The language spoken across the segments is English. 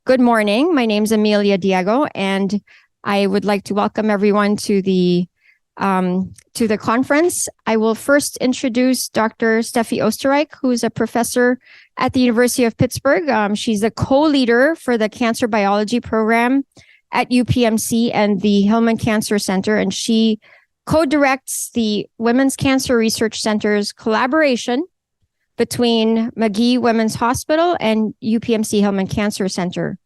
Good morning. My name is Amelia Diego, and I would like to welcome everyone to the conference. I will first introduce Dr. Steffi Osterreich, who's a professor at the University of Pittsburgh. She's the co-leader for the Cancer Biology program at UPMC and the Hillman Cancer Center, and she co-directs the Women's Cancer Research Center's collaboration between Magee Women's Hospital and UPMC Hillman Cancer Center.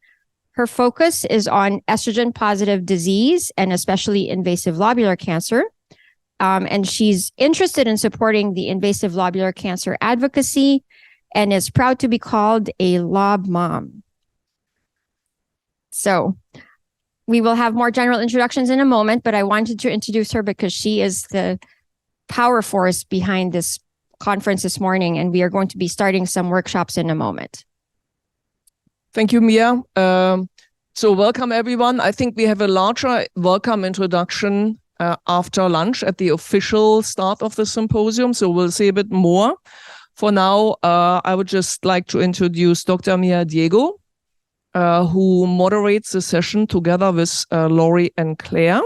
Her focus is on estrogen-positive disease and especially invasive lobular cancer. And she's interested in supporting the invasive lobular cancer advocacy and is proud to be called a lob mom. So we will have more general introductions in a moment, but I wanted to introduce her because she is the power force behind this conference this morning, and we are going to be starting some workshops in a moment. Thank you, Mia. So welcome, everyone. I think we have a larger welcome introduction after lunch at the official start of the symposium, so we'll see a bit more. For now, I would just like to introduce Dr. Mia Diego, who moderates the session together with Lori and Claire.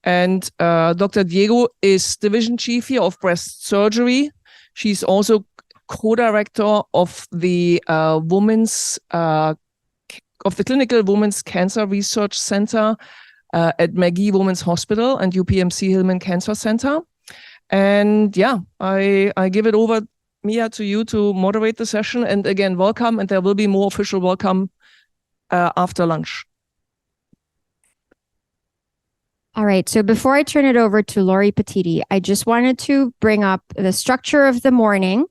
And Dr. Diego is Division Chief here of Breast Surgery. She's also co-director of the Clinical Women's Cancer Research Center at Magee Women's Hospital and UPMC Hillman Cancer Center. And yeah, I give it over, Mia, to you to moderate the session. And again, welcome, and there will be more official welcome after lunch. All right, so before I turn it over to Lori Petiti, I just wanted to bring up the structure of the morning,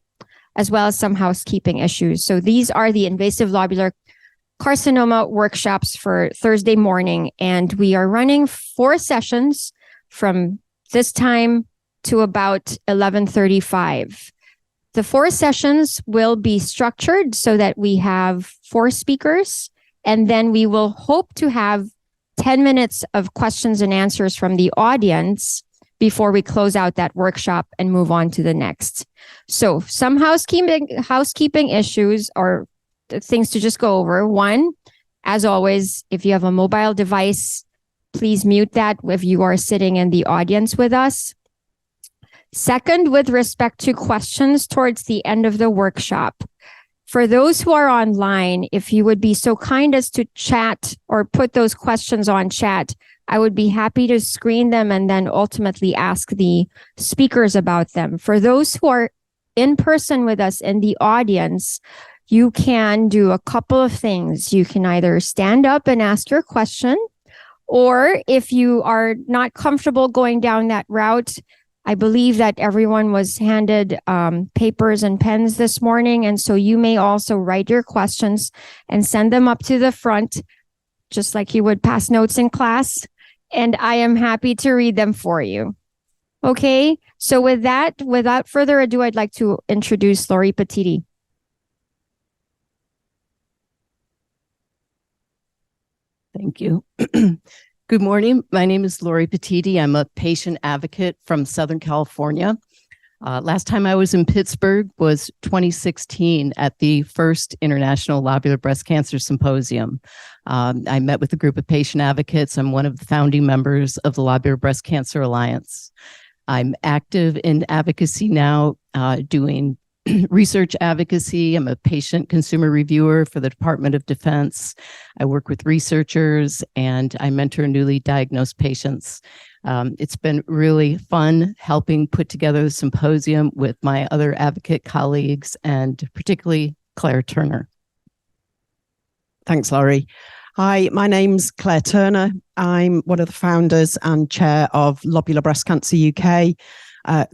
as well as some housekeeping issues. So these are the invasive lobular carcinoma workshops for Thursday morning, and we are running 4 sessions from this time to about 11:35. The 4 sessions will be structured so that we have 4 speakers, and then we will hope to have 10 minutes of questions and answers from the audience before we close out that workshop and move on to the next. So some housekeeping issues or things to just go over. One, as always, if you have a mobile device, please mute that if you are sitting in the audience with us. Second, with respect to questions towards the end of the workshop, for those who are online, if you would be so kind as to chat or put those questions on chat, I would be happy to screen them and then ultimately ask the speakers about them. For those who are in person with us in the audience, you can do a couple of things. You can either stand up and ask your question, or if you are not comfortable going down that route, I believe that everyone was handed papers and pens this morning, and so you may also write your questions and send them up to the front, just like you would pass notes in class, and I am happy to read them for you. Okay, so with that, without further ado, I'd like to introduce Lori Petiti. Thank you. Good morning. My name is Lori Petiti. I'm a patient advocate from Southern California. Last time I was in Pittsburgh was 2016 at the first International Lobular Breast Cancer Symposium. I met with a group of patient advocates. I'm one of the founding members of the Lobular Breast Cancer Alliance. I'm active in advocacy now, doing research advocacy. I'm a patient consumer reviewer for the Department of Defense. I work with researchers and I mentor newly diagnosed patients. It's been really fun helping put together the symposium with my other advocate colleagues and particularly Claire Turner. Thanks, Laurie. Hi, my name's Claire Turner. I'm one of the founders and chair of Lobular Breast Cancer UK,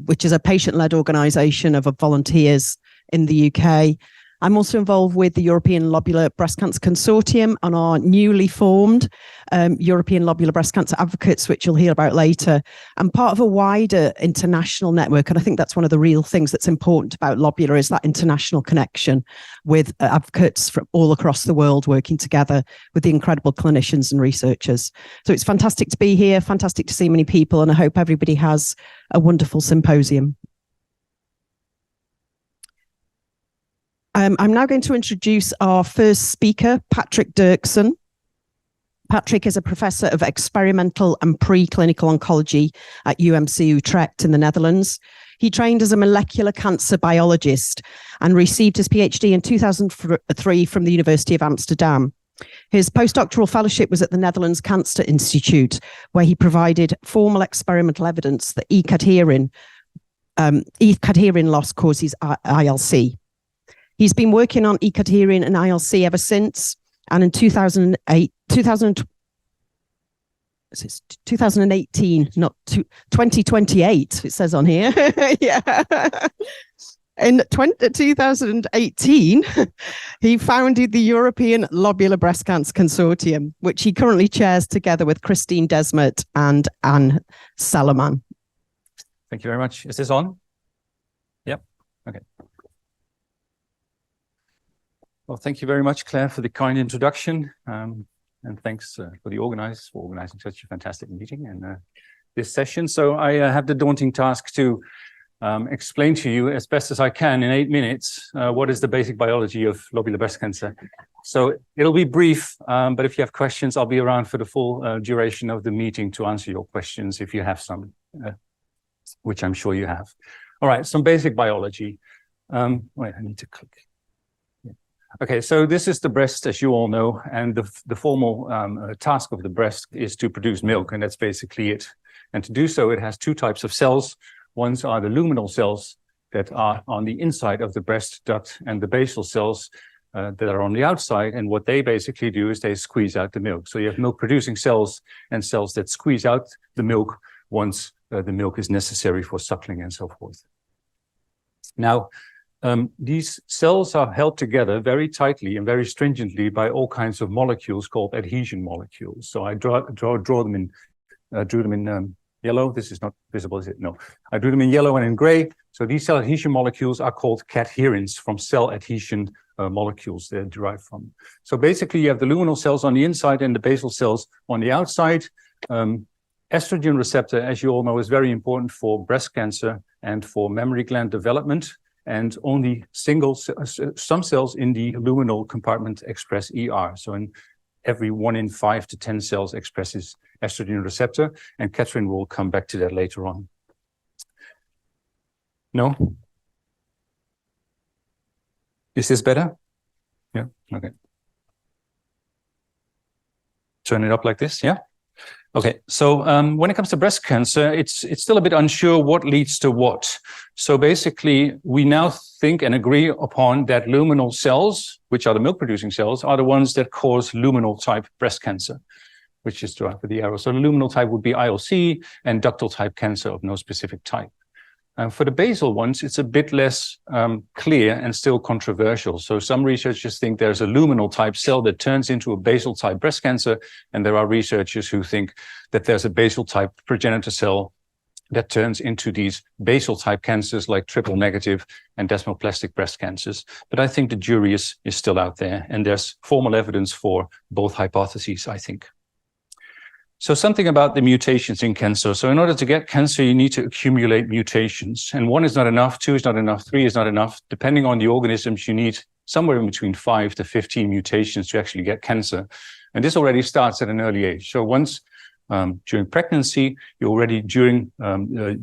which is a patient-led organisation of volunteers in the UK. I'm also involved with the European Lobular Breast Cancer Consortium and our newly formed European Lobular Breast Cancer Advocates, which you'll hear about later. I'm part of a wider international network, and I think that's one of the real things that's important about Lobular is that international connection with advocates from all across the world working together with the incredible clinicians and researchers. So it's fantastic to be here, fantastic to see many people, and I hope everybody has a wonderful symposium. I'm now going to introduce our first speaker, Patrick Dirksen. Patrick is a professor of experimental and preclinical oncology at UMC Utrecht in the Netherlands. He trained as a molecular cancer biologist and received his PhD in 2003 from the University of Amsterdam. His postdoctoral fellowship was at the Netherlands Cancer Institute, where he provided formal experimental evidence that E-cadherin loss causes ILC. He's been working on E-cadherin and ILC ever since, and in 2018, not 2028, it says on here. Yeah. In 2018, he founded the European Lobular Breast Cancer Consortium, which he currently chairs together with Christine Desmet and Anne Salaman. Thank you very much. Is this on? Yep. Okay. Well, thank you very much, Claire, for the kind introduction. And thanks for the organizers for organizing such a fantastic meeting and this session. So I have the daunting task to explain to you as best as I can in 8 minutes what is the basic biology of lobular breast cancer. So it'll be brief, but if you have questions, I'll be around for the full duration of the meeting to answer your questions if you have some, which I'm sure you have. All right, some basic biology. Wait, I need to click. Okay, so this is the breast, as you all know, and the formal task of the breast is to produce milk, and that's basically it. And to do so, it has two types of cells. Ones are the luminal cells that are on the inside of the breast duct, and the basal cells that are on the outside. And what they basically do is they squeeze out the milk. So you have milk-producing cells and cells that squeeze out the milk once the milk is necessary for suckling and so forth. Now, these cells are held together very tightly and very stringently by all kinds of molecules called adhesion molecules. So I drew them in yellow. This is not visible, is it? No. I drew them in yellow and in gray. So these cell adhesion molecules are called cadherins, from cell adhesion molecules they're derived from. So basically you have the luminal cells on the inside and the basal cells on the outside. Estrogen receptor, as you all know, is very important for breast cancer and for mammary gland development. And only some cells in the luminal compartment express ER. So in every 1 in 5 to 10 cells expresses estrogen receptor, and Catherine will come back to that later on. No? Is this better? Yeah, okay. Turn it up like this, yeah? Okay, so when it comes to breast cancer, it's still a bit unsure what leads to what. So basically, we now think and agree upon that luminal cells, which are the milk-producing cells, are the ones that cause luminal-type breast cancer, which is derived with the arrow. So the luminal type would be ILC and ductal-type cancer of no specific type. For the basal ones, it's a bit less clear and still controversial. So some researchers think there's a luminal type cell that turns into a basal type breast cancer. And there are researchers who think that there's a basal type progenitor cell that turns into these basal type cancers like triple negative and desmoplastic breast cancers. But I think the jury is still out there. And there's formal evidence for both hypotheses, I think. So something about the mutations in cancer. So in order to get cancer, you need to accumulate mutations. And 1 is not enough, 2 is not enough, 3 is not enough. Depending on the organisms, you need somewhere in between 5 to 15 mutations to actually get cancer. And this already starts at an early age. So once during pregnancy, you already during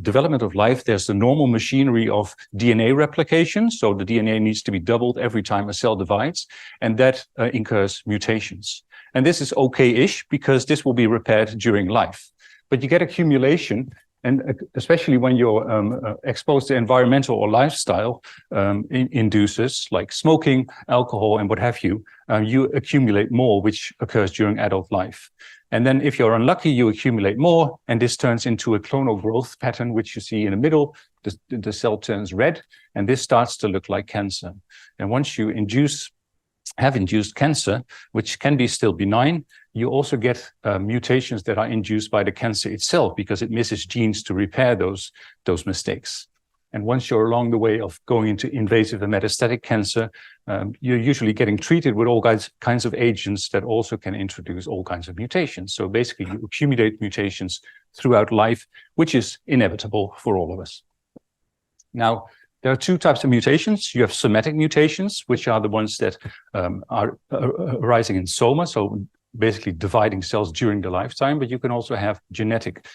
development of life, there's the normal machinery of DNA replication. So the DNA needs to be doubled every time a cell divides, and that incurs mutations. And this is okay-ish because this will be repaired during life. But you get accumulation, and especially when you're exposed to environmental or lifestyle inducers like smoking, alcohol, and what have you, you accumulate more, which occurs during adult life. And then if you're unlucky, you accumulate more, and this turns into a clonal growth pattern, which you see in the middle. The cell turns red, and this starts to look like cancer. And once you have induced cancer, which can be still benign, you also get mutations that are induced by the cancer itself because it misses genes to repair those mistakes. And once you're along the way of going into invasive and metastatic cancer, you're usually getting treated with all kinds of agents that also can introduce all kinds of mutations. So basically, you accumulate mutations throughout life, which is inevitable for all of us. Now, There are two types of mutations. You have somatic mutations, which are the ones that are arising in soma, so basically dividing cells during the lifetime. But you can also have genetic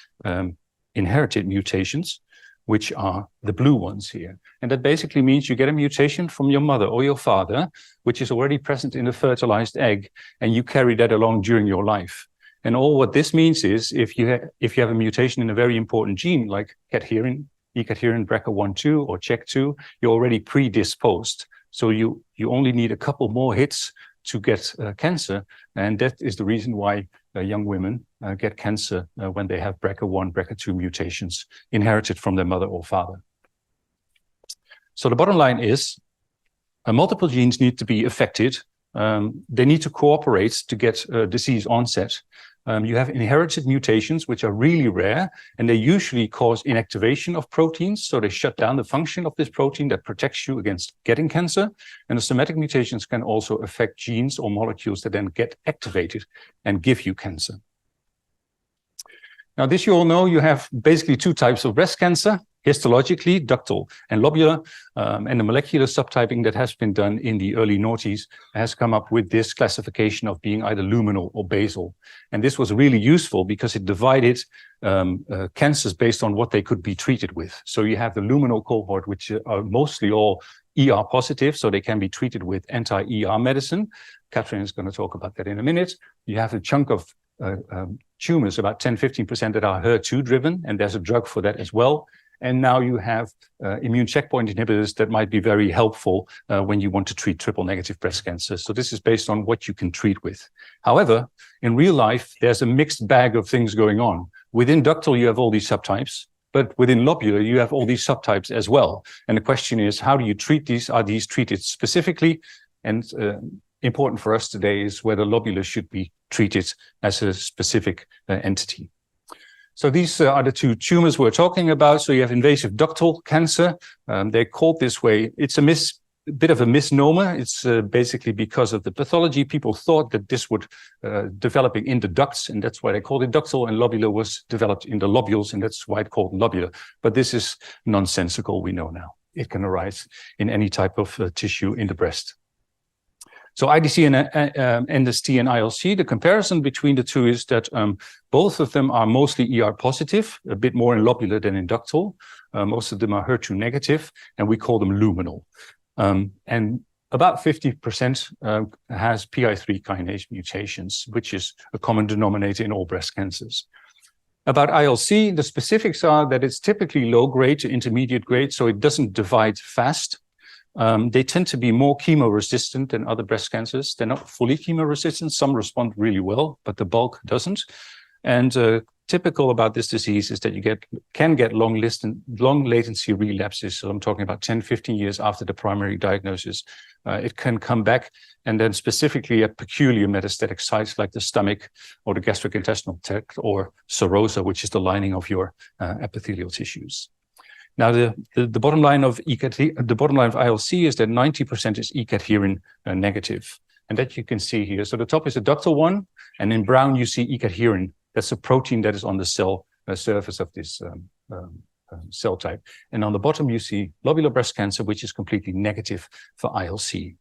inherited mutations, which are the blue ones here. And that basically means you get a mutation from your mother or your father, which is already present in the fertilized egg, and you carry that along during your life. And all what this means is if you have a mutation in a very important gene, like cadherin, E-cadherin, BRCA1/2 or CHEK2, you're already predisposed. So you only need a couple more hits to get cancer. And that is the reason why young women get cancer when they have BRCA1, BRCA2 mutations inherited from their mother or father. So the bottom line is multiple genes need to be affected. They need to cooperate to get disease onset. You have inherited mutations, which are really rare, and they usually cause inactivation of proteins. So they shut down the function of this protein that protects you against getting cancer. And the somatic mutations can also affect genes or molecules that then get activated and give you cancer. Now, this you all know, you have basically two types of breast cancer, histologically, ductal and lobular, and the molecular subtyping that has been done in the early noughties has come up with this classification of being either luminal or basal. And this was really useful because it divided cancers based on what they could be treated with. So you have the luminal cohort, which are mostly all ER positive, so they can be treated with anti-ER medicine. Catherine is going to talk about that in a minute. You have a chunk of tumors, about 10-15%, that are HER2 driven, and there's a drug for that as well. And now you have immune checkpoint inhibitors that might be very helpful when you want to treat triple negative breast cancer. So this is based on what you can treat with. However, in real life, there's a mixed bag of things going on. Within ductal, you have all these subtypes, but within lobular, you have all these subtypes as well. And the question is, how do you treat these? Are these treated specifically? And important for us today is whether lobular should be treated as a specific entity. So these are the two tumors we're talking about. So you have invasive ductal cancer. They're called this way. It's a bit of a misnomer. It's basically because of the pathology. People thought that this would developing in the ducts, and that's why they called it ductal, and lobular was developed in the lobules, and that's why it's called lobular. But this is nonsensical, we know now. It can arise in any type of tissue in the breast. So IDC and NST and ILC, the comparison between the two is that both of them are mostly ER positive, a bit more in lobular than in ductal. Most of them are HER2 negative, and we call them luminal. And about 50% has PI3 kinase mutations, which is a common denominator in all breast cancers. About ILC, the specifics are that it's typically low grade to intermediate grade, so it doesn't divide fast. They tend to be more chemo-resistant than other breast cancers. They're not fully chemo-resistant. Some respond really well, but the bulk doesn't. And typical about this disease is that you can get long latency relapses. So I'm talking about 10, 15 years after the primary diagnosis. It can come back, and then specifically at peculiar metastatic sites like the stomach or the gastrointestinal tract or serosa, which is the lining of your epithelial tissues. Now, the bottom line of ILC is that 90% is E-cadherin negative, and that you can see here. So the top is the ductal one, and in brown you see E-cadherin. That's a protein that is on the cell surface of this cell type. And on the bottom you see lobular breast cancer, which is completely negative for ILC.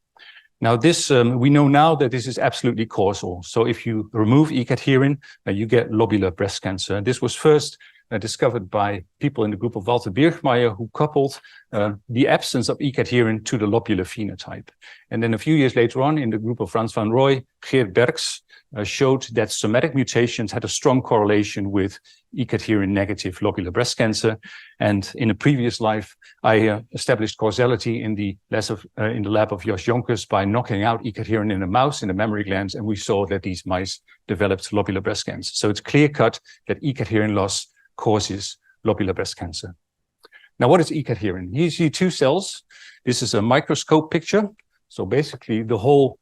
Now, this we know now that this is absolutely causal. So if you remove E-cadherin, you get lobular breast cancer. This was first discovered by people in the group of Walter Birchmeier, who coupled the absence of E-cadherin to the lobular phenotype. And then a few years later on, in the group of Frans van Rooij, Geert Berks showed that somatic mutations had a strong correlation with E-cadherin negative lobular breast cancer. And in a previous life, I established causality in the lab of Jos Jonkers by knocking out E-cadherin in a mouse in the mammary glands, and we saw that these mice developed lobular breast cancer. So it's clear cut that E-cadherin loss causes lobular breast cancer. Now, what is E-cadherin? You see two cells. This is a microscope picture. So basically the whole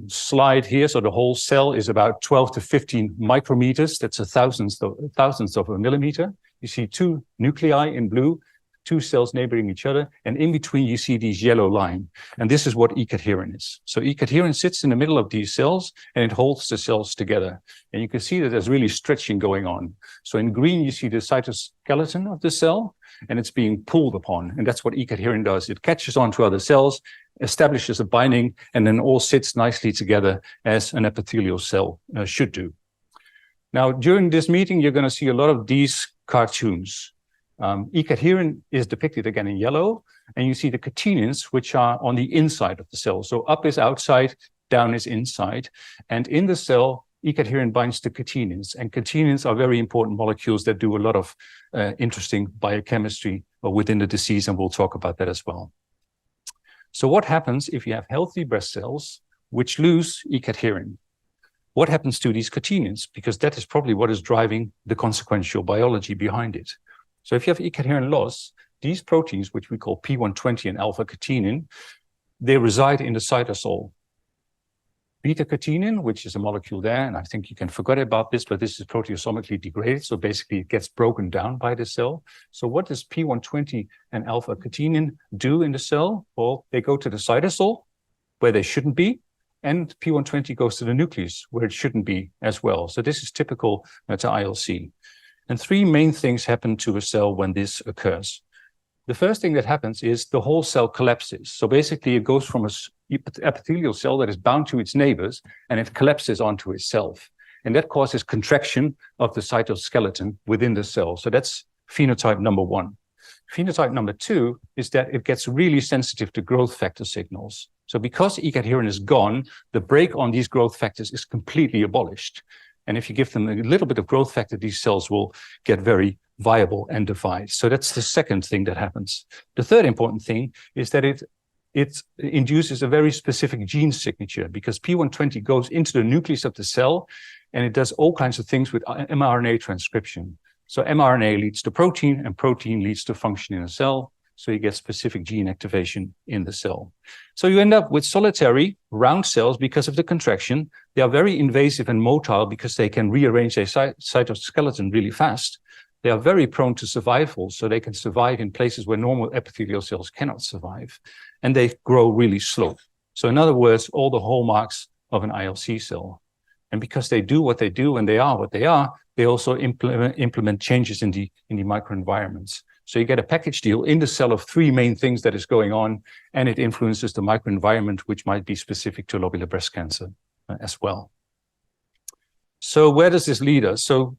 slide here, so the whole cell is about 12 to 15 micrometers. That's a thousandth of a millimeter. You see two nuclei in blue, two cells neighboring each other, and in between you see these yellow line. And this is what E-cadherin is. So E-cadherin sits in the middle of these cells, and it holds the cells together. And you can see that there's really stretching going on. So in green, you see the cytoskeleton of the cell, and it's being pulled upon. And that's what E-cadherin does. It catches onto other cells, establishes a binding, and then all sits nicely together as an epithelial cell should do. Now, during this meeting, you're going to see a lot of these cartoons. E-cadherin is depicted again in yellow, and you see the catenins, which are on the inside of the cell. So up is outside, down is inside. And in the cell, E-cadherin binds to catenins, and catenins are very important molecules that do a lot of interesting biochemistry within the disease, and we'll talk about that as well. So what happens if you have healthy breast cells which lose E-cadherin? What happens to these catenins? Because that is probably what is driving the consequential biology behind it. So if you have E-cadherin loss, these proteins, which we call P120 and alpha-catenin, they reside in the cytosol. Beta-catenin, which is a molecule there, and I think you can forget about this, but this is proteasomically degraded, so basically it gets broken down by the cell. So what does P120 and alpha-catenin do in the cell? Well, they go to the cytosol, where they shouldn't be, and P120 goes to the nucleus, where it shouldn't be as well. So this is typical to ILC. And three main things happen to a cell when this occurs. The first thing that happens is the whole cell collapses. So basically it goes from an epithelial cell that is bound to its neighbors, and it collapses onto itself. And that causes contraction of the cytoskeleton within the cell. So that's phenotype number one. Phenotype number two is that it gets really sensitive to growth factor signals. So because E-cadherin is gone, the brake on these growth factors is completely abolished. And if you give them a little bit of growth factor, these cells will get very viable and divide. So that's the second thing that happens. The third important thing is that it induces a very specific gene signature, because P120 goes into the nucleus of the cell, and it does all kinds of things with mRNA transcription. So mRNA leads to protein, and protein leads to function in a cell. So you get specific gene activation in the cell. So you end up with solitary round cells because of the contraction. They are very invasive and motile because they can rearrange their cytoskeleton really fast. They are very prone to survival, so they can survive in places where normal epithelial cells cannot survive. And they grow really slow. So in other words, all the hallmarks of an ILC cell. And because they do what they do and they are what they are, they also implement changes in the microenvironments. So you get a package deal in the cell of three main things that is going on, and it influences the microenvironment, which might be specific to lobular breast cancer as well. So where does this lead us? So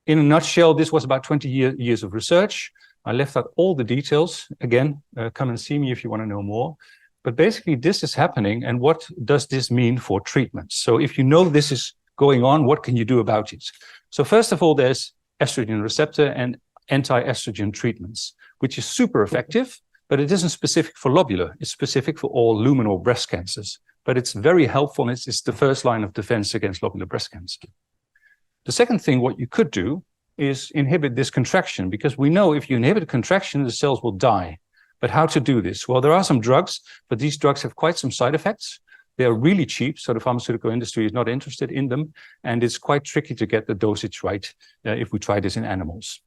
in a nutshell, this was about 20 years of research. I left out all the details. Again, come and see me if you want to know more. But basically, this is happening, and what does this mean for treatment? So if you know this is going on, what can you do about it? So first of all, there's estrogen receptor and anti-estrogen treatments, which is super effective, but it isn't specific for lobular. It's specific for all luminal breast cancers. But it's very helpful, and it's the first line of defense against lobular breast cancer. The second thing, what you could do is inhibit this contraction, because we know if you inhibit contraction, the cells will die. But how to do this? Well, there are some drugs, but these drugs have quite some side effects. They are really cheap, so the pharmaceutical industry is not interested in them, and it's quite tricky to get the dosage right if we try this in animals.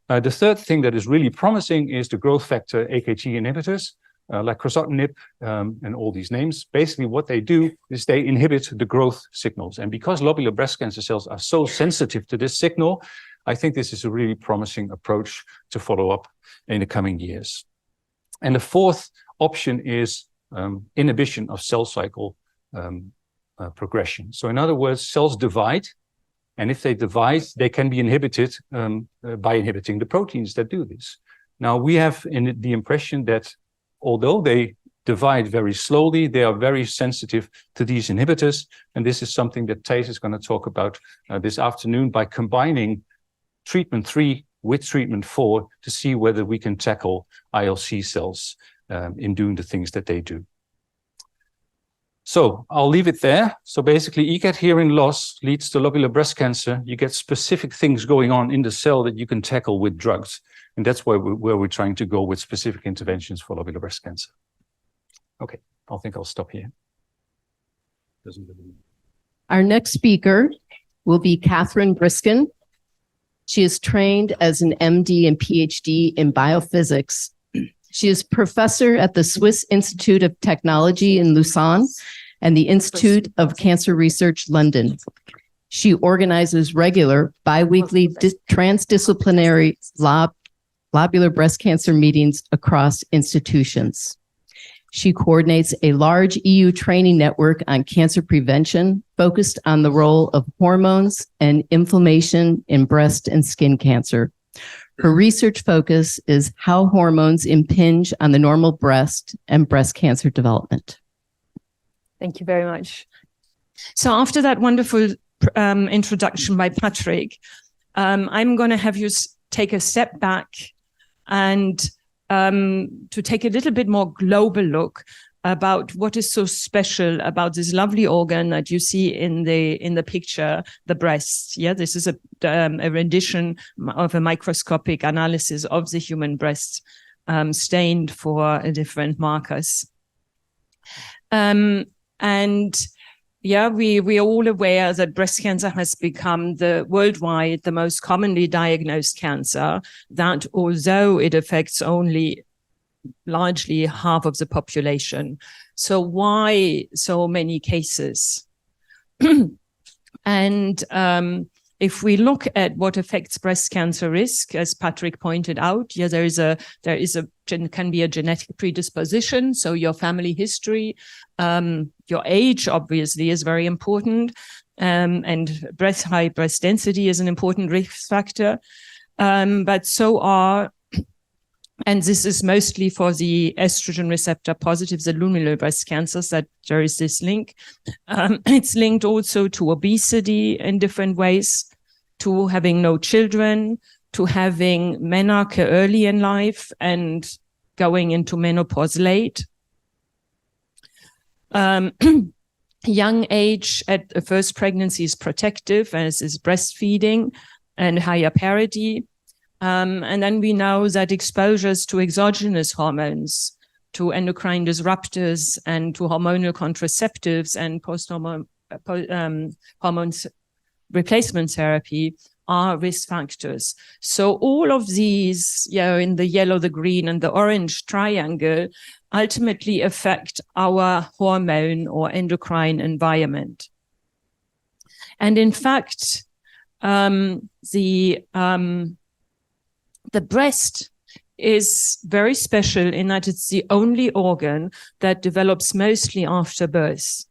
The third thing that is really promising is the growth factor AKT inhibitors, like crizotinib and all these names. Basically, what they do is they inhibit the growth signals. And because lobular breast cancer cells are so sensitive to this signal, I think this is a really promising approach to follow up in the coming years. And the fourth option is inhibition of cell cycle progression. So in other words, cells divide. And if they divide, they can be inhibited by inhibiting the proteins that do this. Now, we have the impression that although they divide very slowly, they are very sensitive to these inhibitors. And this is something that Thijs is going to talk about this afternoon by combining treatment 3 with treatment 4 to see whether we can tackle ILC cells in doing the things that they do. So I'll leave it there. So basically, E-cadherin loss leads to lobular breast cancer. You get specific things going on in the cell that you can tackle with drugs. And that's where we're trying to go with specific interventions for lobular breast cancer. Okay, I think I'll stop here. Our next speaker will be Catherine Briskin. She is trained as an MD and PhD in biophysics. She is professor at the Swiss Institute of Technology in Lausanne and the Institute of Cancer Research, London. She organizes regular biweekly transdisciplinary lab lobular breast cancer meetings across institutions. She coordinates a large EU training network on cancer prevention focused on the role of hormones and inflammation in breast and skin cancer. Her research focus is how hormones impinge on the normal breast and breast cancer development. Thank you very much. So after that wonderful introduction by Patrick, I'm going to have you take a step back and to take a little bit more global look about what is so special about this lovely organ that you see in the picture, the breast. Yeah, this is a rendition of a microscopic analysis of the human breast, stained for different markers. And yeah, we are all aware that breast cancer has become worldwide the most commonly diagnosed cancer, that although it affects only largely half of the population. So why so many cases? And if we look at what affects breast cancer risk, as Patrick pointed out, yeah, can be a genetic predisposition. So your family history, your age obviously is very important, and high breast density is an important risk factor. But so are, and this is mostly for the estrogen receptor positive, the luminal breast cancers, that there is this link. It's linked also to obesity in different ways, to having no children, to having menarche early in life and going into menopause late. Young age at the first pregnancy is protective, as is breastfeeding and higher parity. And then we know that exposures to exogenous hormones, to endocrine disruptors and to hormonal contraceptives and hormones replacement therapy are risk factors. So all of these, in the yellow, the green, and the orange triangle ultimately affect our hormone or endocrine environment. And in fact, the breast is very special in that it's the only organ that develops mostly after birth.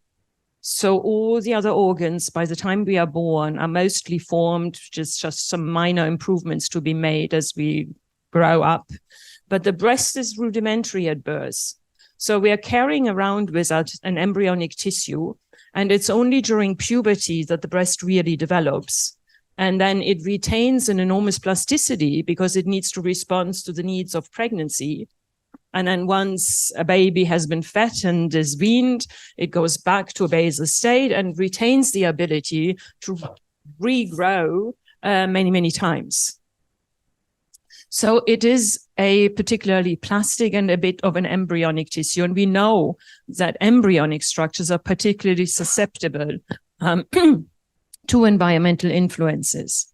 So all the other organs, by the time we are born, are mostly formed, just some minor improvements to be made as we grow up. But the breast is rudimentary at birth. So we are carrying around with us an embryonic tissue, and it's only during puberty that the breast really develops. And then it retains an enormous plasticity because it needs to respond to the needs of pregnancy. And then once a baby has been fed and is weaned, it goes back to a basal state and retains the ability to regrow many, many times. So it is a particularly plastic and a bit of an embryonic tissue. And we know that embryonic structures are particularly susceptible to environmental influences.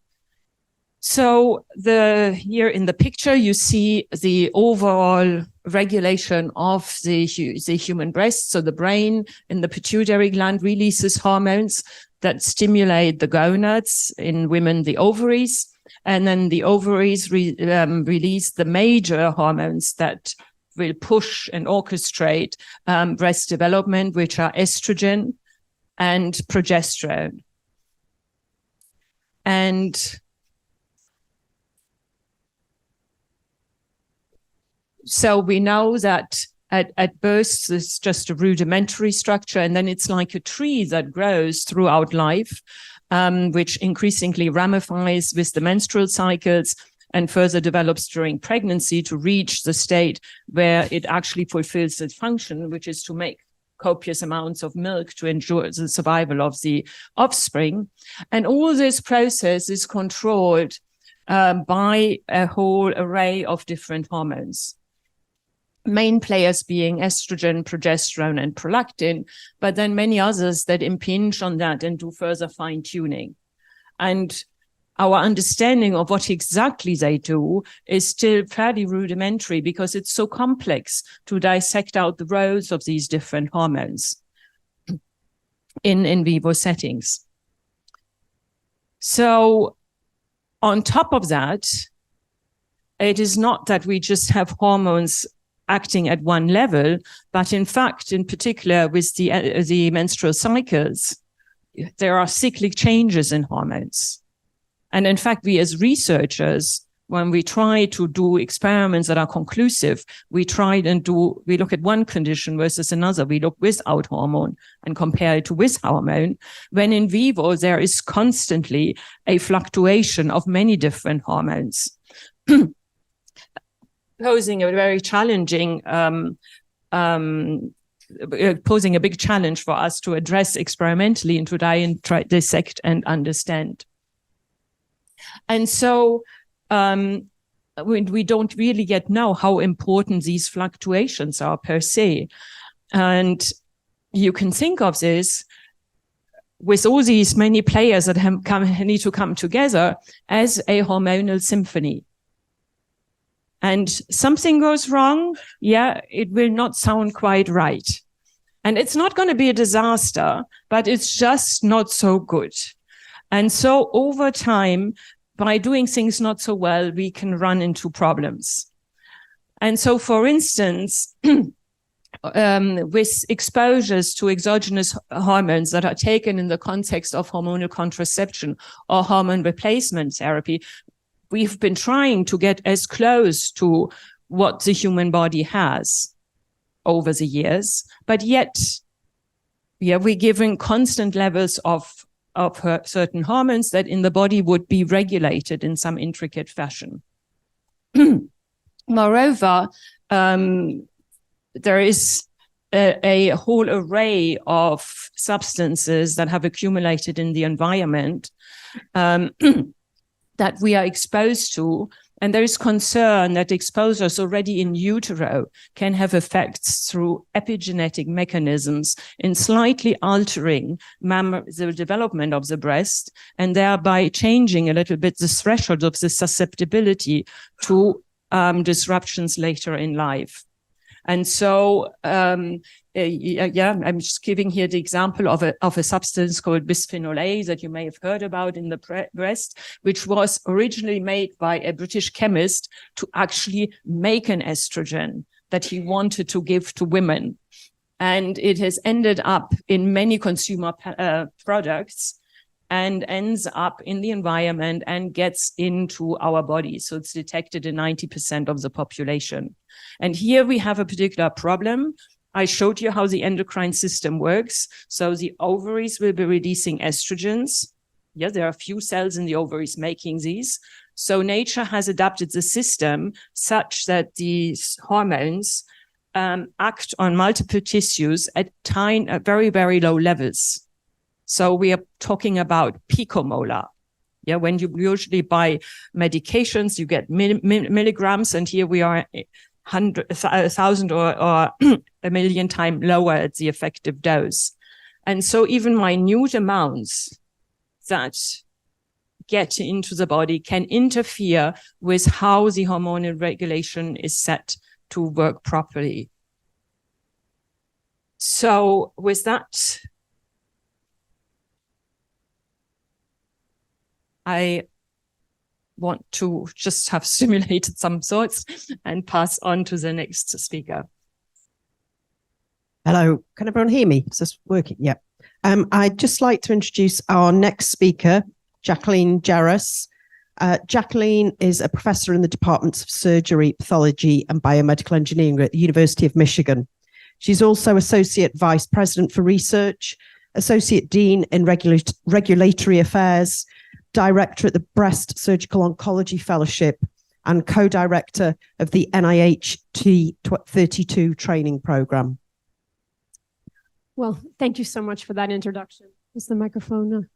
So here in the picture, you see the overall regulation of the human breast. So the brain in the pituitary gland releases hormones that stimulate the gonads, in women the ovaries, and then the ovaries release the major hormones that will push and orchestrate breast development, which are estrogen and progesterone. And so we know that at birth, it's just a rudimentary structure, and then it's like a tree that grows throughout life, which increasingly ramifies with the menstrual cycles and further develops during pregnancy to reach the state where it actually fulfills its function, which is to make copious amounts of milk to ensure the survival of the offspring. And all this process is controlled by a whole array of different hormones. Main players being estrogen, progesterone, and prolactin, but then many others that impinge on that and do further fine-tuning. And our understanding of what exactly they do is still fairly rudimentary because it's so complex to dissect out the roles of these different hormones in vivo settings. So on top of that, it is not that we just have hormones acting at one level, but in fact, in particular with the menstrual cycles, there are cyclic changes in hormones. And in fact, we as researchers, when we try to do experiments that are conclusive, we look at one condition versus another. We look without hormone and compare it to with hormone. When in vivo, there is constantly a fluctuation of many different hormones, posing a very challenging, posing a big challenge for us to address experimentally and to try and dissect and understand. And so we don't really yet know how important these fluctuations are per se. And you can think of this with all these many players that need to come together as a hormonal symphony. And something goes wrong, it will not sound quite right. And it's not going to be a disaster, but it's just not so good. And so over time, by doing things not so well, we can run into problems. And so, for instance, with exposures to exogenous hormones that are taken in the context of hormonal contraception or hormone replacement therapy, we've been trying to get as close to what the human body has over the years, but yet, we're given constant levels of certain hormones that in the body would be regulated in some intricate fashion. Moreover, there is a whole array of substances that have accumulated in the environment that we are exposed to. And there is concern that exposures already in utero can have effects through epigenetic mechanisms in slightly altering the development of the breast, and thereby changing a little bit the threshold of the susceptibility to disruptions later in life. And so, I'm just giving here the example of a substance called bisphenol A that you may have heard about in the breast, which was originally made by a British chemist to actually make an estrogen that he wanted to give to women. And it has ended up in many consumer products and ends up in the environment and gets into our bodies. So it's detected in 90% of the population. And here we have a particular problem. I showed you how the endocrine system works. So the ovaries will be releasing estrogens. Yeah, there are a few cells in the ovaries making these. So nature has adapted the system such that these hormones act on multiple tissues at very, very low levels. So we are talking about picomolar. Yeah, when you usually buy medications, you get milligrams, and here we are 1,000 or a million times lower at the effective dose. And so even minute amounts that get into the body can interfere with how the hormonal regulation is set to work properly. So with that, I want to just have simulated some thoughts and pass on to the next speaker. Hello, can everyone hear me? Is this working? Yeah. I'd just like to introduce our next speaker, Jacqueline Jarras. Jacqueline is a professor in the departments of surgery, pathology, and biomedical engineering at the University of Michigan. She's also Associate Vice President for Research, Associate Dean in Regulatory Affairs, Director at the Breast Surgical Oncology Fellowship, and co-director of the NIH T32 training program. Well, thank you so much for that introduction. Is the microphone?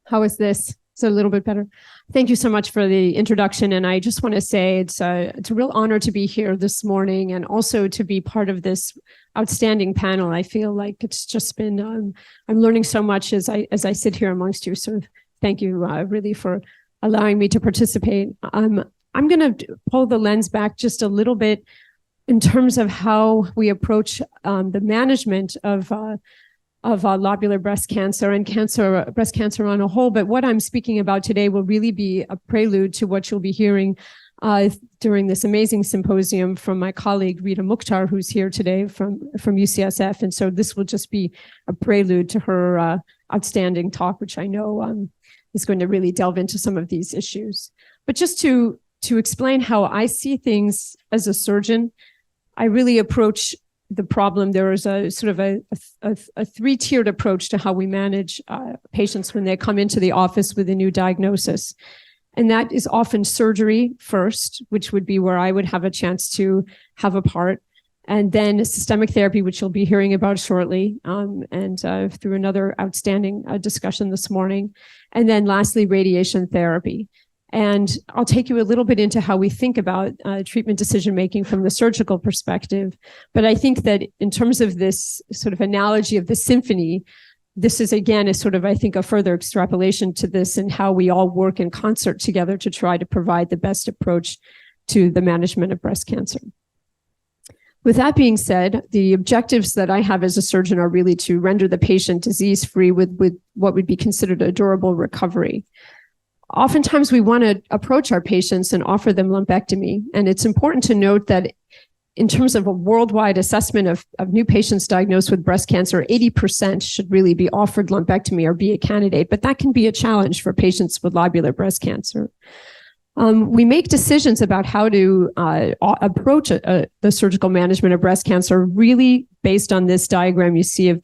How is this? Is it a little bit better? Thank you so much for the introduction. And I just want to say it's a real honor to be here this morning and also to be part of this outstanding panel. I feel like it's just been, I'm learning so much as I sit here amongst you. So thank you really for allowing me to participate. I'm going to pull the lens back just a little bit in terms of how we approach the management of lobular breast cancer and breast cancer on a whole. But what I'm speaking about today will really be a prelude to what you'll be hearing during this amazing symposium from my colleague Rita Mukhtar, who's here today from UCSF. And so this will just be a prelude to her outstanding talk, which I know is going to really delve into some of these issues. But just to explain how I see things as a surgeon, I really approach the problem. There is a sort of a three-tiered approach to how we manage patients when they come into the office with a new diagnosis. And that is often surgery first, which would be where I would have a chance to have a part. And then systemic therapy, which you'll be hearing about shortly, and through another outstanding discussion this morning. And then lastly, radiation therapy. And I'll take you a little bit into how we think about treatment decision-making from the surgical perspective. But I think that in terms of this sort of analogy of the symphony, this is, again, a sort of, I think, a further extrapolation to this and how we all work in concert together to try to provide the best approach to the management of breast cancer. With that being said, the objectives that I have as a surgeon are really to render the patient disease-free with what would be considered a durable recovery. Oftentimes, we want to approach our patients and offer them lumpectomy. And it's important to note that in terms of a worldwide assessment of new patients diagnosed with breast cancer, 80% should really be offered lumpectomy or be a candidate, but that can be a challenge for patients with lobular breast cancer. We make decisions about how to approach the surgical management of breast cancer really based on this diagram you see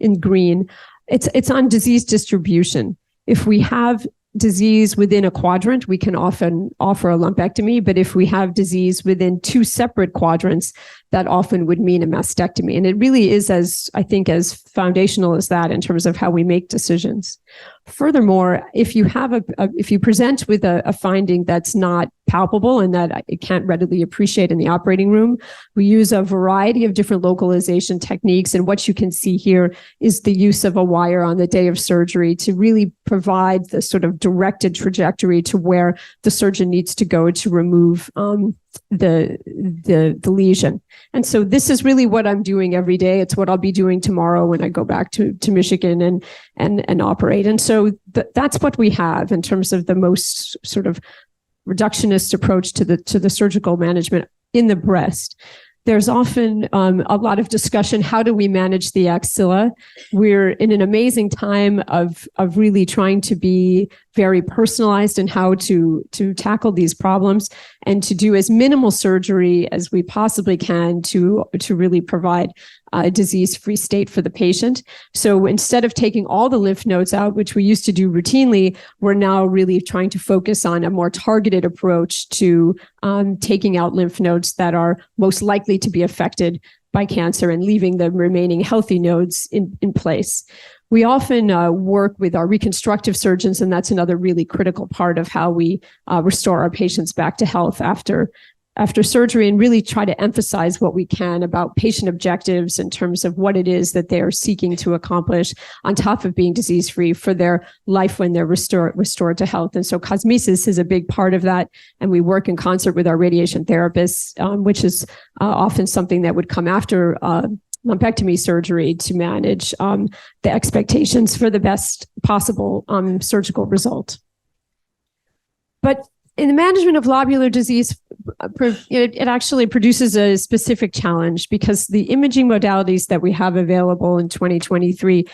in green. It's on disease distribution. If we have disease within a quadrant, we can often offer a lumpectomy, but if we have disease within two separate quadrants, that often would mean a mastectomy. And it really is as foundational as that in terms of how we make decisions. Furthermore, if you have if you present with a finding that's not palpable and that it can't readily appreciate in the operating room, we use a variety of different localization techniques. And what you can see here is the use of a wire on the day of surgery to really provide the sort of directed trajectory to where the surgeon needs to go to remove the lesion. And so this is really what I'm doing every day. It's what I'll be doing tomorrow when I go back to Michigan and operate. And so that's what we have in terms of the most sort of reductionist approach to the surgical management in the breast. There's often a lot of discussion. How do we manage the axilla? We're in an amazing time of really trying to be very personalized in how to tackle these problems and to do as minimal surgery as we possibly can to really provide a disease-free state for the patient. So instead of taking all the lymph nodes out, which we used to do routinely, we're now really trying to focus on a more targeted approach to taking out lymph nodes that are most likely to be affected by cancer and leaving the remaining healthy nodes in place. We often work with our reconstructive surgeons, and that's another really critical part of how we restore our patients back to health after surgery, and really try to emphasize what we can about patient objectives in terms of what it is that they are seeking to accomplish on top of being disease-free for their life when they're restored to health. And so cosmesis is a big part of that. And we work in concert with our radiation therapists, which is often something that would come after lumpectomy surgery to manage the expectations for the best possible surgical result. But in the management of lobular disease, it actually produces a specific challenge because the imaging modalities that we have available in 2023,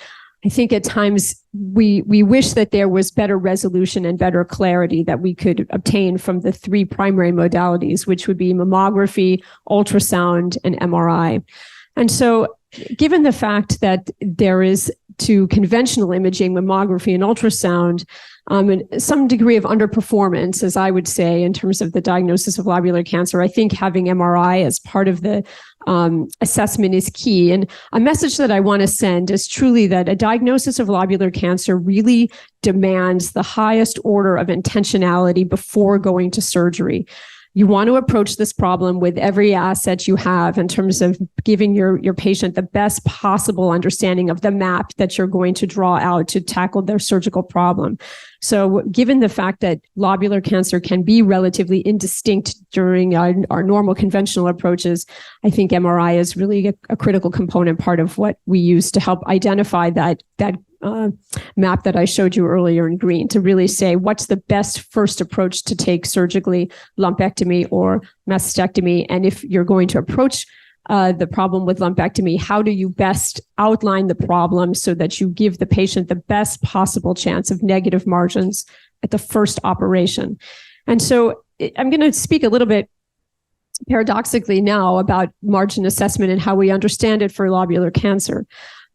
I think at times we wish that there was better resolution and better clarity that we could obtain from the three primary modalities, which would be mammography, ultrasound, and MRI. And so given the fact that there is to conventional imaging, mammography, and ultrasound, and some degree of underperformance, as I would say, in terms of the diagnosis of lobular cancer, I think having MRI as part of the assessment is key. And a message that I want to send is truly that a diagnosis of lobular cancer really demands the highest order of intentionality before going to surgery. You want to approach this problem with every asset you have in terms of giving your patient the best possible understanding of the map that you're going to draw out to tackle their surgical problem. So given the fact that lobular cancer can be relatively indistinct during our normal conventional approaches, I think MRI is really a critical component part of what we use to help identify that map that I showed you earlier in green, to really say what's the best first approach to take surgically, lumpectomy or mastectomy. And if you're going to approach the problem with lumpectomy, how do you best outline the problem so that you give the patient the best possible chance of negative margins at the first operation? And so I'm going to speak a little bit paradoxically now about margin assessment and how we understand it for lobular cancer.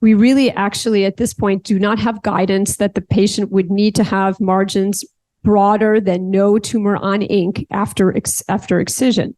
We really actually at this point do not have guidance that the patient would need to have margins broader than no tumor on ink after excision.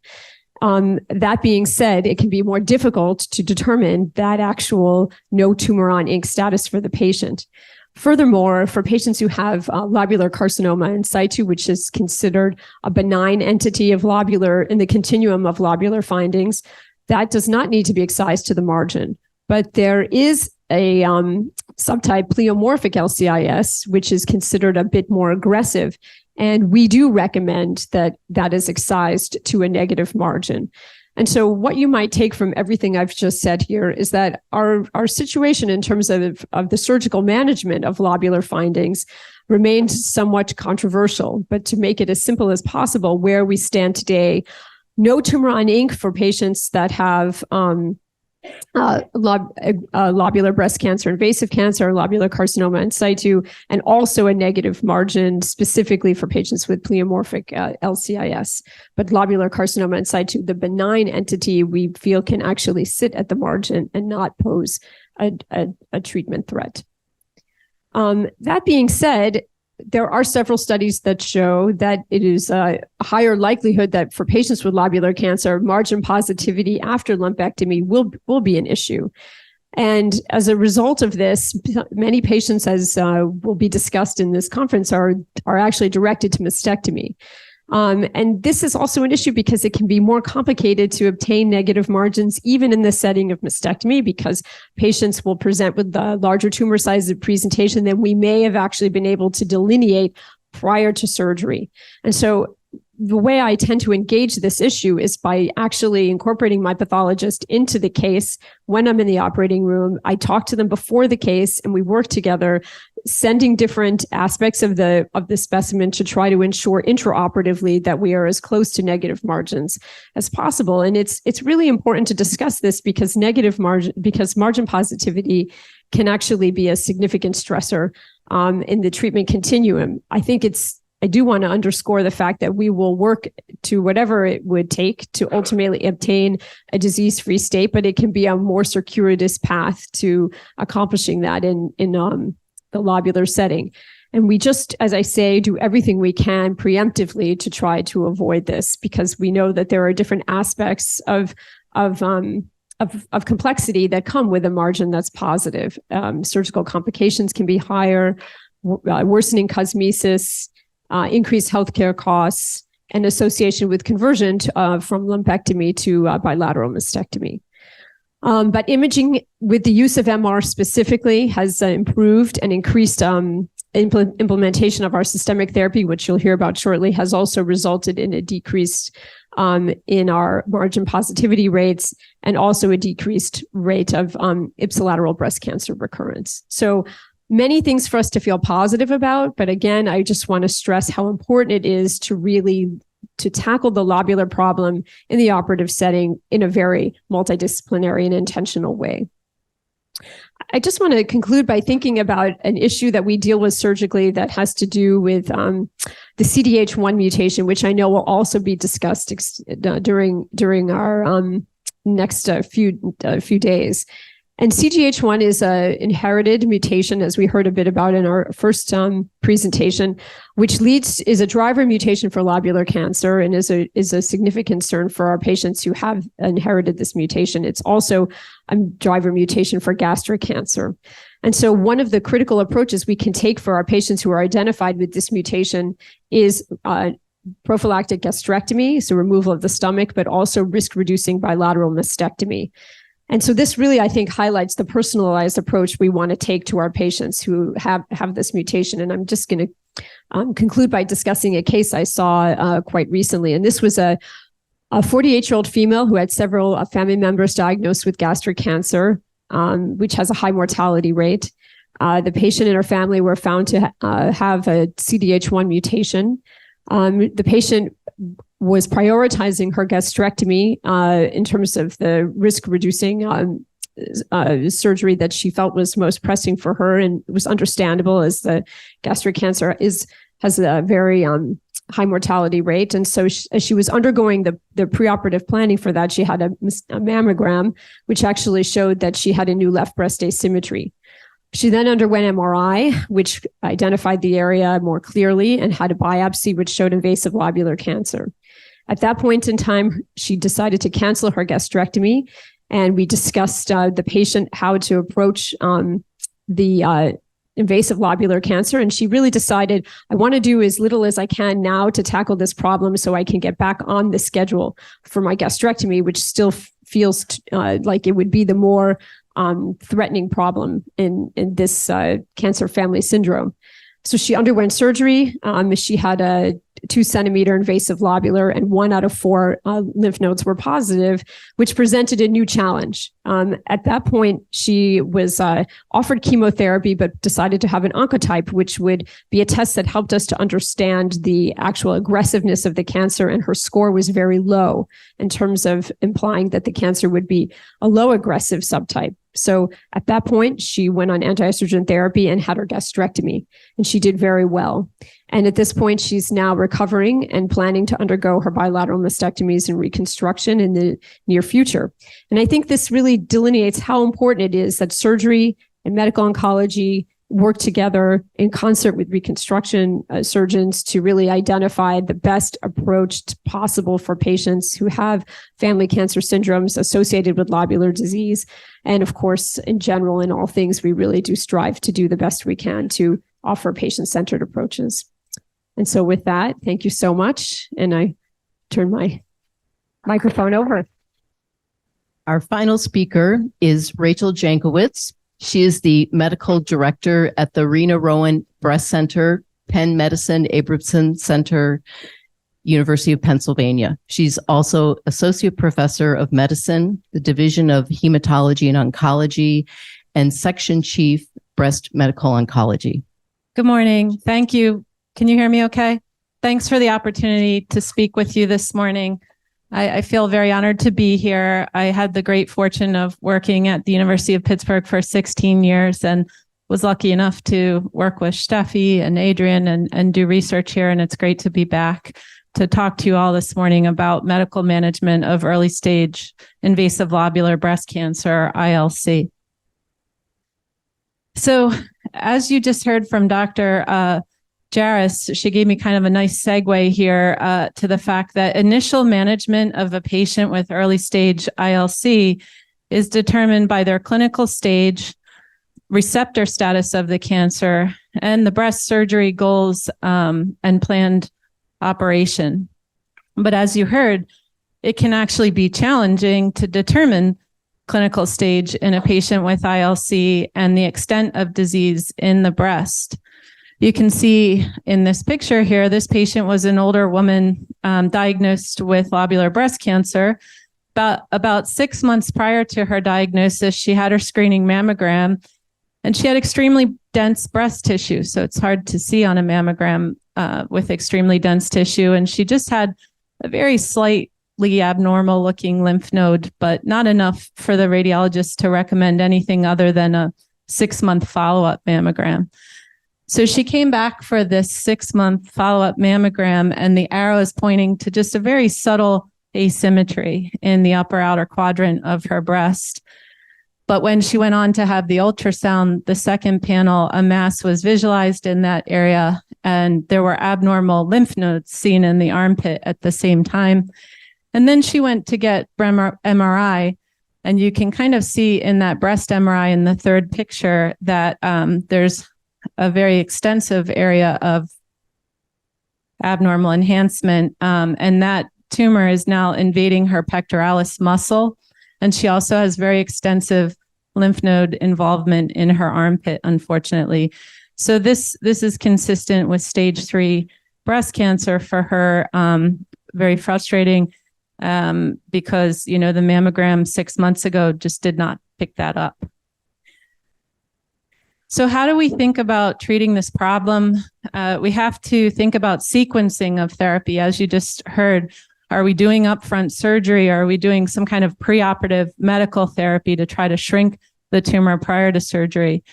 That being said, it can be more difficult to determine that actual no tumor on ink status for the patient. Furthermore, for patients who have lobular carcinoma in situ, which is considered a benign entity of lobular in the continuum of lobular findings, that does not need to be excised to the margin. But there is a subtype pleomorphic LCIS, which is considered a bit more aggressive. And we do recommend that that is excised to a negative margin. And so what you might take from everything I've just said here is that our situation in terms of the surgical management of lobular findings remains somewhat controversial. But to make it as simple as possible, where we stand today, no tumor on ink for patients that have lobular breast cancer, invasive cancer, lobular carcinoma in situ, and also a negative margin specifically for patients with pleomorphic LCIS. But lobular carcinoma in situ, the benign entity, we feel can actually sit at the margin and not pose a treatment threat. That being said, there are several studies that show that it is a higher likelihood that for patients with lobular cancer, margin positivity after lumpectomy will be an issue. And as a result of this, many patients, as will be discussed in this conference, are actually directed to mastectomy. And this is also an issue because it can be more complicated to obtain negative margins, even in the setting of mastectomy, because patients will present with the larger tumor size of presentation than we may have actually been able to delineate prior to surgery. And so the way I tend to engage this issue is by actually incorporating my pathologist into the case when I'm in the operating room. I talk to them before the case and we work together, sending different aspects of the specimen to try to ensure intraoperatively that we are as close to negative margins as possible. And it's really important to discuss this because margin positivity can actually be a significant stressor in the treatment continuum. I do want to underscore the fact that we will work to whatever it would take to ultimately obtain a disease-free state, but it can be a more circuitous path to accomplishing that in the lobular setting. And we just, as I say, do everything we can preemptively to try to avoid this because we know that there are different aspects of complexity that come with a margin that's positive. Surgical complications can be higher, worsening cosmesis, increased healthcare costs, and association with conversion from lumpectomy to bilateral mastectomy. But imaging with the use of MR specifically has improved and increased implementation of our systemic therapy, which you'll hear about shortly, has also resulted in a decrease in our margin positivity rates and also a decreased rate of ipsilateral breast cancer recurrence. So many things for us to feel positive about. But again, I just want to stress how important it is to tackle the lobular problem in the operative setting in a very multidisciplinary and intentional way. I just want to conclude by thinking about an issue that we deal with surgically that has to do with the CDH1 mutation, which I know will also be discussed during our next few days. And CDH1 is an inherited mutation, as we heard a bit about in our first presentation, which is a driver mutation for lobular cancer and is a significant concern for our patients who have inherited this mutation. It's also a driver mutation for gastric cancer. And so one of the critical approaches we can take for our patients who are identified with this mutation is prophylactic gastrectomy, so removal of the stomach, but also risk-reducing bilateral mastectomy. And so this really, I think, highlights the personalized approach we want to take to our patients who have this mutation. And I'm just going to conclude by discussing a case I saw quite recently. And this was a 48-year-old female who had several family members diagnosed with gastric cancer, which has a high mortality rate. The patient and her family were found to have a CDH1 mutation. The patient was prioritizing her gastrectomy in terms of the risk-reducing surgery that she felt was most pressing for her, and it was understandable as the gastric cancer has a very high mortality rate. And so as she was undergoing the preoperative planning for that, she had a mammogram, which actually showed that she had a new left breast asymmetry. She then underwent MRI, which identified the area more clearly, and had a biopsy, which showed invasive lobular cancer. At that point in time, she decided to cancel her gastrectomy, and we discussed the patient how to approach the invasive lobular cancer. And she really decided, I want to do as little as I can now to tackle this problem so I can get back on the schedule for my gastrectomy, which still feels like it would be the more threatening problem in this cancer family syndrome. So she underwent surgery. She had a 2-centimeter invasive lobular, and 1 out of 4 lymph nodes were positive, which presented a new challenge. At that point, she was offered chemotherapy, but decided to have an oncotype, which would be a test that helped us to understand the actual aggressiveness of the cancer. And her score was very low in terms of implying that the cancer would be a low aggressive subtype. So at that point, she went on anti-estrogen therapy and had her gastrectomy, and she did very well. And at this point, she's now recovering and planning to undergo her bilateral mastectomies and reconstruction in the near future. And I think this really delineates how important it is that surgery and medical oncology work together in concert with reconstruction surgeons to really identify the best approach possible for patients who have family cancer syndromes associated with lobular disease. And of course, in general, in all things, we really do strive to do the best we can to offer patient-centered approaches. And so with that, thank you so much. And I turn my microphone over. Our final speaker is Rachel Jankowitz. She is the medical director at the Rena Rowan Breast Center, Penn Medicine Abramson Center, University of Pennsylvania. She's also associate professor of medicine, the Division of Hematology and Oncology, and section chief, breast medical oncology. Good morning. Thank you. Can you hear me okay? Thanks for the opportunity to speak with you this morning. I feel very honored to be here. I had the great fortune of working at the University of Pittsburgh for 16 years and was lucky enough to work with Steffi and Adrian and do research here. And it's great to be back to talk to you all this morning about medical management of early stage invasive lobular breast cancer, ILC. So as you just heard from Dr. Jaris, she gave me kind of a nice segue here to the fact that initial management of a patient with early stage ILC is determined by their clinical stage, receptor status of the cancer, and the breast surgery goals and planned operation. But as you heard, it can actually be challenging to determine clinical stage in a patient with ILC and the extent of disease in the breast. You can see in this picture here, this patient was an older woman diagnosed with lobular breast cancer. About 6 months prior to her diagnosis, she had her screening mammogram, and she had extremely dense breast tissue. So it's hard to see on a mammogram with extremely dense tissue. And she just had a very slightly abnormal looking lymph node, but not enough for the radiologist to recommend anything other than a 6-month follow-up mammogram. So she came back for this 6-month follow-up mammogram, and the arrow is pointing to just a very subtle asymmetry in the upper outer quadrant of her breast. But when she went on to have the ultrasound, the second panel, a mass was visualized in that area, and there were abnormal lymph nodes seen in the armpit at the same time. And then she went to get MRI, and you can kind of see in that breast MRI in the third picture that there's a very extensive area of abnormal enhancement. And that tumor is now invading her pectoralis muscle. And she also has very extensive lymph node involvement in her armpit, unfortunately. So this is consistent with stage 3 breast cancer for her. Very frustrating because, the mammogram 6 months ago just did not pick that up. So how do we think about treating this problem? We have to think about sequencing of therapy. As you just heard, are we doing upfront surgery? Are we doing some kind of preoperative medical therapy to try to shrink the tumor prior to surgery?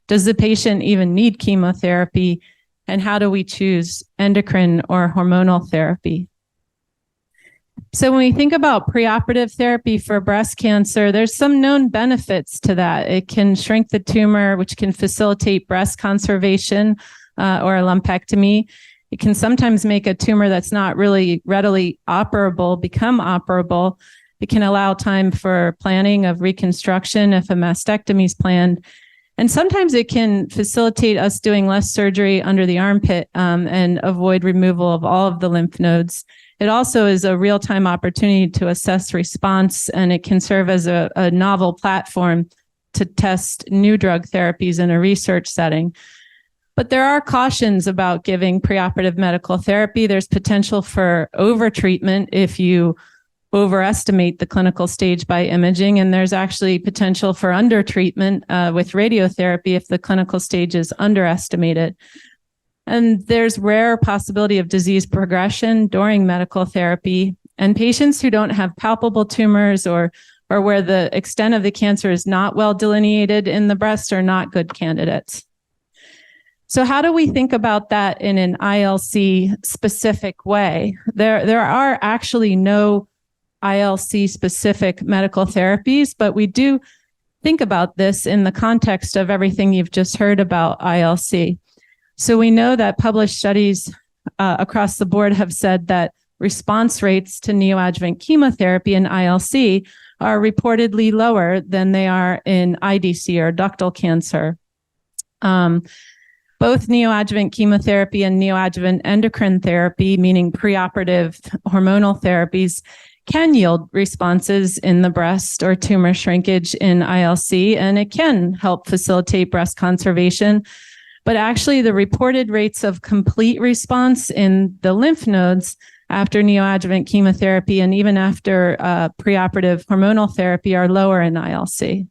Does the patient even need chemotherapy? And how do we choose endocrine or hormonal therapy? So when we think about preoperative therapy for breast cancer, there's some known benefits to that. It can shrink the tumor, which can facilitate breast conservation or a lumpectomy. It can sometimes make a tumor that's not really readily operable become operable. It can allow time for planning of reconstruction if a mastectomy is planned. And sometimes it can facilitate us doing less surgery under the armpit and avoid removal of all of the lymph nodes. It also is a real-time opportunity to assess response, and it can serve as a novel platform to test new drug therapies in a research setting. But there are cautions about giving preoperative medical therapy. There's potential for overtreatment if you overestimate the clinical stage by imaging, and there's actually potential for undertreatment with radiotherapy if the clinical stage is underestimated. And there's rare possibility of disease progression during medical therapy. And patients who don't have palpable tumors or where the extent of the cancer is not well delineated in the breast are not good candidates. So how do we think about that in an ILC specific way? There are actually no ILC specific medical therapies, but we do think about this in the context of everything you've just heard about ILC. So we know that published studies across the board have said that response rates to neoadjuvant chemotherapy in ILC are reportedly lower than they are in IDC or ductal cancer. Both neoadjuvant chemotherapy and neoadjuvant endocrine therapy, meaning preoperative hormonal therapies, can yield responses in the breast or tumor shrinkage in ILC, and it can help facilitate breast conservation. But actually, the reported rates of complete response in the lymph nodes after neoadjuvant chemotherapy and even after preoperative hormonal therapy are lower in ILC.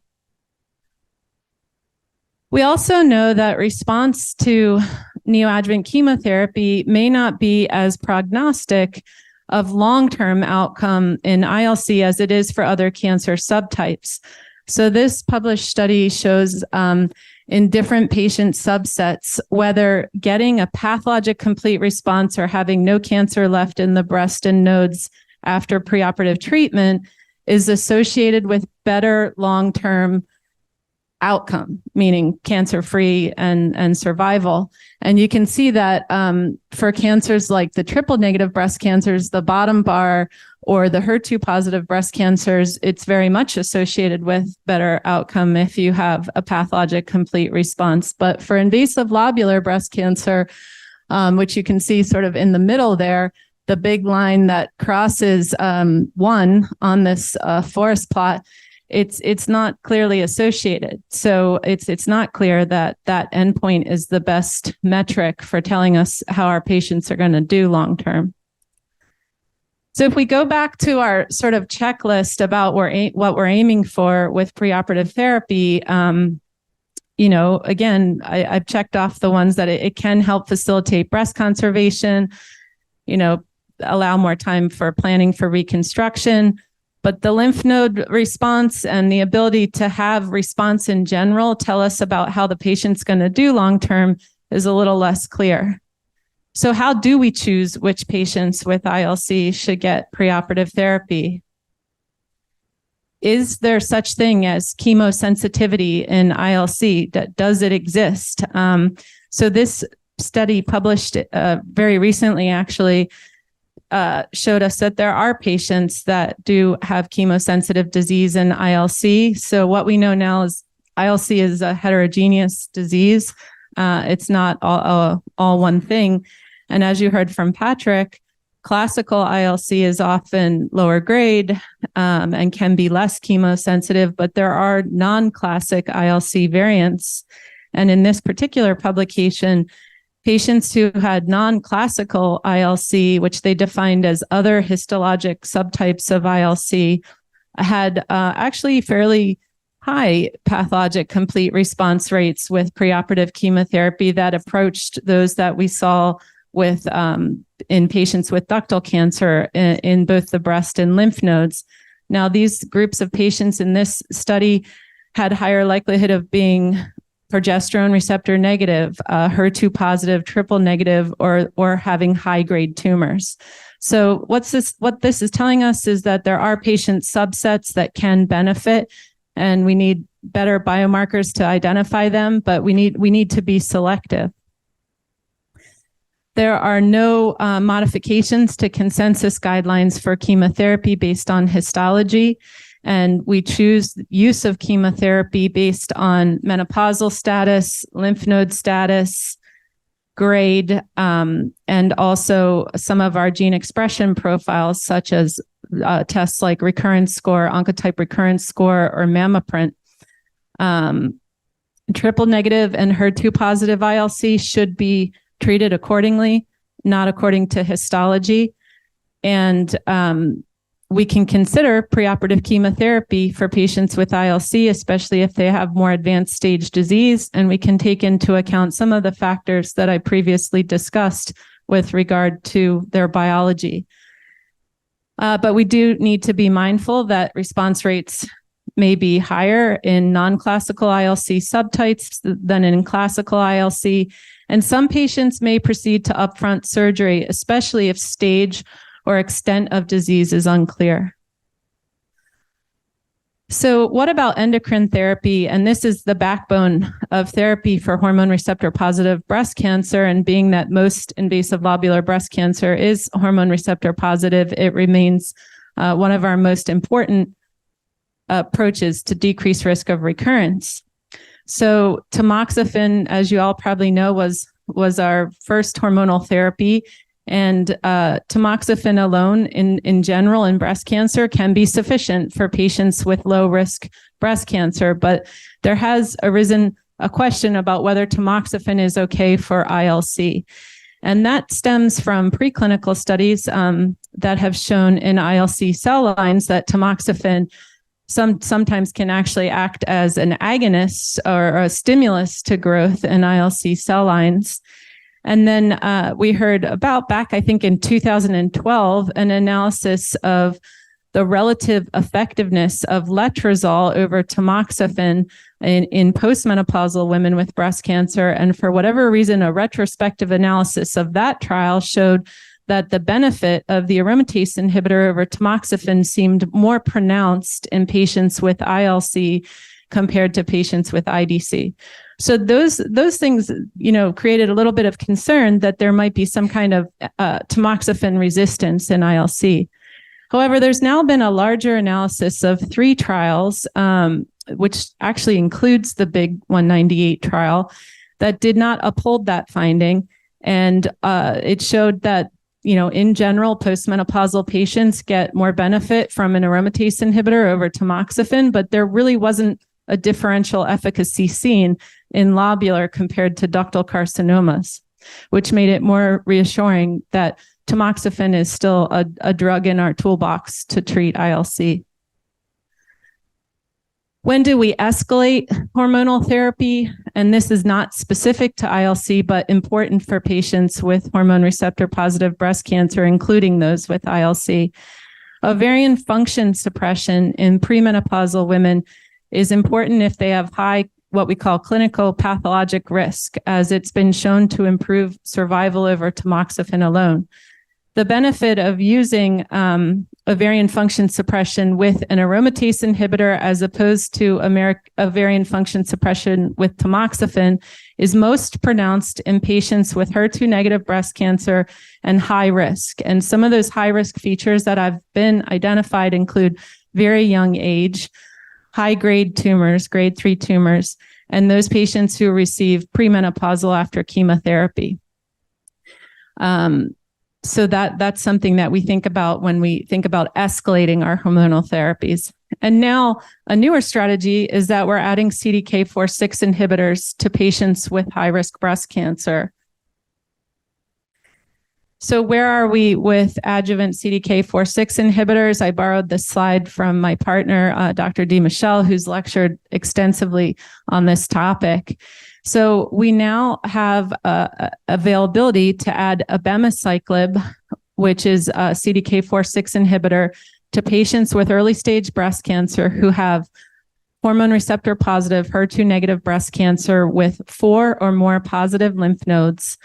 We also know that response to neoadjuvant chemotherapy may not be as prognostic of long-term outcome in ILC as it is for other cancer subtypes. So this published study shows in different patient subsets, whether getting a pathologic complete response or having no cancer left in the breast and nodes after preoperative treatment is associated with better long-term outcome, meaning cancer-free and survival. And you can see that for cancers like the triple-negative breast cancers, the bottom bar, or the HER2-positive breast cancers, it's very much associated with better outcome if you have a pathologic complete response. But for invasive lobular breast cancer, which you can see sort of in the middle there, the big line that crosses 1 on this forest plot, it's not clearly associated. So it's not clear that that endpoint is the best metric for telling us how our patients are going to do long term. So if we go back to our sort of checklist about what we're aiming for with preoperative therapy, again, I've checked off the ones that it can help facilitate breast conservation, allow more time for planning for reconstruction. But the lymph node response and the ability to have response in general tell us about how the patient's going to do long-term is a little less clear. So how do we choose which patients with ILC should get preoperative therapy? Is there such thing as chemosensitivity in ILC? Does it exist? So this study published very recently actually showed us that there are patients that do have chemosensitive disease in ILC. So what we know now is ILC is a heterogeneous disease. It's not all one thing. And as you heard from Patrick, classical ILC is often lower grade and can be less chemosensitive, but there are non-classic ILC variants. And in this particular publication, patients who had non-classical ILC, which they defined as other histologic subtypes of ILC, had actually fairly high pathologic complete response rates with preoperative chemotherapy that approached those that we saw with in patients with ductal cancer in both the breast and lymph nodes. Now, these groups of patients in this study had higher likelihood of being progesterone receptor negative, HER2 positive, triple negative, or having high grade tumors. So what this is telling us is that there are patient subsets that can benefit, and we need better biomarkers to identify them, but we need to be selective. There are no modifications to consensus guidelines for chemotherapy based on histology, and we choose use of chemotherapy based on menopausal status, lymph node status, grade, and also some of our gene expression profiles, such as tests like recurrence score, oncotype recurrence score, or mammaprint. Triple negative and HER2 positive ILC should be treated accordingly, not according to histology. And we can consider preoperative chemotherapy for patients with ILC, especially if they have more advanced stage disease. And we can take into account some of the factors that I previously discussed with regard to their biology. But we do need to be mindful that response rates may be higher in non-classical ILC subtypes than in classical ILC. And some patients may proceed to upfront surgery, especially if stage or extent of disease is unclear. So what about endocrine therapy? And this is the backbone of therapy for hormone receptor positive breast cancer. And being that most invasive lobular breast cancer is hormone receptor positive, it remains one of our most important approaches to decrease risk of recurrence. So tamoxifen, as you all probably know, was our first hormonal therapy. And tamoxifen alone in general in breast cancer can be sufficient for patients with low risk breast cancer. But there has arisen a question about whether tamoxifen is okay for ILC. And that stems from preclinical studies that have shown in ILC cell lines that tamoxifen sometimes can actually act as an agonist or a stimulus to growth in ILC cell lines. And then we heard about back, I think in 2012, an analysis of the relative effectiveness of letrozole over tamoxifen in postmenopausal women with breast cancer. And for whatever reason, a retrospective analysis of that trial showed that the benefit of the aromatase inhibitor over tamoxifen seemed more pronounced in patients with ILC compared to patients with IDC. So those things, created a little bit of concern that there might be some kind of tamoxifen resistance in ILC. However, there's now been a larger analysis of 3 trials, which actually includes the big 198 trial, that did not uphold that finding. And it showed that, in general, postmenopausal patients get more benefit from an aromatase inhibitor over tamoxifen, but there really wasn't a differential efficacy seen in lobular compared to ductal carcinomas, which made it more reassuring that tamoxifen is still a drug in our toolbox to treat ILC. When do we escalate hormonal therapy? And this is not specific to ILC, but important for patients with hormone receptor positive breast cancer, including those with ILC. Ovarian function suppression in premenopausal women is important if they have high, what we call clinical pathologic risk, as it's been shown to improve survival over tamoxifen alone. The benefit of using ovarian function suppression with an aromatase inhibitor as opposed to ovarian function suppression with tamoxifen is most pronounced in patients with HER2 negative breast cancer and high risk. And some of those high risk features that have been identified include very young age, high grade tumors, grade 3 tumors, and those patients who receive premenopausal after chemotherapy. So that's something that we think about when we think about escalating our hormonal therapies. And now a newer strategy is that we're adding CDK4/6 inhibitors to patients with high-risk breast cancer. So where are we with adjuvant CDK4/6 inhibitors? I borrowed this slide from my partner, Dr. Di Michele, who's lectured extensively on this topic. So we now have availability to add abemaciclib, which is a CDK4/6 inhibitor, to patients with early stage breast cancer who have hormone receptor positive, HER2 negative breast cancer with 4 or more positive lymph nodes.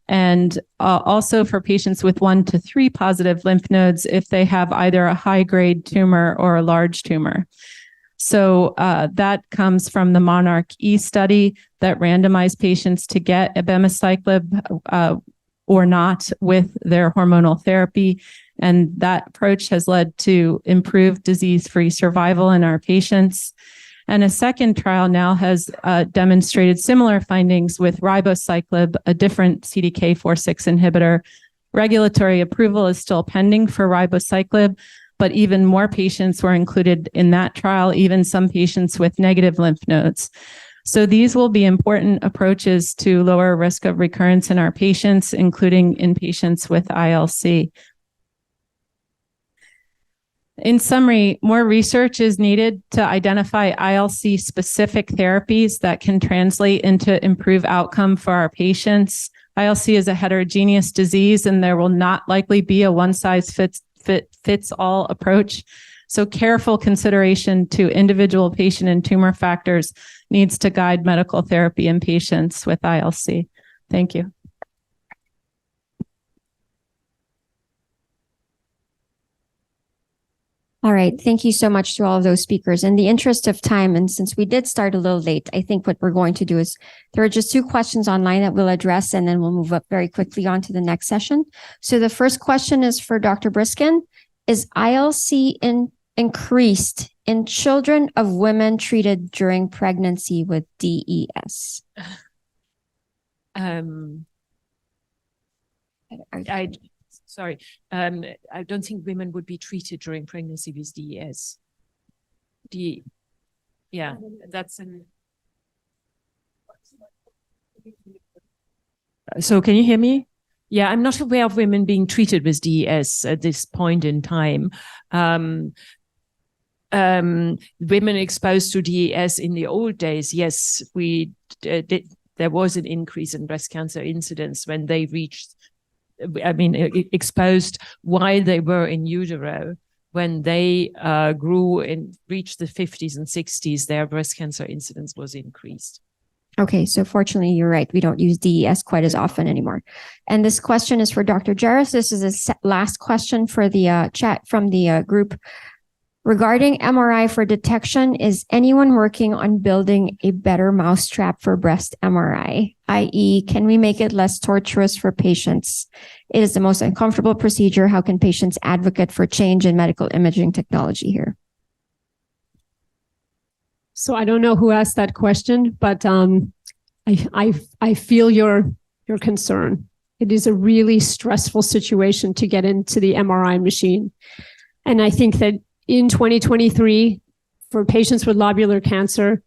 And also for patients with 1 to 3 positive lymph nodes if they have either a high-grade tumor or a large tumor. So that comes from the MONARCH-E study that randomized patients to get abemaciclib or not with their hormonal therapy. And that approach has led to improved disease-free survival in our patients. And a second trial now has demonstrated similar findings with ribociclib, a different CDK4/6 inhibitor. Regulatory approval is still pending for ribociclib, but even more patients were included in that trial, even some patients with negative lymph nodes. So these will be important approaches to lower risk of recurrence in our patients, including in patients with ILC. In summary, more research is needed to identify ILC-specific therapies that can translate into improved outcome for our patients. ILC is a heterogeneous disease, and there will not likely be a one-size-fits-all approach. So careful consideration to individual patient and tumor factors needs to guide medical therapy in patients with ILC. Thank you. All right. Thank you so much to all of those speakers. In the interest of time, and since we did start a little late, I think what we're going to do is there are just 2 questions online that we'll address, and then we'll move up very quickly on to the next session. So the first question is for Dr. Briskin. Is ILC increased in children of women treated during pregnancy with DES? Sorry, I don't think women would be treated during pregnancy with DES. Yeah, that's an. So can you hear me? Yeah, I'm not aware of women being treated with DES at this point in time. Women exposed to DES in the old days, yes, we did. There was an increase in breast cancer incidence when they reached. Exposed while they were in utero. When they grew and reached the 50s and 60s, their breast cancer incidence was increased. Okay, so fortunately, you're right. We don't use DES quite as often anymore. And this question is for Dr. Jarris. This is a last question for the chat from the group. Regarding MRI for detection, is anyone working on building a better mousetrap for breast MRI? i.e., can we make it less torturous for patients? It is the most uncomfortable procedure. How can patients advocate for change in medical imaging technology here? So I don't know who asked that question, but I feel your concern. It is a really stressful situation to get into the MRI machine. And I think that in 2023, for patients with lobular cancer,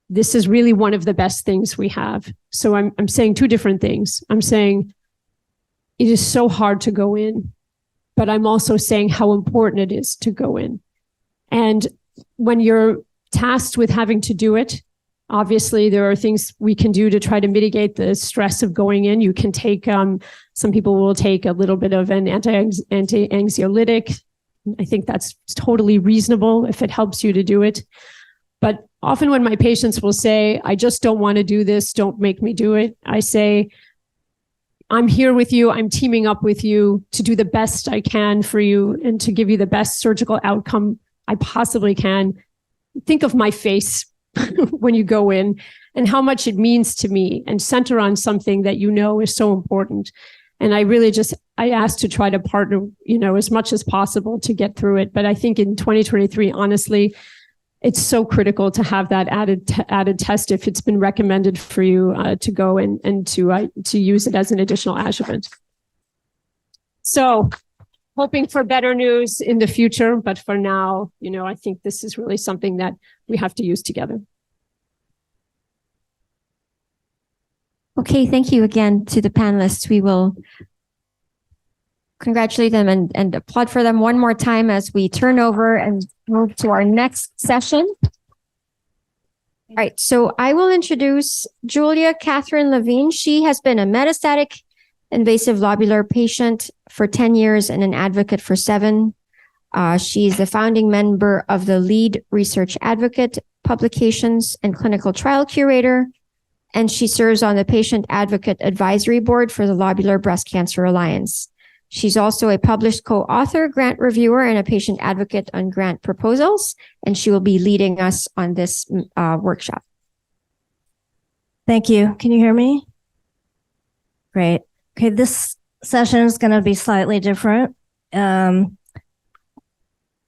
this is really one of the best things we have. So I'm saying 2 different things. I'm saying it is so hard to go in, but I'm also saying how important it is to go in. And when you're tasked with having to do it, obviously there are things we can do to try to mitigate the stress of going in. You can take, some people will take a little bit of an anti-anxiolytic. I think that's totally reasonable if it helps you to do it. But often when my patients will say, I just don't want to do this, don't make me do it, I say, I'm here with you. I'm teaming up with you to do the best I can for you and to give you the best surgical outcome I possibly can. Think of my face when you go in and how much it means to me, and center on something that you know is so important. And I asked to try to partner, as much as possible to get through it. But I think in 2023, honestly, it's so critical to have that added test if it's been recommended for you to go and to use it as an additional adjuvant. So hoping for better news in the future, but for now, I think this is really something that we have to use together. Okay, thank you again to the panelists. We will congratulate them and applaud for them one more time as we turn over and move to our next session. All right, so I will introduce Julia Catherine Levine. She has been a metastatic invasive lobular patient for 10 years and an advocate for 7. She's the founding member of the Lead Research Advocate Publications and Clinical Trial Curator, and she serves on the Patient Advocate Advisory Board for the Lobular Breast Cancer Alliance. She's also a published co-author, grant reviewer, and a patient advocate on grant proposals, and she will be leading us on this workshop. Thank you. Can you hear me? Great. Okay, this session is going to be slightly different.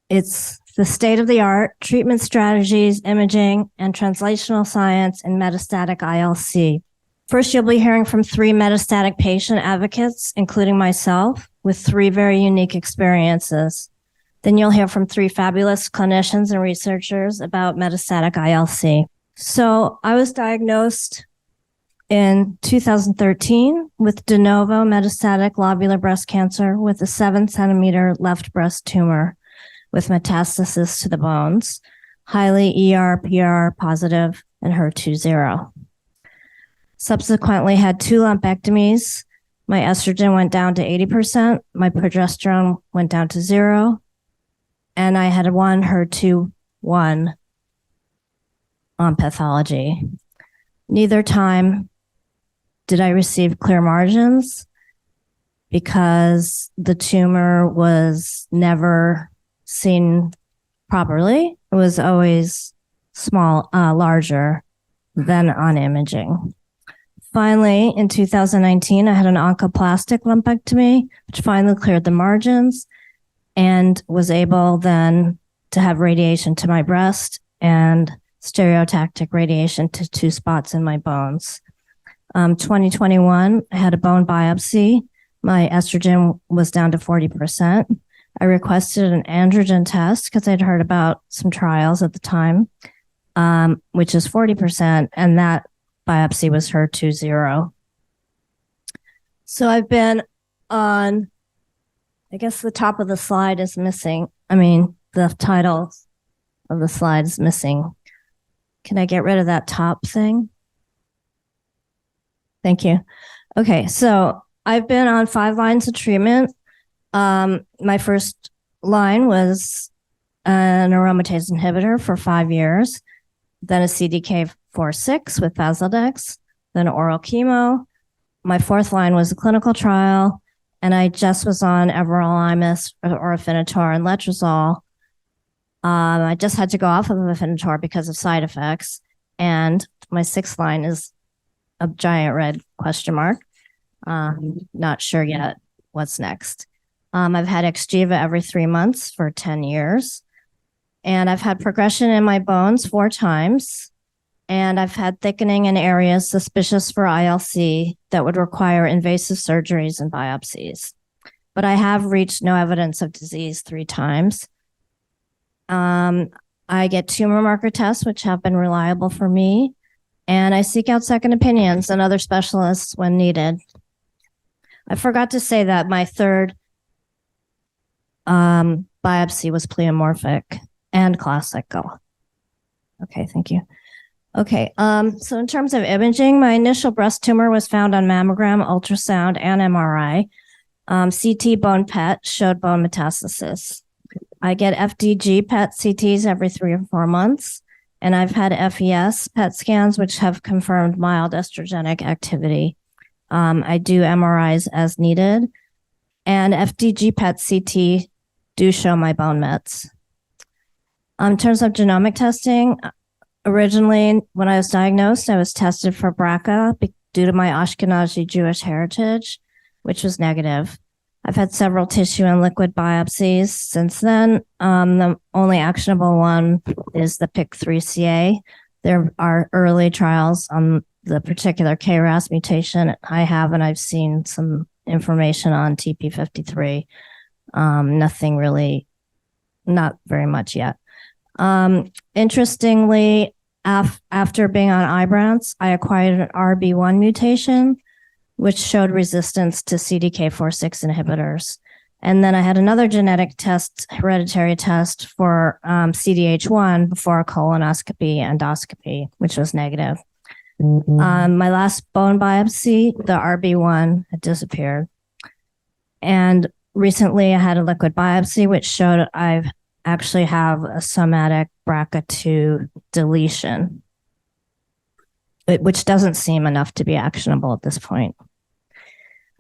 It's the state-of-the-art treatment strategies, imaging, and translational science in metastatic ILC. First, you'll be hearing from 3 metastatic patient advocates, including myself, with 3 very unique experiences. Then you'll hear from 3 fabulous clinicians and researchers about metastatic ILC. So I was diagnosed in 2013 with de novo metastatic lobular breast cancer with a 7-centimeter left breast tumor with metastasis to the bones, highly ER/PR positive and HER2 0. Subsequently had 2 lumpectomies. My estrogen went down to 80%, my progesterone went down to 0, and I had 1 HER2 1 on pathology. Neither time did I receive clear margins because the tumor was never seen properly. It was always larger than on imaging. Finally, in 2019, I had an oncoplastic lumpectomy, which finally cleared the margins and was able then to have radiation to my breast and stereotactic radiation to 2 spots in my bones. 2021, I had a bone biopsy. My estrogen was down to 40%. I requested an androgen test because I'd heard about some trials at the time, which is 40%, and that biopsy was HER2 0. So I've been on, I guess the top of the slide is missing. The title of the slide is missing. Can I get rid of that top thing? Thank you. Okay, so I've been on 5 lines of treatment. My first line was an aromatase inhibitor for 5 years, then a CDK4/6 with Faslodex, then oral chemo. My 4th line was a clinical trial, and I just was on everolimus or Afinitor and letrozole. I just had to go off of Afinitor because of side effects, and my 6th line is a giant red question mark. Not sure yet what's next. I've had Xgeva every 3 months for 10 years. And I've had progression in my bones 4 times. And I've had thickening in areas suspicious for ILC that would require invasive surgeries and biopsies. But I have reached no evidence of disease 3 times. I get tumor marker tests, which have been reliable for me. And I seek out second opinions and other specialists when needed. I forgot to say that my 3rd biopsy was pleomorphic and classical. Okay, thank you. Okay, so in terms of imaging, my initial breast tumor was found on mammogram, ultrasound, and MRI. CT bone PET showed bone metastasis. I get FDG PET CTs every 3 or 4 months, and I've had FES PET scans, which have confirmed mild estrogenic activity. I do MRIs as needed, and FDG PET CT do show my bone mets. In terms of genomic testing, originally when I was diagnosed, I was tested for BRCA due to my Ashkenazi Jewish heritage, which was negative. I've had several tissue and liquid biopsies since then. The only actionable one is the PIK3CA. There are early trials on the particular KRAS mutation I have, and I've seen some information on TP53. Nothing really, not very much yet. Interestingly, after being on Ibrance, I acquired an RB1 mutation, which showed resistance to CDK4/6 inhibitors. And then I had another genetic test, hereditary test for CDH1 before a colonoscopy, endoscopy, which was negative. My last bone biopsy, the RB1 had disappeared. And recently I had a liquid biopsy, which showed I actually have a somatic BRCA2 deletion, which doesn't seem enough to be actionable at this point.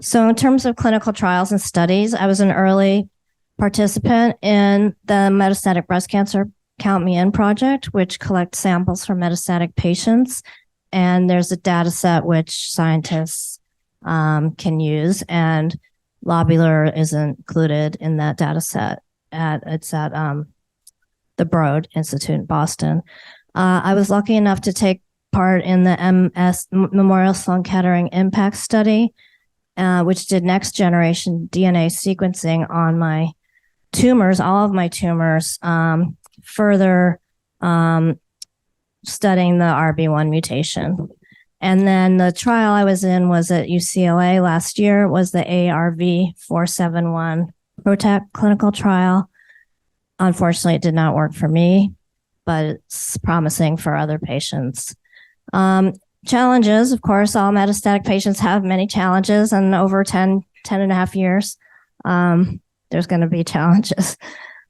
So in terms of clinical trials and studies, I was an early participant in the Metastatic Breast Cancer Count Me In project, which collects samples from metastatic patients. And there's a data set which scientists can use, and lobular is included in that data set. It's at the Broad Institute in Boston. I was lucky enough to take part in the Memorial Sloan Kettering Impact Study, which did next generation DNA sequencing on my tumors, all of my tumors, further studying the RB1 mutation. And then the trial I was in was at UCLA last year, was the ARV-471 PROTAC clinical trial. Unfortunately, it did not work for me, but it's promising for other patients. Challenges, of course, all metastatic patients have many challenges, and over 10 and a half years, there's going to be challenges.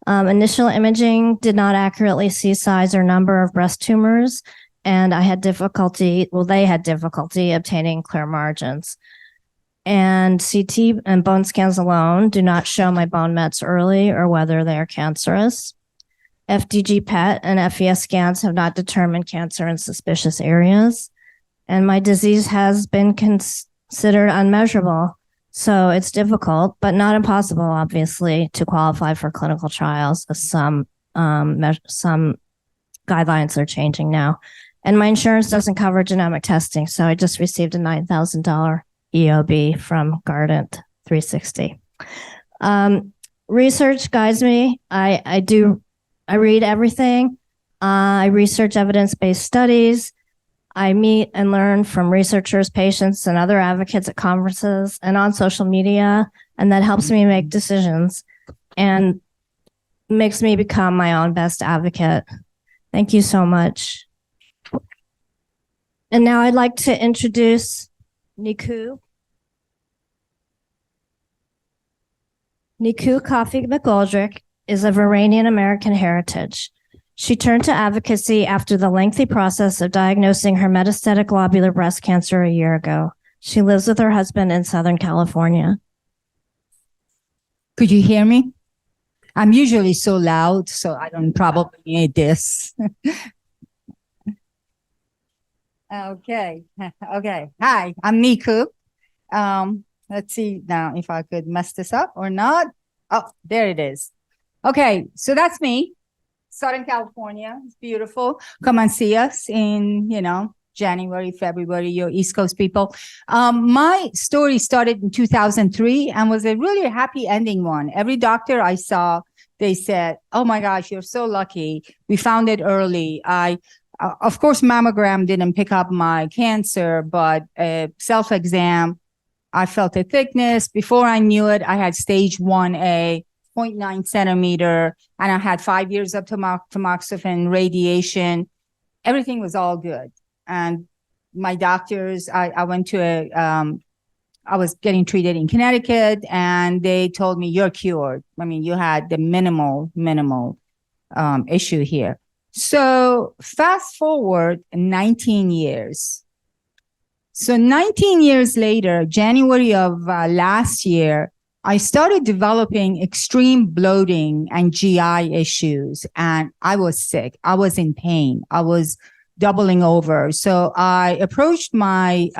Initial imaging did not accurately see size or number of breast tumors, and I had difficulty, they had difficulty obtaining clear margins. And CT and bone scans alone do not show my bone mets early or whether they are cancerous. FDG PET and FES scans have not determined cancer in suspicious areas. And my disease has been considered unmeasurable. So it's difficult, but not impossible, obviously, to qualify for clinical trials. Some guidelines are changing now. And my insurance doesn't cover genomic testing. So I just received a $9,000 EOB from Guardant 360. Research guides me. I read everything. I research evidence-based studies. I meet and learn from researchers, patients, and other advocates at conferences and on social media, and that helps me make decisions and makes me become my own best advocate. Thank you so much. And now I'd like to introduce Niku. Niku Coffey McGoldrick is of Iranian American heritage. She turned to advocacy after the lengthy process of diagnosing her metastatic lobular breast cancer a year ago. She lives with her husband in Southern California. Could you hear me? I'm usually so loud, so I don't probably need this. Okay. Okay. Hi, I'm Niku. Let's see now if I could mess this up or not. Oh, there it is. Okay, so that's me. Southern California. It's beautiful. Come and see us in, January, February, your East Coast people. My story started in 2003 and was a really happy ending one. Every doctor I saw, they said, oh my gosh, you're so lucky. We found it early. Of course, mammogram didn't pick up my cancer, but self-exam, I felt a thickness. Before I knew it, I had stage 1A, 0.9 centimeter, and I had 5 years of tamoxifen radiation. Everything was all good. And my doctors, I went to I was getting treated in Connecticut, and they told me, you're cured. I mean, you had the minimal issue here. So fast forward 19 years. So 19 years later, January of last year, I started developing extreme bloating and GI issues, and I was sick. I was in pain. I was doubling over. So I approached my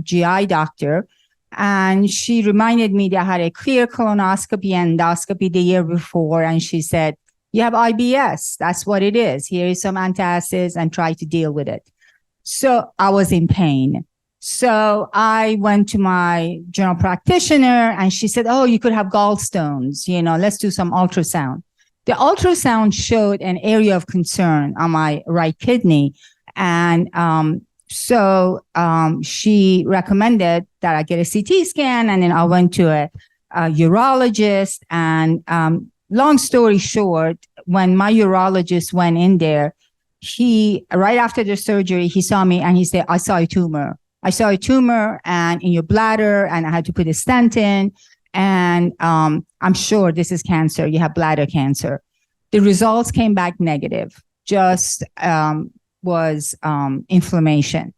GI doctor, and she reminded me that I had a clear colonoscopy and endoscopy the year before, and she said, you have IBS. That's what it is. Here is some antacids and try to deal with it. So I was in pain. So I went to my general practitioner and she said, oh, you could have gallstones, let's do some ultrasound. The ultrasound showed an area of concern on my right kidney. And so she recommended that I get a CT scan, and then I went to a urologist. And long story short, when my urologist went in there, right after the surgery, he saw me and he said, I saw a tumor. And in your bladder, and I had to put a stent in. And I'm sure this is cancer. You have bladder cancer. The results came back negative. Just was inflammation.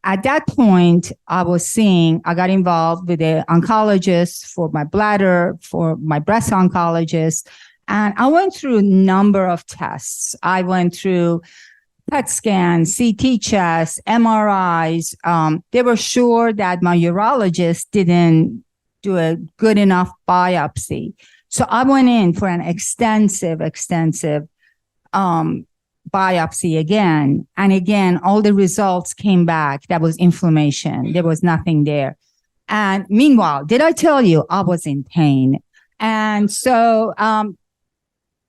At that point, I got involved with an oncologist for my bladder, for my breast oncologist. And I went through a number of tests. I went through PET scans, CT chest, MRIs. They were sure that my urologist didn't do a good enough biopsy. So I went in for an extensive biopsy again. And again, all the results came back. That was inflammation. There was nothing there. And meanwhile, did I tell you I was in pain? And so,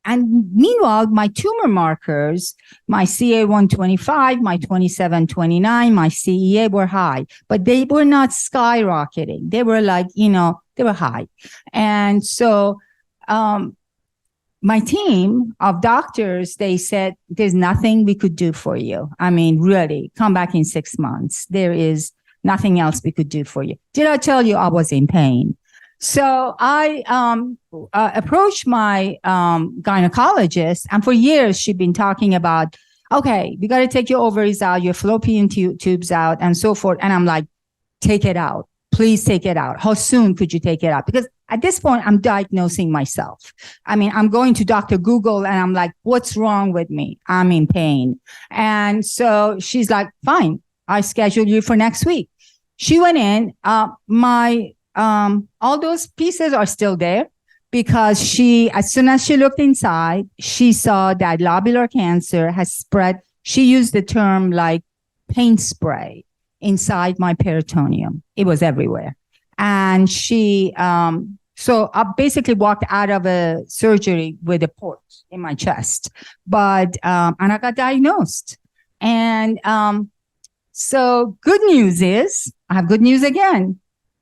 and meanwhile, my tumor markers, my CA-125, my 2729, my CEA were high, but they were not skyrocketing. They were like, they were high. And so my team of doctors, they said, there's nothing we could do for you. I mean, really, come back in 6 months. There is nothing else we could do for you. Did I tell you I was in pain? So I approached my gynecologist, and for years she'd been talking about, okay, we got to take your ovaries out, your fallopian tubes out, and so forth. And I'm like, take it out. Please take it out. How soon could you take it out? Because at this point, I'm diagnosing myself. I mean, I'm going to Dr. Google and I'm like, what's wrong with me? I'm in pain. And so she's like, fine, I schedule you for next week. She went in, all those pieces are still there because as soon as she looked inside, she saw that lobular cancer has spread. She used the term like paint spray inside my peritoneum. It was everywhere. And she, so I basically walked out of a surgery with a port in my chest, and I got diagnosed. And so good news is, I have good news again.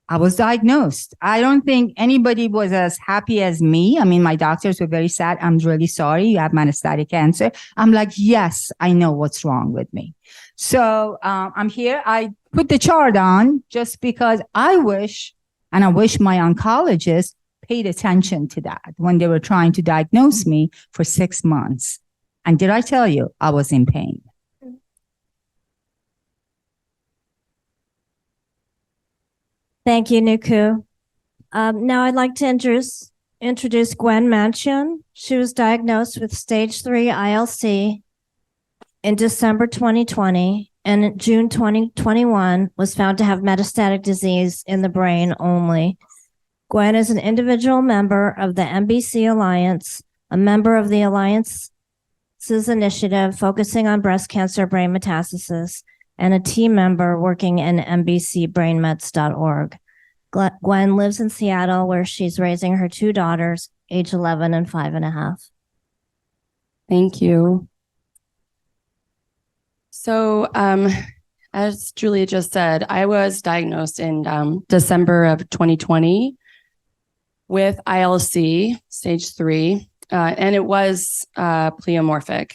I was diagnosed. I don't think anybody was as happy as me. I mean, my doctors were very sad. I'm really sorry. You have metastatic cancer. I'm like, yes, I know what's wrong with me. So I'm here. I put the chart on just because I wish my oncologist paid attention to that when they were trying to diagnose me for 6 months. And did I tell you I was in pain? Thank you, Nuku. Now I'd like to introduce Gwen Manchun. She was diagnosed with stage 3 ILC in December 2020, and in June 2021 was found to have metastatic disease in the brain only. Gwen is an individual member of the MBC Alliance, a member of the Alliance's initiative focusing on breast cancer brain metastasis, and a team member working in mbcbrainmets.org. Gwen lives in Seattle, where she's raising her 2 daughters, age 11 and 5.5. Thank you. So, as Julia just said, I was diagnosed in December of 2020 with ILC, stage 3, and it was pleomorphic,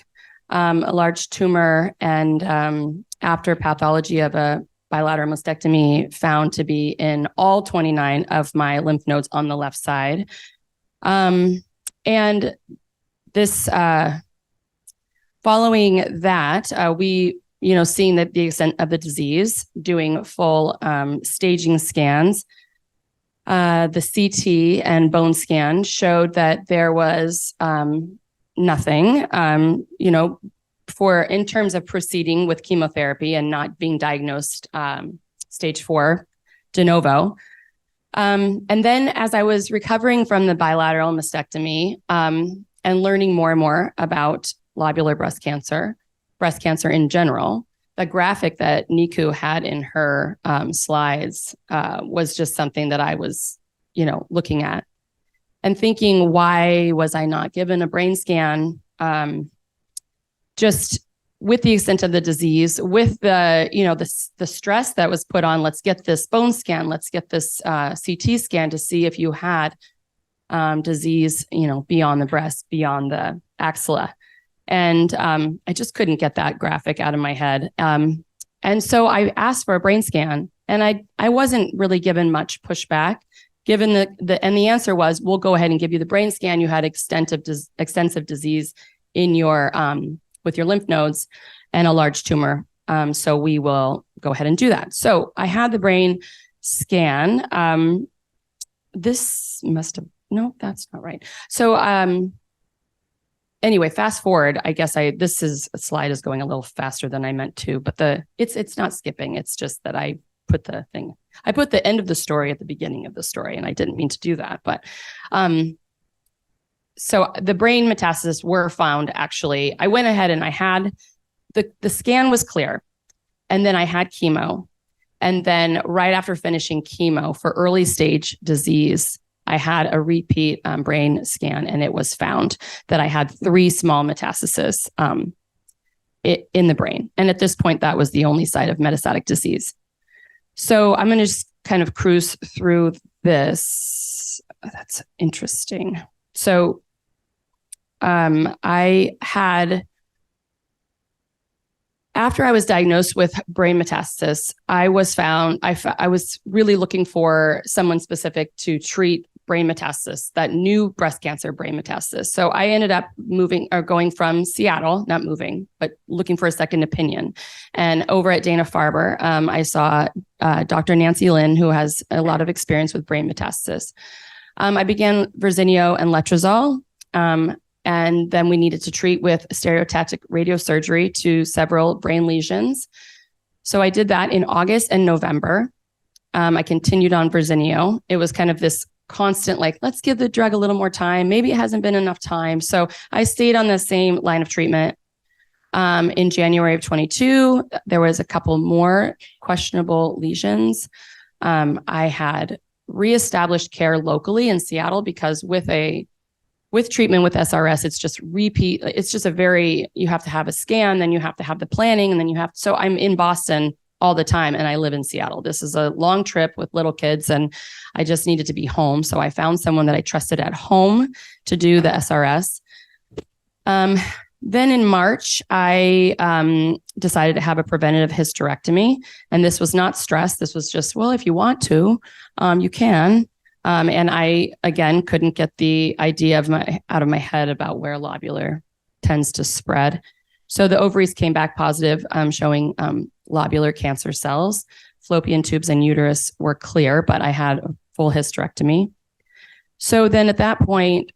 a large tumor, and after pathology of a bilateral mastectomy found to be in all 29 of my lymph nodes on the left side. And this, following that, we, seeing that the extent of the disease, doing full staging scans, the CT and bone scan showed that there was nothing, in terms of proceeding with chemotherapy and not being diagnosed stage 4 de novo. And then as I was recovering from the bilateral mastectomy and learning more and more about lobular breast cancer in general, the graphic that Niku had in her slides was just something that I was, looking at and thinking, why was I not given a brain scan? Just with the extent of the disease, with the stress that was put on, let's get this bone scan, let's get this CT scan to see if you had disease, beyond the breast, beyond the axilla. And I just couldn't get that graphic out of my head. And so I asked for a brain scan, and I wasn't really given much pushback, given and the answer was, we'll go ahead and give you the brain scan. You had extensive disease in your with your lymph nodes and a large tumor. So we will go ahead and do that. So I had the brain scan. This must have, no, that's not right. So anyway, fast forward, I guess this slide is going a little faster than I meant to, but it's not skipping. It's just that I put the end of the story at the beginning of the story, and I didn't mean to do that. But so the brain metastases were found. Actually, I went ahead and I had the scan was clear, and then I had chemo, and then right after finishing chemo for early stage disease, I had a repeat brain scan, and it was found that I had 3 small metastases in the brain. And at this point, that was the only site of metastatic disease. So I'm going to just kind of cruise through this. That's interesting. So I had, after I was diagnosed with brain metastasis, I was really looking for someone specific to treat brain metastasis, that new breast cancer brain metastasis. So I ended up going from Seattle, not moving, but looking for a second opinion. And over at Dana-Farber, I saw Dr. Nancy Lin, who has a lot of experience with brain metastasis. I began Verzenio and letrozole. And then we needed to treat with stereotactic radiosurgery to several brain lesions. So I did that in August and November. I continued on Verzenio. It was kind of this constant, let's give the drug a little more time. Maybe it hasn't been enough time. So I stayed on the same line of treatment. In January of 22, there was a couple more questionable lesions. I had reestablished care locally in Seattle because with treatment with SRS, it's just repeat. It's just you have to have a scan, then you have to have the planning, and then so I'm in Boston all the time, and I live in Seattle. This is a long trip with little kids, and I just needed to be home. So I found someone that I trusted at home to do the SRS. Then in March, I decided to have a preventative hysterectomy, and this was not stress. This was just, well, if you want to, you can. And I, again, couldn't get the idea out of my head about where lobular tends to spread. So the ovaries came back positive, showing lobular cancer cells. Fallopian tubes and uterus were clear, but I had a full hysterectomy. So then at that point,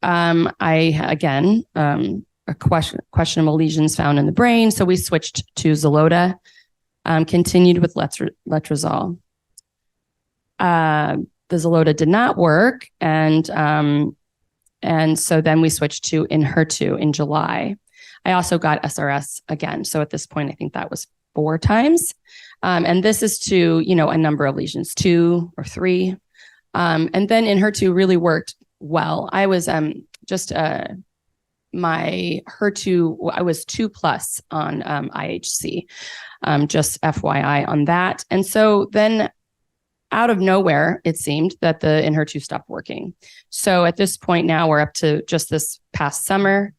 questionable lesions found in the brain. So we switched to Xeloda, continued with letrozole. The Xeloda did not work. And so then we switched to Enhertu in July. I also got SRS again. So at this point, I think that was 4 times. And this is to, a number of lesions, 2 or 3. And then Enhertu really worked well. I was my HER2, I was 2+ on IHC, just FYI on that. And so then out of nowhere, it seemed that the Enhertu stopped working. So at this point now, we're up to just this past summer.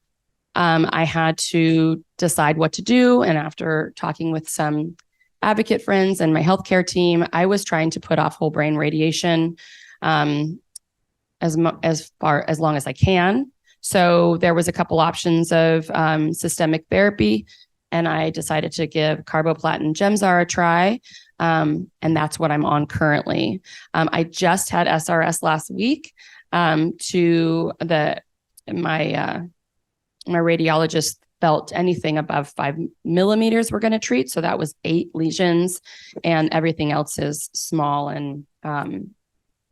I had to decide what to do. And after talking with some advocate friends and my healthcare team, I was trying to put off whole brain radiation as long as I can. So there was a couple options of systemic therapy, and I decided to give carboplatin Gemzar a try. And that's what I'm on currently. I just had SRS last week. My radiologist felt anything above 5 millimeters we're going to treat. So that was 8 lesions, and everything else is small. And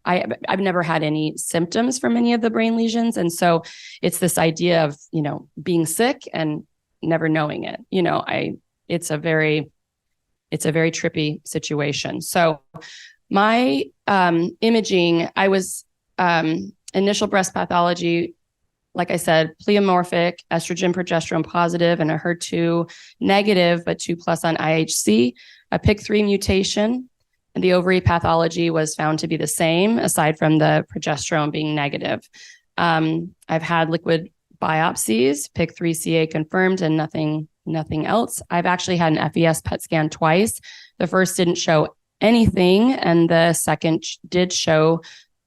I've never had any symptoms from any of the brain lesions. And so it's this idea of, being sick and never knowing it. It's a very it's a very trippy situation. So my imaging, I was initial breast pathology, like I said, pleomorphic, estrogen, progesterone positive, and a HER2 negative, but 2+ on IHC, a PIK3 mutation, and the ovary pathology was found to be the same, aside from the progesterone being negative. I've had liquid biopsies, PIK3CA confirmed, and nothing else. I've actually had an FES PET scan twice. The first didn't show anything, and the second did show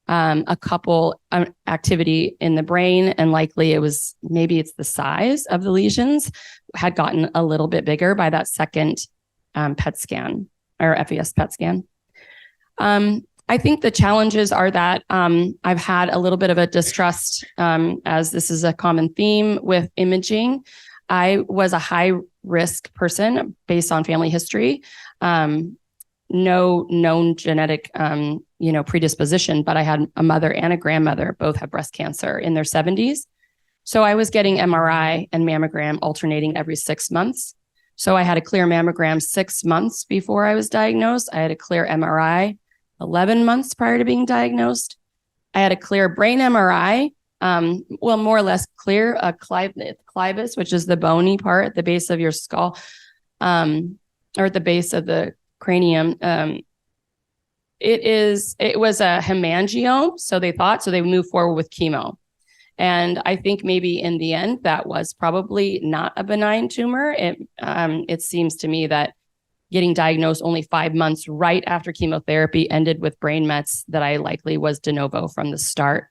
a couple activity in the brain, and likely maybe it's the size of the lesions had gotten a little bit bigger by that second PET scan or FES PET scan. I think the challenges are that I've had a little bit of a distrust, as this is a common theme with imaging. I was a high risk person based on family history. No known genetic, predisposition, but I had a mother and a grandmother, both have breast cancer in their 70s. So I was getting MRI and mammogram alternating every 6 months. So I had a clear mammogram 6 months before I was diagnosed. I had a clear MRI 11 months prior to being diagnosed. I had a clear brain MRI, more or less clear, a clivus, which is the bony part at the base of your skull, or at the base of the cranium. It was a hemangiome, so they moved forward with chemo. And I think maybe in the end, that was probably not a benign tumor. It seems to me that getting diagnosed only 5 months right after chemotherapy ended with brain mets that I likely was de novo from the start.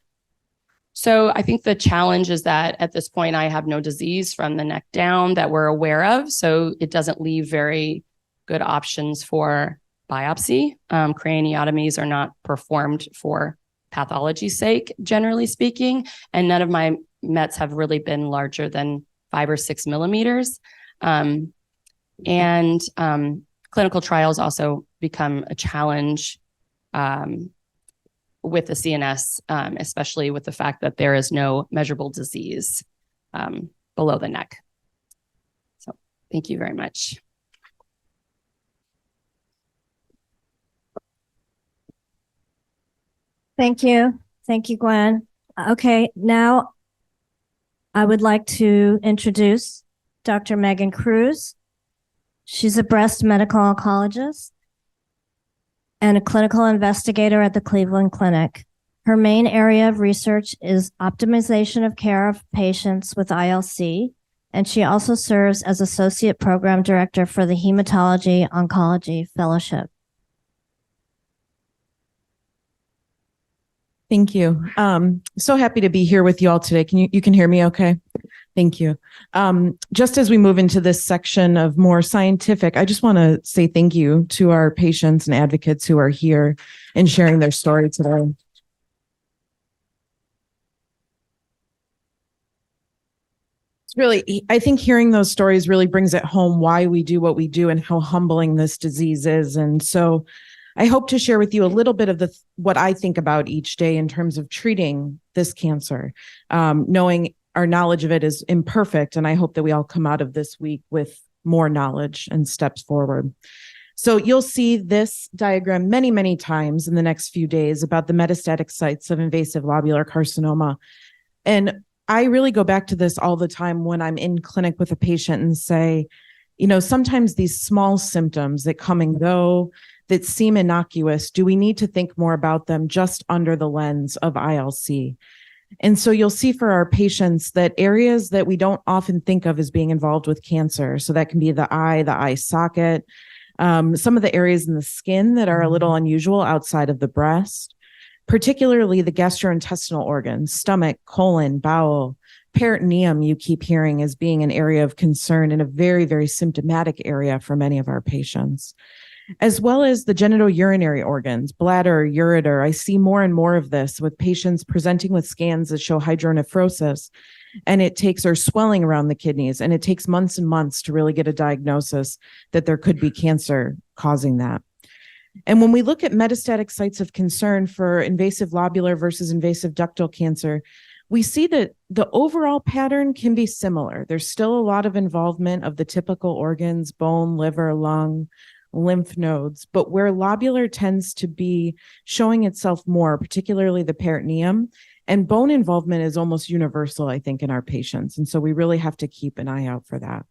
So I think the challenge is that at this point, I have no disease from the neck down that we're aware of. So it doesn't leave very good options for biopsy. Craniotomies are not performed for pathology's sake, generally speaking. And none of my mets have really been larger than 5 or 6 millimeters. Clinical trials also become a challenge with the CNS, especially with the fact that there is no measurable disease below the neck. So thank you very much. Thank you. Thank you, Gwen. Okay, now I would like to introduce Dr. Megan Cruz. She's a breast medical oncologist and a clinical investigator at the Cleveland Clinic. Her main area of research is optimization of care of patients with ILC, and she also serves as Associate Program Director for the Hematology Oncology Fellowship. Thank you. So happy to be here with you all today. You can hear me okay? Thank you. Just as we move into this section of more scientific, I just want to say thank you to our patients and advocates who are here and sharing their story today. It's really, I think hearing those stories really brings it home why we do what we do and how humbling this disease is. And so I hope to share with you a little bit of what I think about each day in terms of treating this cancer, knowing our knowledge of it is imperfect. And I hope that we all come out of this week with more knowledge and steps forward. So you'll see this diagram many, many times in the next few days about the metastatic sites of invasive lobular carcinoma. And I really go back to this all the time when I'm in clinic with a patient and say, sometimes these small symptoms that come and go, that seem innocuous, do we need to think more about them just under the lens of ILC? And so you'll see for our patients that areas that we don't often think of as being involved with cancer, so that can be the eye socket, some of the areas in the skin that are a little unusual outside of the breast, particularly the gastrointestinal organs, stomach, colon, bowel, peritoneum, you keep hearing as being an area of concern and a very, very symptomatic area for many of our patients, as well as the genitourinary organs, bladder, ureter. I see more and more of this with patients presenting with scans that show hydronephrosis, and or swelling around the kidneys, and it takes months and months to really get a diagnosis that there could be cancer causing that. And when we look at metastatic sites of concern for invasive lobular versus invasive ductal cancer, we see that the overall pattern can be similar. There's still a lot of involvement of the typical organs, bone, liver, lung, lymph nodes, but where lobular tends to be showing itself more, particularly the peritoneum, and bone involvement is almost universal, I think, in our patients. And so we really have to keep an eye out for that.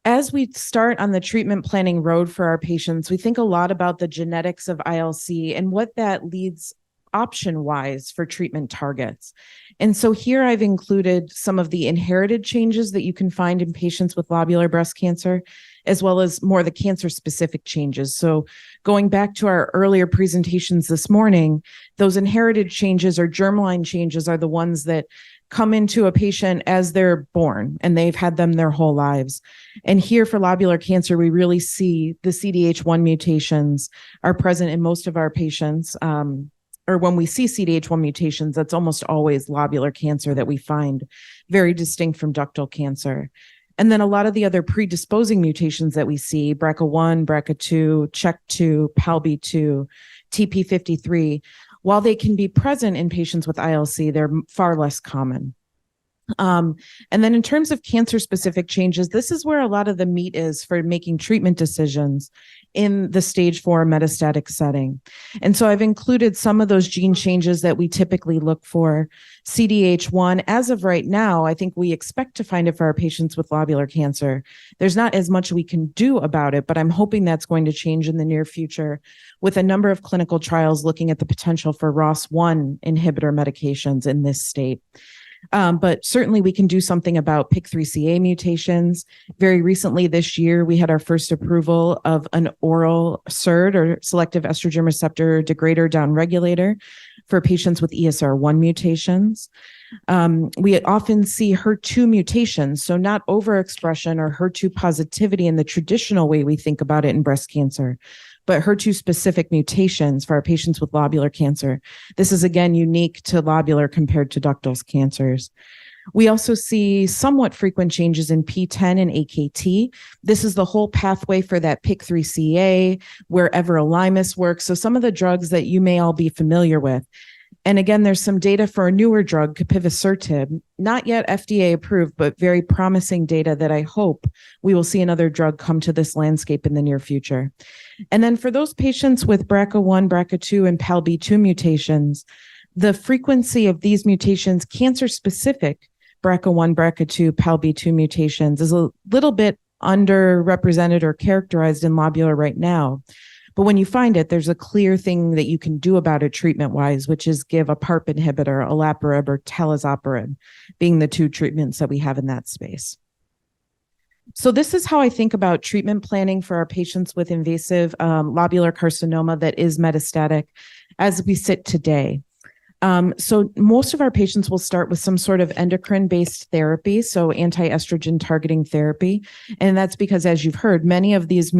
As we start on the treatment planning road for our patients, we think a lot about the genetics of ILC and what that leads option-wise for treatment targets. And so here I've included some of the inherited changes that you can find in patients with lobular breast cancer, as well as more the cancer-specific changes. So going back to our earlier presentations this morning, those inherited changes or germline changes are the ones that come into a patient as they're born and they've had them their whole lives. And here for lobular cancer, we really see the CDH1 mutations are present in most of our patients. Or when we see CDH1 mutations, that's almost always lobular cancer that we find very distinct from ductal cancer. And then a lot of the other predisposing mutations that we see, BRCA1, BRCA2, CHEK2, PALB2, TP53, while they can be present in patients with ILC, they're far less common. And then in terms of cancer-specific changes, this is where a lot of the meat is for making treatment decisions in the stage 4 metastatic setting. And so I've included some of those gene changes that we typically look for. CDH1, as of right now, I think we expect to find it for our patients with lobular cancer. There's not as much we can do about it, but I'm hoping that's going to change in the near future with a number of clinical trials looking at the potential for ROS1 inhibitor medications in this state. But certainly we can do something about PIK3CA mutations. Very recently this year, we had our first approval of an oral SERD or selective estrogen receptor degrader downregulator for patients with ESR1 mutations. We often see HER2 mutations, so not overexpression or HER2 positivity in the traditional way we think about it in breast cancer, but HER2 specific mutations for our patients with lobular cancer. This is again unique to lobular compared to ductal cancers. We also see somewhat frequent changes in PTEN and AKT. This is the whole pathway for that PIK3CA, where everolimus works. So some of the drugs that you may all be familiar with. And again, there's some data for a newer drug, capivasertib, not yet FDA approved, but very promising data that I hope we will see another drug come to this landscape in the near future. And then for those patients with BRCA1, BRCA2, and PALB2 mutations, the frequency of these mutations, cancer-specific BRCA1, BRCA2, PALB2 mutations, is a little bit underrepresented or characterized in lobular right now. But when you find it, there's a clear thing that you can do about it treatment-wise, which is give a PARP inhibitor, olaparib or talazoparib, being the two treatments that we have in that space. So this is how I think about treatment planning for our patients with invasive lobular carcinoma that is metastatic as we sit today. So most of our patients will start with some sort of endocrine-based therapy, so anti-estrogen targeting therapy, and that's because, as you've heard, many of these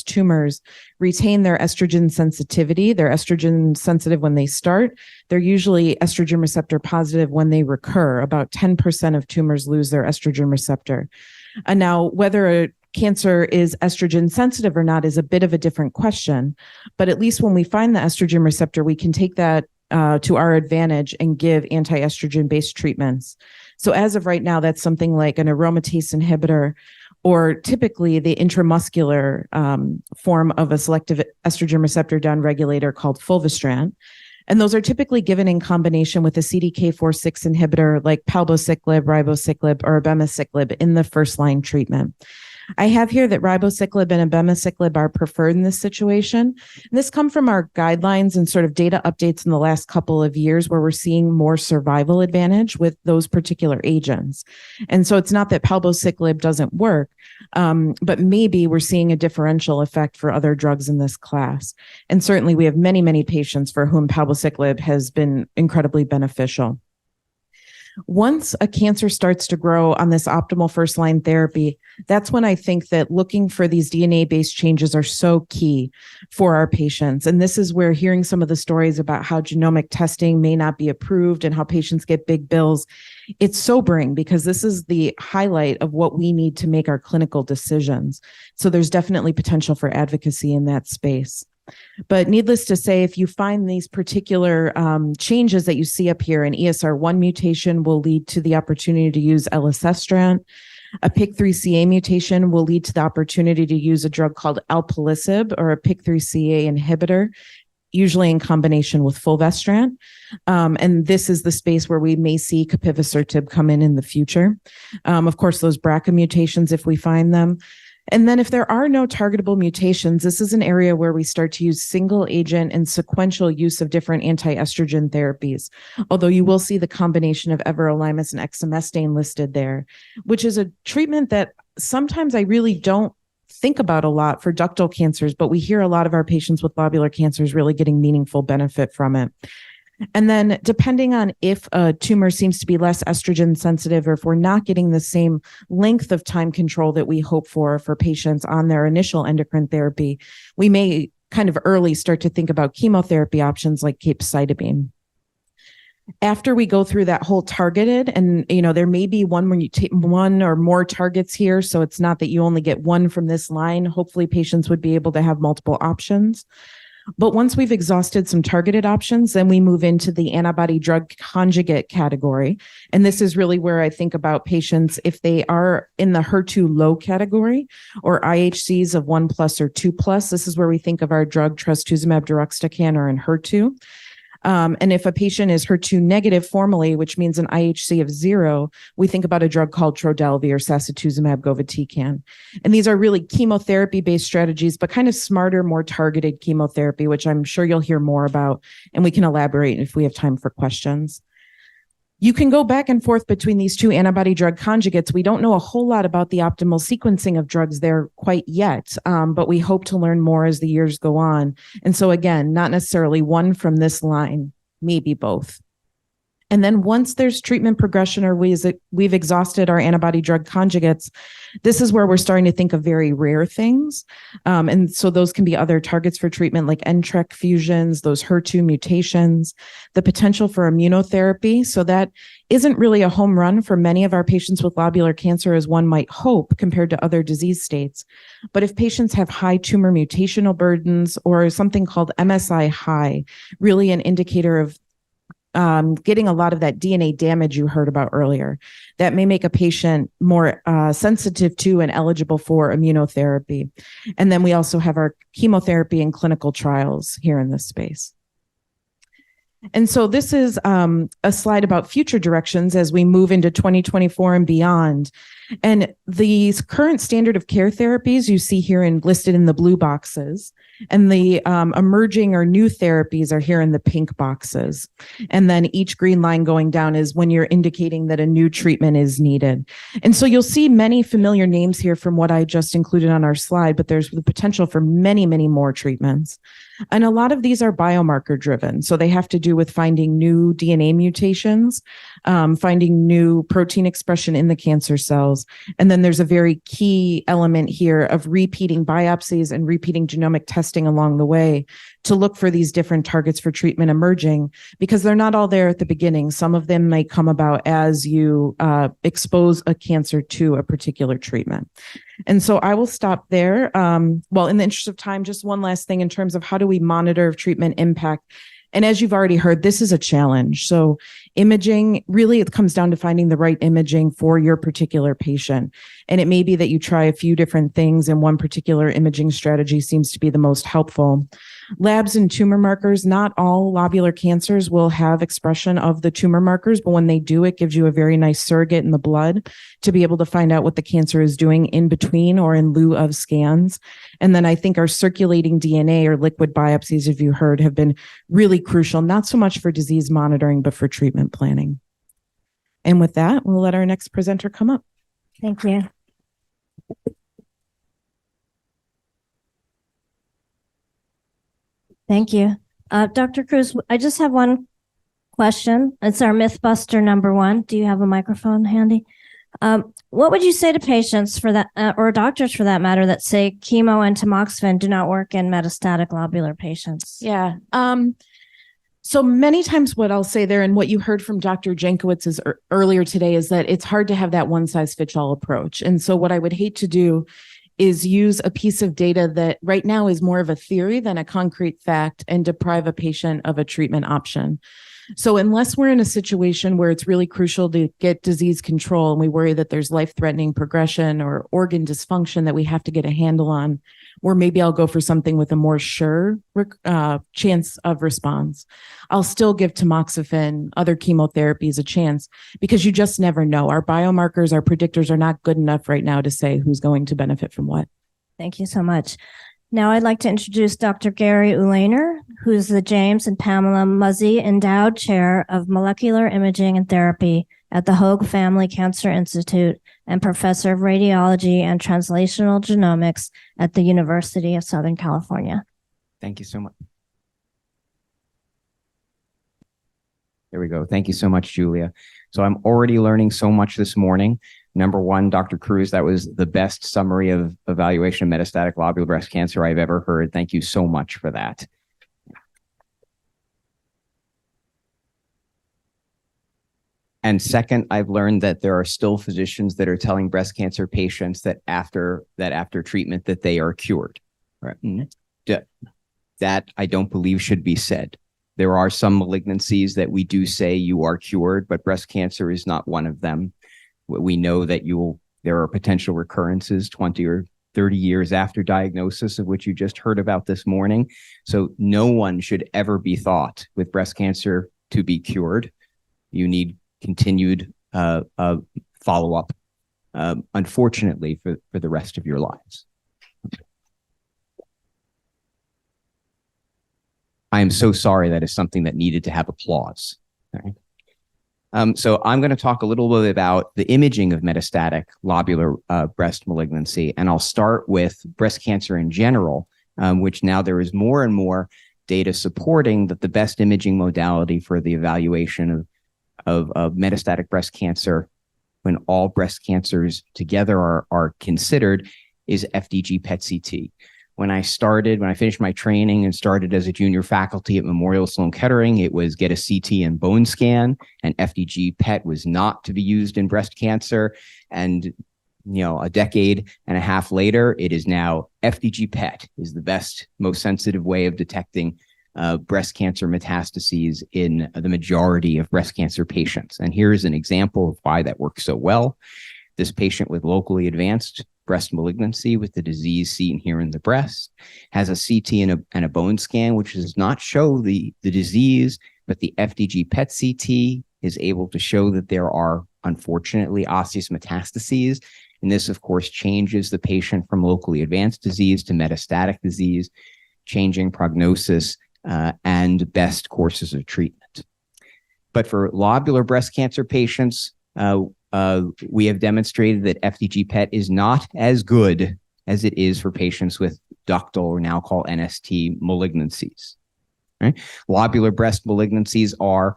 tumors retain their estrogen sensitivity. They're estrogen sensitive when they start. They're usually estrogen receptor positive when they recur. About 10% of tumors lose their estrogen receptor. And now, whether a cancer is estrogen sensitive or not is a bit of a different question, but at least when we find the estrogen receptor, we can take that to our advantage and give anti-estrogen based treatments. So as of right now, that's something like an aromatase inhibitor, or typically the intramuscular form of a selective estrogen receptor downregulator called fulvestrant. And those are typically given in combination with a CDK4/6 inhibitor like palbociclib, ribociclib, or abemaciclib in the first line treatment. I have here that ribociclib and abemaciclib are preferred in this situation. And this comes from our guidelines and sort of data updates in the last couple of years where we're seeing more survival advantage with those particular agents. And so it's not that palbociclib doesn't work, but maybe we're seeing a differential effect for other drugs in this class. And certainly we have many, many patients for whom palbociclib has been incredibly beneficial. Once a cancer starts to grow on this optimal first line therapy, that's when I think that looking for these DNA-based changes are so key for our patients. And this is where hearing some of the stories about how genomic testing may not be approved and how patients get big bills, it's sobering because this is the highlight of what we need to make our clinical decisions. So there's definitely potential for advocacy in that space. But needless to say, if you find these particular changes that you see up here, an ESR1 mutation will lead to the opportunity to use elacestrant. A PIK3CA mutation will lead to the opportunity to use a drug called alpelisib or a PIK3CA inhibitor, usually in combination with fulvestrant. And this is the space where we may see capivasertib come in the future. Of course, those BRCA mutations, if we find them. And then if there are no targetable mutations, this is an area where we start to use single agent and sequential use of different anti-estrogen therapies. Although you will see the combination of everolimus and exemestane listed there, which is a treatment that sometimes I really don't think about a lot for ductal cancers, but we hear a lot of our patients with lobular cancers really getting meaningful benefit from it. And then depending on if a tumor seems to be less estrogen sensitive, or if we're not getting the same length of time control that we hope for patients on their initial endocrine therapy, we may kind of early start to think about chemotherapy options like capecitabine. After we go through that whole targeted, and there may be one when you take one or more targets here, so it's not that you only get one from this line. Hopefully patients would be able to have multiple options. But once we've exhausted some targeted options, then we move into the antibody drug conjugate category. And this is really where I think about patients if they are in the HER2 low category or IHCs of 1+ or 2+. This is where we think of our drug trastuzumab deruxtecan or Enhertu. And if a patient is HER2 negative formally, which means an IHC of 0, we think about a drug called Trodelvy or sacituzumab govitecan. And these are really chemotherapy-based strategies, but kind of smarter, more targeted chemotherapy, which I'm sure you'll hear more about, and we can elaborate if we have time for questions. You can go back and forth between these two antibody drug conjugates. We don't know a whole lot about the optimal sequencing of drugs there quite yet, but we hope to learn more as the years go on. And so again, not necessarily one from this line, maybe both. And then once there's treatment progression or we've exhausted our antibody drug conjugates, this is where we're starting to think of very rare things. And so those can be other targets for treatment like NTRK fusions, those HER2 mutations, the potential for immunotherapy. So that isn't really a home run for many of our patients with lobular cancer as one might hope compared to other disease states. But if patients have high tumor mutational burdens or something called MSI high, really an indicator of getting a lot of that DNA damage you heard about earlier, that may make a patient more sensitive to and eligible for immunotherapy. And then we also have our chemotherapy and clinical trials here in this space. And so this is a slide about future directions as we move into 2024 and beyond. And these current standard of care therapies you see here listed in the blue boxes, and the emerging or new therapies are here in the pink boxes. And then each green line going down is when you're indicating that a new treatment is needed. And so you'll see many familiar names here from what I just included on our slide, but there's the potential for many, many more treatments. And a lot of these are biomarker driven. So they have to do with finding new DNA mutations, finding new protein expression in the cancer cells. And then there's a very key element here of repeating biopsies and repeating genomic testing along the way to look for these different targets for treatment emerging, because they're not all there at the beginning. Some of them might come about as you expose a cancer to a particular treatment. And so I will stop there. Well, in the interest of time, just one last thing in terms of how do we monitor treatment impact? And as you've already heard, this is a challenge. So imaging, really, it comes down to finding the right imaging for your particular patient. And it may be that you try a few different things and one particular imaging strategy seems to be the most helpful. Labs and tumor markers, not all lobular cancers will have expression of the tumor markers, but when they do, it gives you a very nice surrogate in the blood to be able to find out what the cancer is doing in between or in lieu of scans. And then I think our circulating DNA or liquid biopsies, if you heard, have been really crucial, not so much for disease monitoring, but for treatment planning. And with that, we'll let our next presenter come up. Thank you. Thank you. Dr. Cruz, I just have one question. It's our Mythbuster number 1. Do you have a microphone handy? What would you say to patients for that, or doctors for that matter, that say chemo and tamoxifen do not work in metastatic lobular patients? Yeah. So many times what I'll say there, and what you heard from Dr. Jankowitz earlier today, is that it's hard to have that one-size-fits-all approach. And so what I would hate to do is use a piece of data that right now is more of a theory than a concrete fact and deprive a patient of a treatment option. So unless we're in a situation where it's really crucial to get disease control and we worry that there's life-threatening progression or organ dysfunction that we have to get a handle on, or maybe I'll go for something with a more sure chance of response, I'll still give tamoxifen, other chemotherapies a chance, because you just never know. Our biomarkers, our predictors are not good enough right now to say who's going to benefit from what. Thank you so much. Now I'd like to introduce Dr. Gary Ulaner, who's the James and Pamela Muzzy Endowed Chair of Molecular Imaging and Therapy at the Hoag Family Cancer Institute and Professor of Radiology and Translational Genomics at the University of Southern California. Thank you so much. There we go. Thank you so much, Julia. So I'm already learning so much this morning. Number one, Dr. Cruz, that was the best summary of evaluation of metastatic lobular breast cancer I've ever heard. Thank you so much for that. And second, I've learned that there are still physicians that are telling breast cancer patients that after treatment that they are cured. Right? That I don't believe should be said. There are some malignancies that we do say you are cured, but breast cancer is not one of them. We know that there are potential recurrences 20 or 30 years after diagnosis, of which you just heard about this morning. So no one should ever be thought with breast cancer to be cured. You need continued follow-up, unfortunately, for the rest of your lives. I am so sorry that is something that needed to have applause. All right. So I'm going to talk a little bit about the imaging of metastatic lobular breast malignancy, and I'll start with breast cancer in general, which now there is more and more data supporting that the best imaging modality for the evaluation of metastatic breast cancer, when all breast cancers together are considered, is FDG PET-CT. When I finished my training and started as a junior faculty at Memorial Sloan Kettering, it was get a CT and bone scan, and FDG PET was not to be used in breast cancer. And a decade and a half later, it is now FDG PET is the best, most sensitive way of detecting breast cancer metastases in the majority of breast cancer patients. And here's an example of why that works so well. This patient with locally advanced breast malignancy with the disease seen here in the breast has a CT and a bone scan, which does not show the disease, but the FDG PET-CT is able to show that there are, unfortunately, osseous metastases. And this, of course, changes the patient from locally advanced disease to metastatic disease, changing prognosis and best courses of treatment. But for lobular breast cancer patients, we have demonstrated that FDG PET is not as good as it is for patients with ductal, or now called NST, malignancies. Right? Lobular breast malignancies are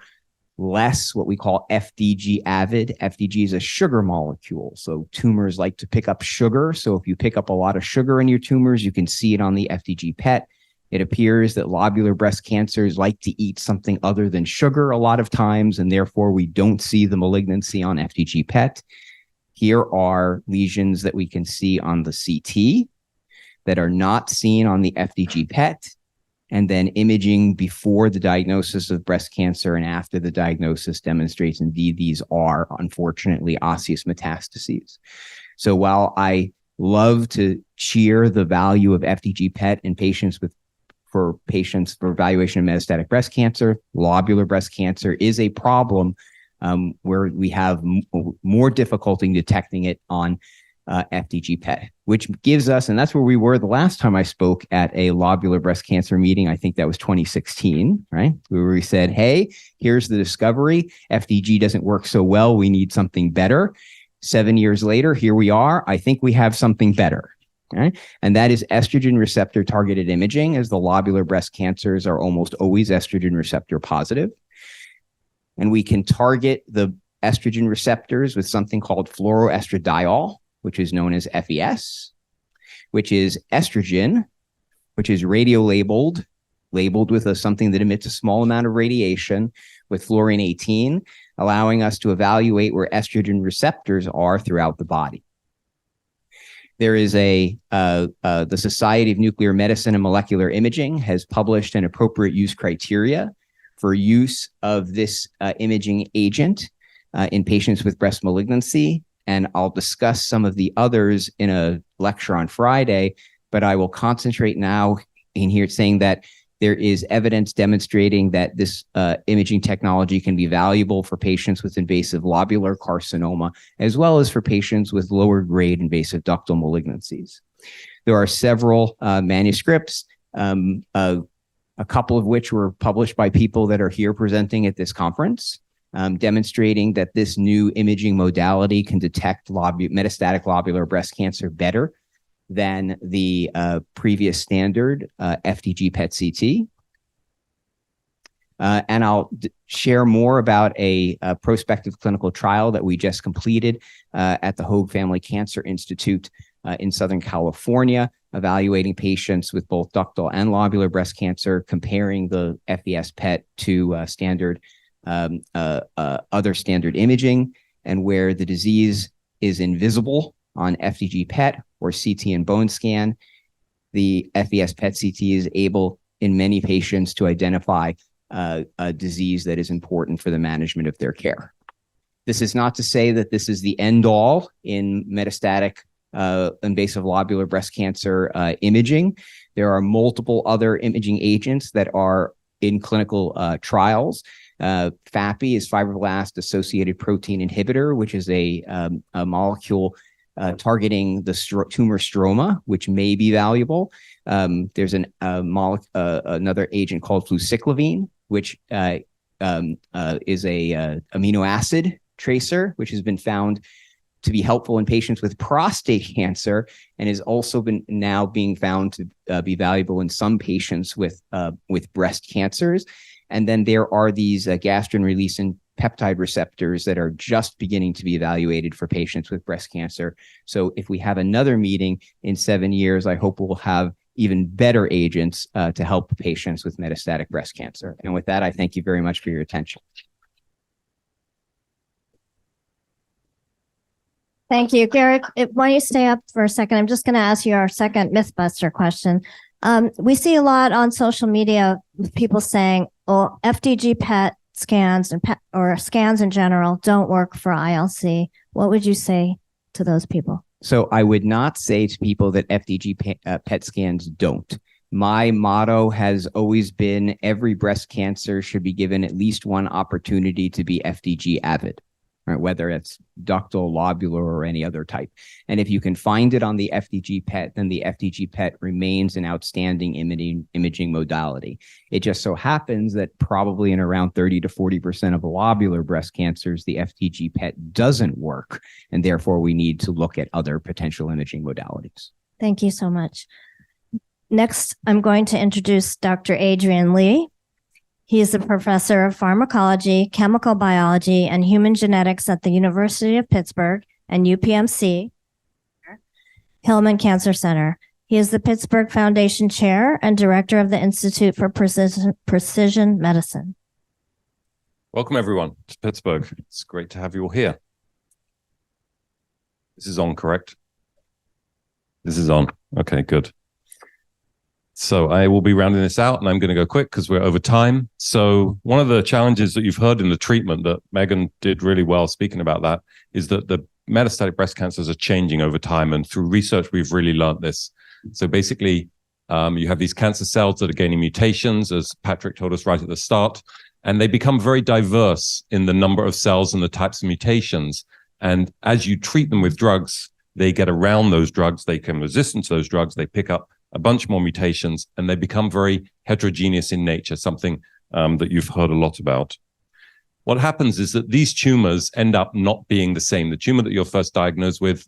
less what we call FDG avid. FDG is a sugar molecule. So tumors like to pick up sugar. So if you pick up a lot of sugar in your tumors, you can see it on the FDG PET. It appears that lobular breast cancers like to eat something other than sugar a lot of times, and therefore we don't see the malignancy on FDG PET. Here are lesions that we can see on the CT that are not seen on the FDG PET, and then imaging before the diagnosis of breast cancer and after the diagnosis demonstrates indeed these are, unfortunately, osseous metastases. So while I love to cheer the value of FDG PET in for evaluation of metastatic breast cancer, lobular breast cancer is a problem where we have more difficulty detecting it on FDG PET, which gives us, and that's where we were the last time I spoke at a lobular breast cancer meeting. I think that was 2016, right? Where we said, hey, here's the discovery. FDG doesn't work so well. We need something better. 7 years later, here we are. I think we have something better. Okay? And that is estrogen receptor targeted imaging, as the lobular breast cancers are almost always estrogen receptor positive. And we can target the estrogen receptors with something called fluoroestradiol, which is known as FES, which is estrogen, which is labeled with something that emits a small amount of radiation with fluorine 18, allowing us to evaluate where estrogen receptors are throughout the body. There is the Society of Nuclear Medicine and Molecular Imaging has published an appropriate use criteria for use of this imaging agent in patients with breast malignancy. And I'll discuss some of the others in a lecture on Friday, but I will concentrate now in here saying that there is evidence demonstrating that this imaging technology can be valuable for patients with invasive lobular carcinoma, as well as for patients with lower grade invasive ductal malignancies. There are several manuscripts, a couple of which were published by people that are here presenting at this conference, demonstrating that this new imaging modality can detect metastatic lobular breast cancer better than the previous standard FDG PET-CT. And I'll share more about a prospective clinical trial that we just completed at the Hoag Family Cancer Institute in Southern California, evaluating patients with both ductal and lobular breast cancer, comparing the FBS PET to standard other standard imaging, and where the disease is invisible on FDG PET or CT and bone scan, the FBS PET CT is able in many patients to identify a disease that is important for the management of their care. This is not to say that this is the end all in metastatic invasive lobular breast cancer imaging. There are multiple other imaging agents that are in clinical trials. FAPI is fibroblast associated protein inhibitor, which is a molecule targeting the tumor stroma, which may be valuable. There's another agent called fluciclovine, which is a amino acid tracer, which has been found to be helpful in patients with prostate cancer, and has also been now being found to be valuable in some patients with breast cancers. And then there are these gastrin-releasing peptide receptors that are just beginning to be evaluated for patients with breast cancer. So if we have another meeting in 7 years, I hope we'll have even better agents to help patients with metastatic breast cancer. And with that, I thank you very much for your attention. Thank you. Garrett, why don't you stay up for a second? I'm just going to ask you our second Mythbuster question. We see a lot on social media with people saying, oh, FDG PET scans and or scans in general don't work for ILC. What would you say to those people? So I would not say to people that FDG PET scans don't. My motto has always been every breast cancer should be given at least one opportunity to be FDG avid, right? Whether it's ductal, lobular, or any other type. And if you can find it on the FDG PET, then the FDG PET remains an outstanding imaging modality. It just so happens that probably in around 30 to 40% of lobular breast cancers, the FDG PET doesn't work, and therefore we need to look at other potential imaging modalities. Thank you so much. Next, I'm going to introduce Dr. Adrian Lee. He is a professor of pharmacology, chemical biology, and human genetics at the University of Pittsburgh and UPMC Hillman Cancer Center. He is the Pittsburgh Foundation Chair and Director of the Institute for Precision Medicine. Welcome, everyone, to Pittsburgh. It's great to have you all here. This is on, correct? This is on. Okay, good. So I will be rounding this out, and I'm going to go quick because we're over time. So one of the challenges that you've heard in the treatment that Megan did really well speaking about that is that the metastatic breast cancers are changing over time. And through research, we've really learned this. So basically, you have these cancer cells that are gaining mutations, as Patrick told us right at the start, and they become very diverse in the number of cells and the types of mutations. And as you treat them with drugs, they get around those drugs, they become resistant to those drugs, they pick up a bunch more mutations, and they become very heterogeneous in nature, something that you've heard a lot about. What happens is that these tumors end up not being the same. The tumor that you're first diagnosed with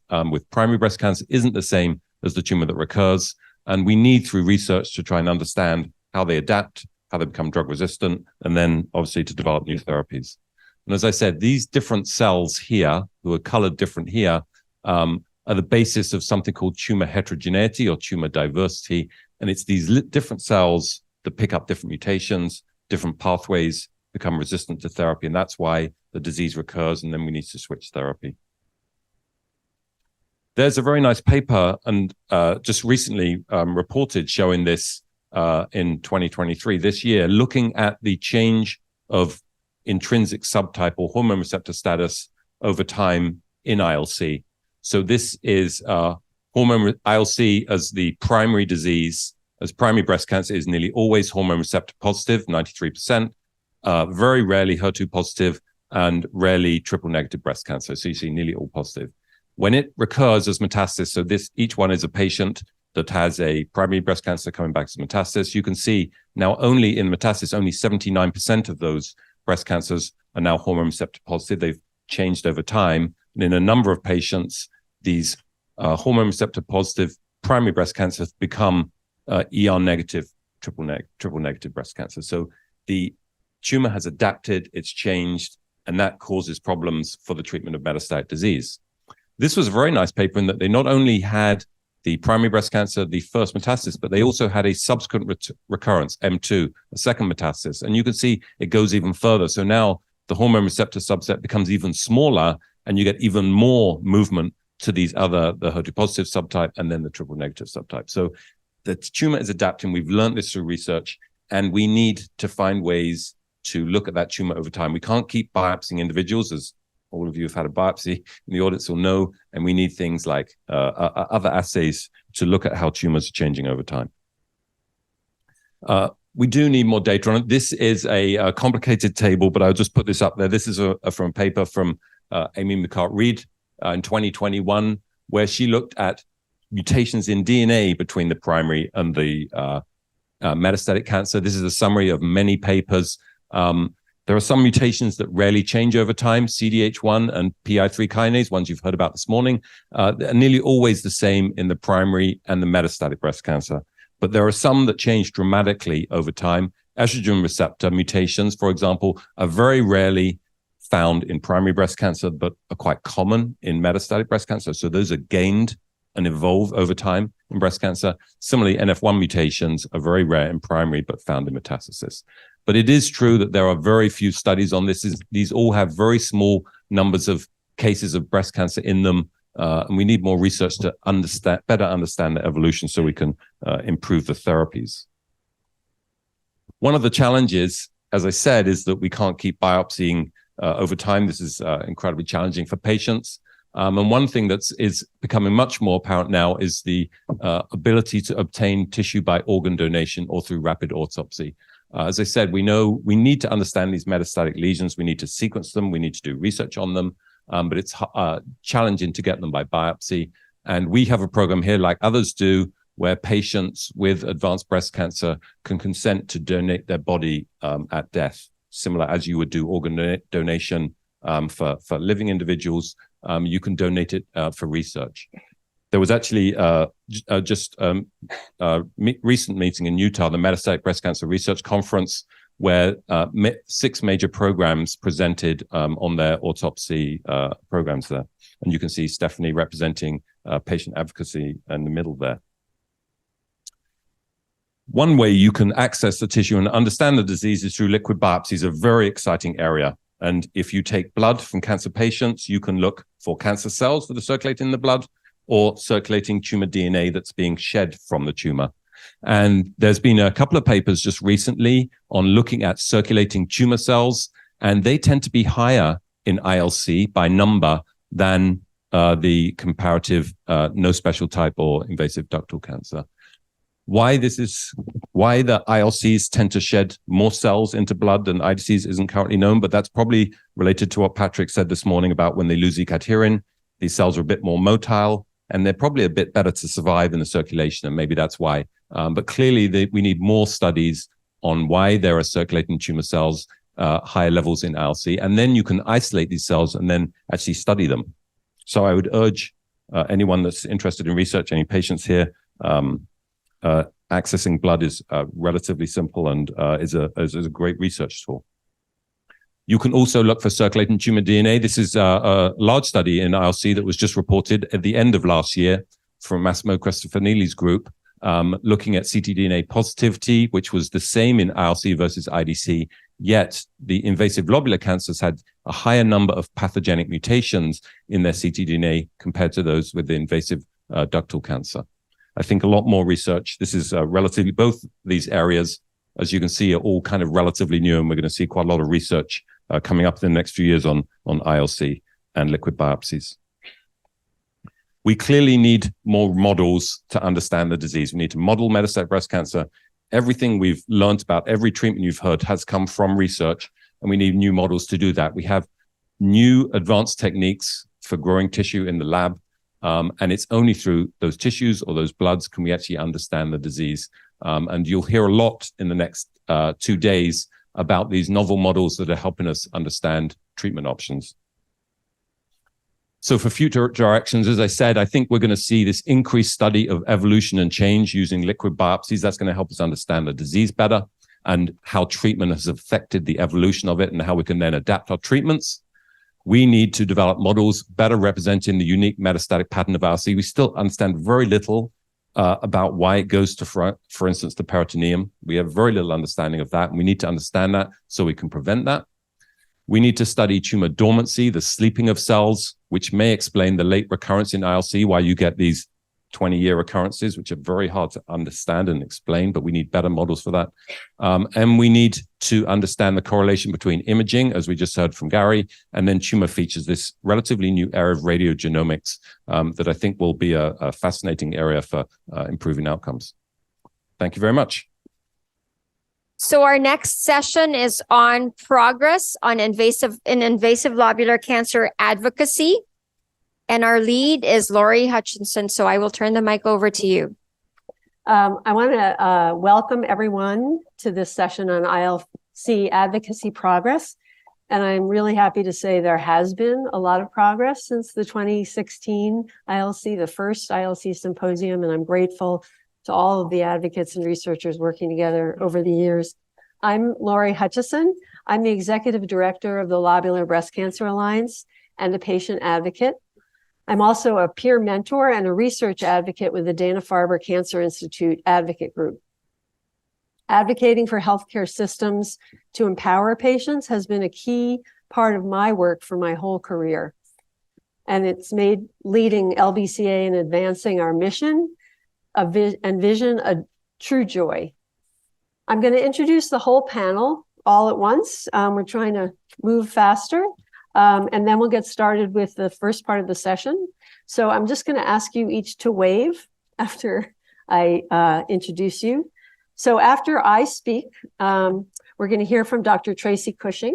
primary breast cancer isn't the same as the tumor that recurs. And we need, through research, to try and understand how they adapt, how they become drug resistant, and then obviously to develop new therapies. And as I said, these different cells here, who are colored different here, are the basis of something called tumor heterogeneity or tumor diversity. And it's these different cells that pick up different mutations, different pathways, become resistant to therapy. And that's why the disease recurs, and then we need to switch therapy. There's a very nice paper, and just recently reported, showing this in 2023, this year, looking at the change of intrinsic subtype or hormone receptor status over time in ILC. So this is ILC as the primary disease, as primary breast cancer is nearly always hormone receptor positive, 93%, very rarely HER2 positive, and rarely triple negative breast cancer. So you see nearly all positive. When it recurs as metastasis, so each one is a patient that has a primary breast cancer coming back as metastasis. You can see now only in metastasis, only 79% of those breast cancers are now hormone receptor positive. They've changed over time. And in a number of patients, these hormone receptor positive primary breast cancers become ER negative, triple negative breast cancer. So the tumor has adapted, it's changed, and that causes problems for the treatment of metastatic disease. This was a very nice paper in that they not only had the primary breast cancer, the first metastasis, but they also had a subsequent recurrence, M2, a second metastasis. And you can see it goes even further. So now the hormone receptor subset becomes even smaller, and you get even more movement to the HER2 positive subtype and then the triple negative subtype. So the tumor is adapting. We've learned this through research, and we need to find ways to look at that tumor over time. We can't keep biopsying individuals, as all of you have had a biopsy in the audits will know, and we need things like other assays to look at how tumors are changing over time. We do need more data on it. This is a complicated table, but I'll just put this up there. This is from a paper from Amy McCart-Reed in 2021, where she looked at mutations in DNA between the primary and the metastatic cancer. This is a summary of many papers. There are some mutations that rarely change over time, CDH1 and PI3 kinase, ones you've heard about this morning, are nearly always the same in the primary and the metastatic breast cancer. But there are some that change dramatically over time. Estrogen receptor mutations, for example, are very rarely found in primary breast cancer, but are quite common in metastatic breast cancer. So those are gained and evolve over time in breast cancer. Similarly, NF1 mutations are very rare in primary, but found in metastasis. But it is true that there are very few studies on this. These all have very small numbers of cases of breast cancer in them. And we need more research to better understand the evolution so we can improve the therapies. One of the challenges, as I said, is that we can't keep biopsying over time. This is incredibly challenging for patients. And one thing that is becoming much more apparent now is the ability to obtain tissue by organ donation or through rapid autopsy. As I said, we know we need to understand these metastatic lesions. We need to sequence them. We need to do research on them. But it's challenging to get them by biopsy. And we have a program here, like others do, where patients with advanced breast cancer can consent to donate their body at death, similar as you would do organ donation for living individuals. You can donate it for research. There was actually recent meeting in Utah, the Metastatic Breast Cancer Research Conference, where 6 major programs presented on their autopsy programs there. And you can see Stephanie representing patient advocacy in the middle there. One way you can access the tissue and understand the disease is through liquid biopsies, a very exciting area. And if you take blood from cancer patients, you can look for cancer cells that are circulating in the blood or circulating tumor DNA that's being shed from the tumor. And there's been a couple of papers just recently on looking at circulating tumor cells, and they tend to be higher in ILC by number than the comparative no special type or invasive ductal cancer. Why the ILCs tend to shed more cells into blood than IDCs isn't currently known, but that's probably related to what Patrick said this morning about when they lose E-cadherin, these cells are a bit more motile, and they're probably a bit better to survive in the circulation, and maybe that's why. But clearly, we need more studies on why there are circulating tumor cells, higher levels in ILC, and then you can isolate these cells and then actually study them. So I would urge anyone that's interested in research, any patients here, accessing blood is relatively simple and is a great research tool. You can also look for circulating tumor DNA. This is a large study in ILC that was just reported at the end of last year from Massimo Cristofanilli's group, looking at ctDNA positivity, which was the same in ILC versus IDC, yet the invasive lobular cancers had a higher number of pathogenic mutations in their ctDNA compared to those with the invasive ductal cancer. I think a lot more research. This is relatively, both these areas as you can see, are all kind of relatively new, and we're going to see quite a lot of research coming up in the next few years on ILC and liquid biopsies. We clearly need more models to understand the disease. We need to model metastatic breast cancer. Everything we've learned about every treatment you've heard has come from research, and we need new models to do that. We have new advanced techniques for growing tissue in the lab, and it's only through those tissues or those bloods can we actually understand the disease. And you'll hear a lot in the next 2 days about these novel models that are helping us understand treatment options. So for future directions, as I said, I think we're going to see this increased study of evolution and change using liquid biopsies. That's going to help us understand the disease better and how treatment has affected the evolution of it and how we can then adapt our treatments. We need to develop models better representing the unique metastatic pattern of ILC. We still understand very little about why it goes to, for instance, the peritoneum. We have very little understanding of that, and we need to understand that so we can prevent that. We need to study tumor dormancy, the sleeping of cells, which may explain the late recurrence in ILC, why you get these 20-year recurrences, which are very hard to understand and explain, but we need better models for that. And we need to understand the correlation between imaging, as we just heard from Gary, and then tumor features, this relatively new area of radiogenomics that I think will be a fascinating area for improving outcomes. Thank you very much. So our next session is on progress on invasive lobular cancer advocacy. And our lead is Lori Hutchinson. So I will turn the mic over to you. I want to welcome everyone to this session on ILC advocacy progress. And I'm really happy to say there has been a lot of progress since the 2016 ILC, the first ILC symposium. And I'm grateful to all of the advocates and researchers working together over the years. I'm Lori Hutchison. I'm the executive director of the Lobular Breast Cancer Alliance and a patient advocate. I'm also a peer mentor and a research advocate with the Dana-Farber Cancer Institute Advocate Group. Advocating for healthcare systems to empower patients has been a key part of my work for my whole career. And it's made leading LBCA and advancing our mission and vision a true joy. I'm going to introduce the whole panel all at once. We're trying to move faster. And then we'll get started with the first part of the session. So I'm just going to ask you each to wave after I introduce you. So after I speak, we're going to hear from Dr. Tracy Cushing.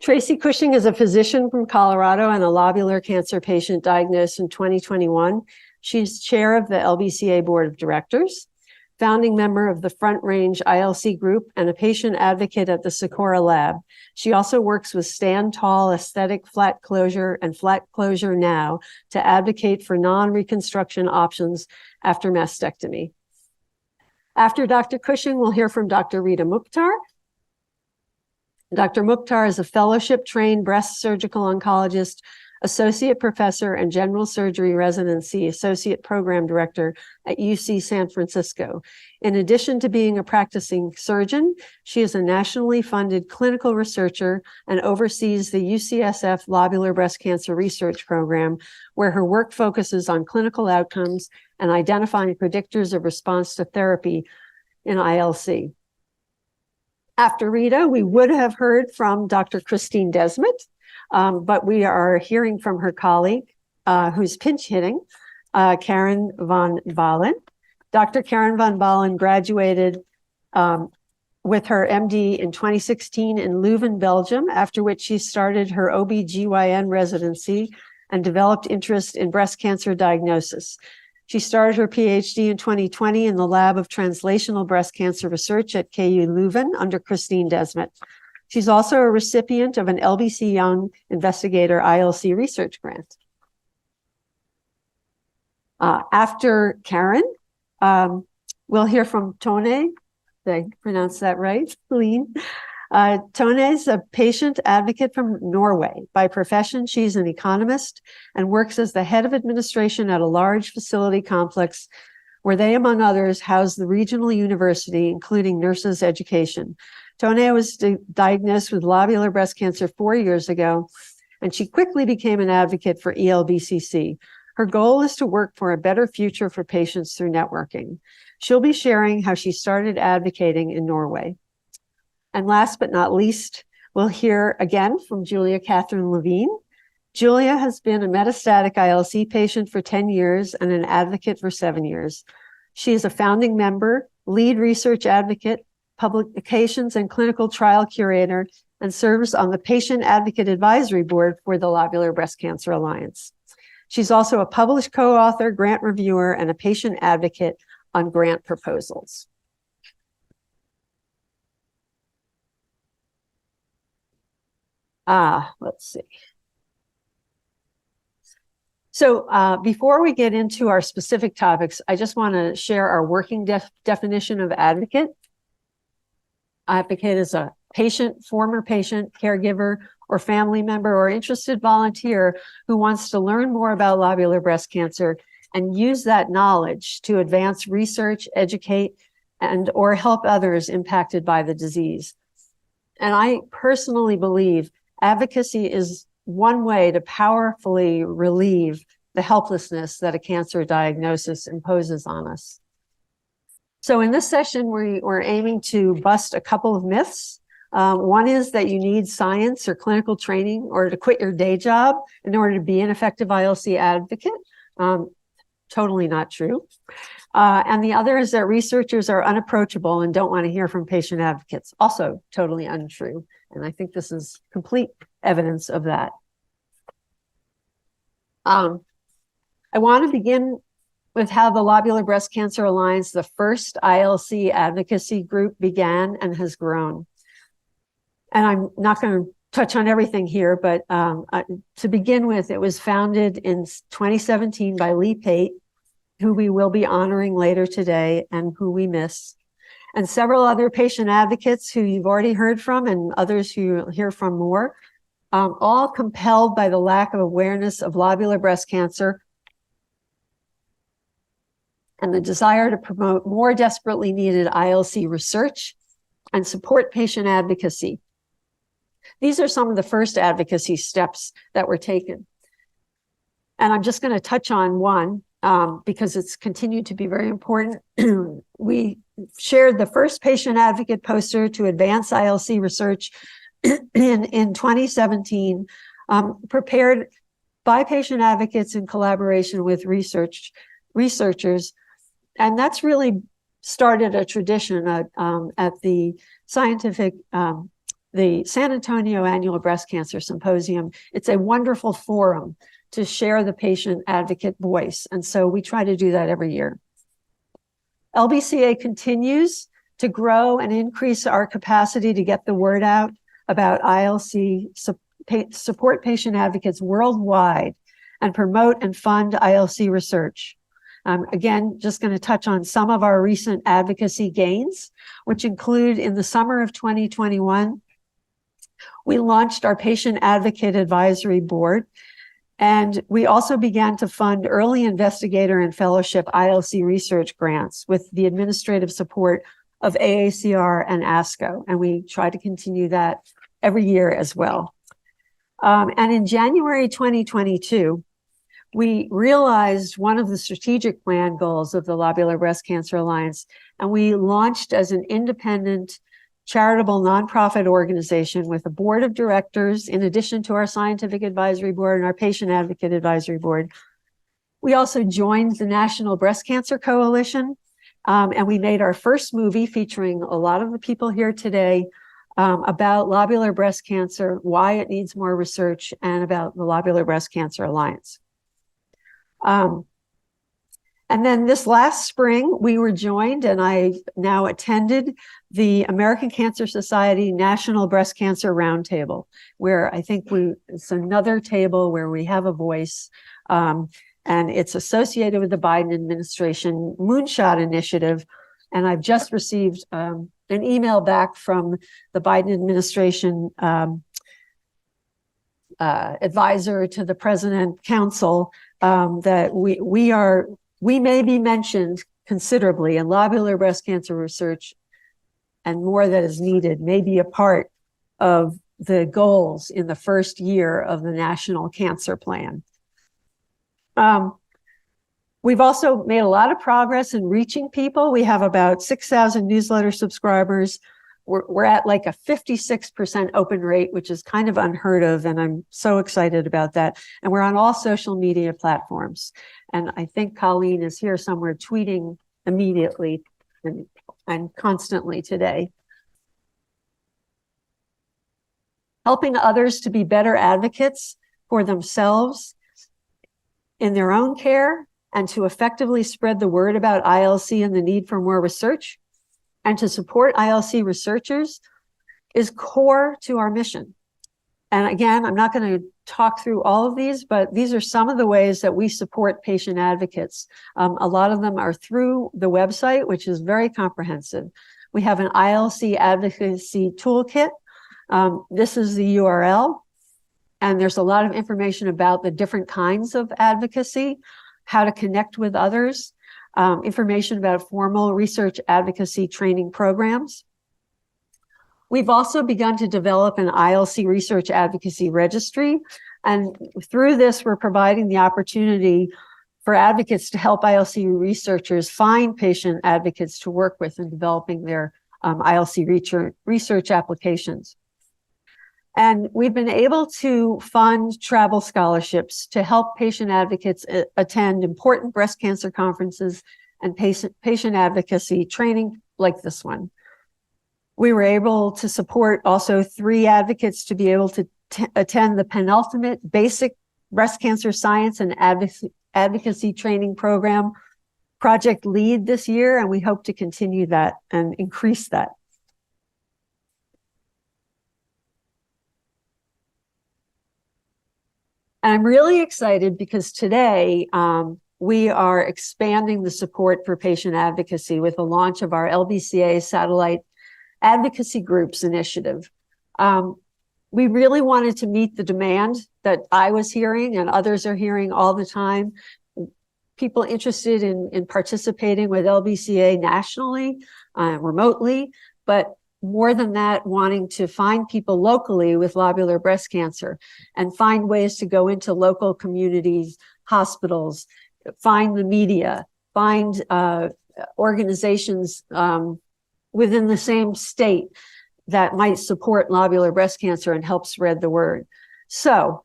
Tracy Cushing is a physician from Colorado and a lobular cancer patient diagnosed in 2021. She's chair of the LBCA Board of Directors, founding member of the Front Range ILC group, and a patient advocate at the Socorro Lab. She also works with Stand Tall Aesthetic Flat Closure and Flat Closure Now to advocate for non-reconstruction options after mastectomy. After Dr. Cushing, we'll hear from Dr. Rita Mukhtar. Dr. Mukhtar is a fellowship-trained breast surgical oncologist, associate professor and general surgery residency associate program director at UC San Francisco. In addition to being a practicing surgeon, she is a nationally funded clinical researcher and oversees the UCSF Lobular Breast Cancer Research Program, where her work focuses on clinical outcomes and identifying predictors of response to therapy in ILC. After Rita, we would have heard from Dr. Christine Desmet, but we are hearing from her colleague, who's pinch hitting, Karen van Balen. Dr. Karen van Balen graduated with her MD in 2016 in Leuven, Belgium, after which she started her OB/GYN residency and developed interest in breast cancer diagnosis. She started her PhD in 2020 in the Lab of Translational Breast Cancer Research at KU Leuven under Christine Desmet. She's also a recipient of an LBC Young Investigator ILC research grant. After Karen, we'll hear from Tone. Did I pronounce that right? Lean. Tone is a patient advocate from Norway. By profession, she's an economist and works as the head of administration at a large facility complex where they, among others, house the regional university, including nurses education. Tone was diagnosed with lobular breast cancer 4 years ago, and she quickly became an advocate for ELBCC. Her goal is to work for a better future for patients through networking. She'll be sharing how she started advocating in Norway. And last but not least, we'll hear again from Julia Catherine Levine. Julia has been a metastatic ILC patient for 10 years and an advocate for 7 years. She is a founding member, lead research advocate, publications and clinical trial curator, and serves on the Patient Advocate Advisory Board for the Lobular Breast Cancer Alliance. She's also a published co-author, grant reviewer, and a patient advocate on grant proposals. Let's see. So before we get into our specific topics, I just want to share our working definition of advocate. Advocate is a patient, former patient, caregiver, or family member or interested volunteer who wants to learn more about lobular breast cancer and use that knowledge to advance research, educate, and or help others impacted by the disease. And I personally believe advocacy is one way to powerfully relieve the helplessness that a cancer diagnosis imposes on us. So in this session, we're aiming to bust a couple of myths. One is that you need science or clinical training or to quit your day job in order to be an effective ILC advocate. Totally not true. And the other is that researchers are unapproachable and don't want to hear from patient advocates. Also totally untrue. And I think this is complete evidence of that. I want to begin with how the Lobular Breast Cancer Alliance, the first ILC advocacy group, began and has grown. And I'm not going to touch on everything here, but to begin with, it was founded in 2017 by Lee Pate, who we will be honoring later today and who we miss, and several other patient advocates who you've already heard from and others who you'll hear from more, all compelled by the lack of awareness of lobular breast cancer and the desire to promote more desperately needed ILC research and support patient advocacy. These are some of the first advocacy steps that were taken. And I'm just going to touch on one because it's continued to be very important. We shared the first patient advocate poster to advance ILC research in 2017, prepared by patient advocates in collaboration with researchers. And that's really started a tradition at the the San Antonio Annual Breast Cancer Symposium. It's a wonderful forum to share the patient advocate voice. And so we try to do that every year. LBCA continues to grow and increase our capacity to get the word out about ILC, support patient advocates worldwide, and promote and fund ILC research. Again, just going to touch on some of our recent advocacy gains, which include in the summer of 2021, we launched our Patient Advocate Advisory Board, and we also began to fund early investigator and fellowship ILC research grants with the administrative support of AACR and ASCO, and we try to continue that every year as well. And in January 2022, we realized one of the strategic plan goals of the Lobular Breast Cancer Alliance, and we launched as an independent charitable nonprofit organization with a board of directors, in addition to our scientific advisory board and our patient advocate advisory board. We also joined the National Breast Cancer Coalition, and we made our first movie featuring a lot of the people here today about lobular breast cancer, why it needs more research, and about the Lobular Breast Cancer Alliance. And then this last spring, we were joined, and I now attended the American Cancer Society National Breast Cancer Roundtable, where I think it's another table where we have a voice, and it's associated with the Biden administration Moonshot Initiative. And I've just received an email back from the Biden administration advisor to the President Council that we may be mentioned considerably in lobular breast cancer research, and more that is needed may be a part of the goals in the first year of the National Cancer Plan. We've also made a lot of progress in reaching people. We have about 6,000 newsletter subscribers. We're at like a 56% open rate, which is kind of unheard of. And I'm so excited about that. And we're on all social media platforms. And I think Colleen is here somewhere tweeting immediately and constantly today. Helping others to be better advocates for themselves in their own care and to effectively spread the word about ILC and the need for more research and to support ILC researchers is core to our mission. And again, I'm not going to talk through all of these, but these are some of the ways that we support patient advocates. A lot of them are through the website, which is very comprehensive. We have an ILC advocacy toolkit. This is the URL, and there's a lot of information about the different kinds of advocacy, how to connect with others, information about formal research advocacy training programs. We've also begun to develop an ILC research advocacy registry. And through this, we're providing the opportunity for advocates to help ILC researchers find patient advocates to work with in developing their ILC research applications. And we've been able to fund travel scholarships to help patient advocates attend important breast cancer conferences and patient advocacy training like this one. We were able to support also 3 advocates to be able to attend the penultimate basic breast cancer science and advocacy training program, Project LEAD, this year, and we hope to continue that and increase that. And I'm really excited because today we are expanding the support for patient advocacy with the launch of our LBCA Satellite Advocacy Groups initiative. We really wanted to meet the demand that I was hearing and others are hearing all the time. People interested in participating with LBCA nationally, remotely, but more than that, wanting to find people locally with lobular breast cancer and find ways to go into local communities, hospitals, find the media, find organizations within the same state that might support lobular breast cancer and help spread the word. So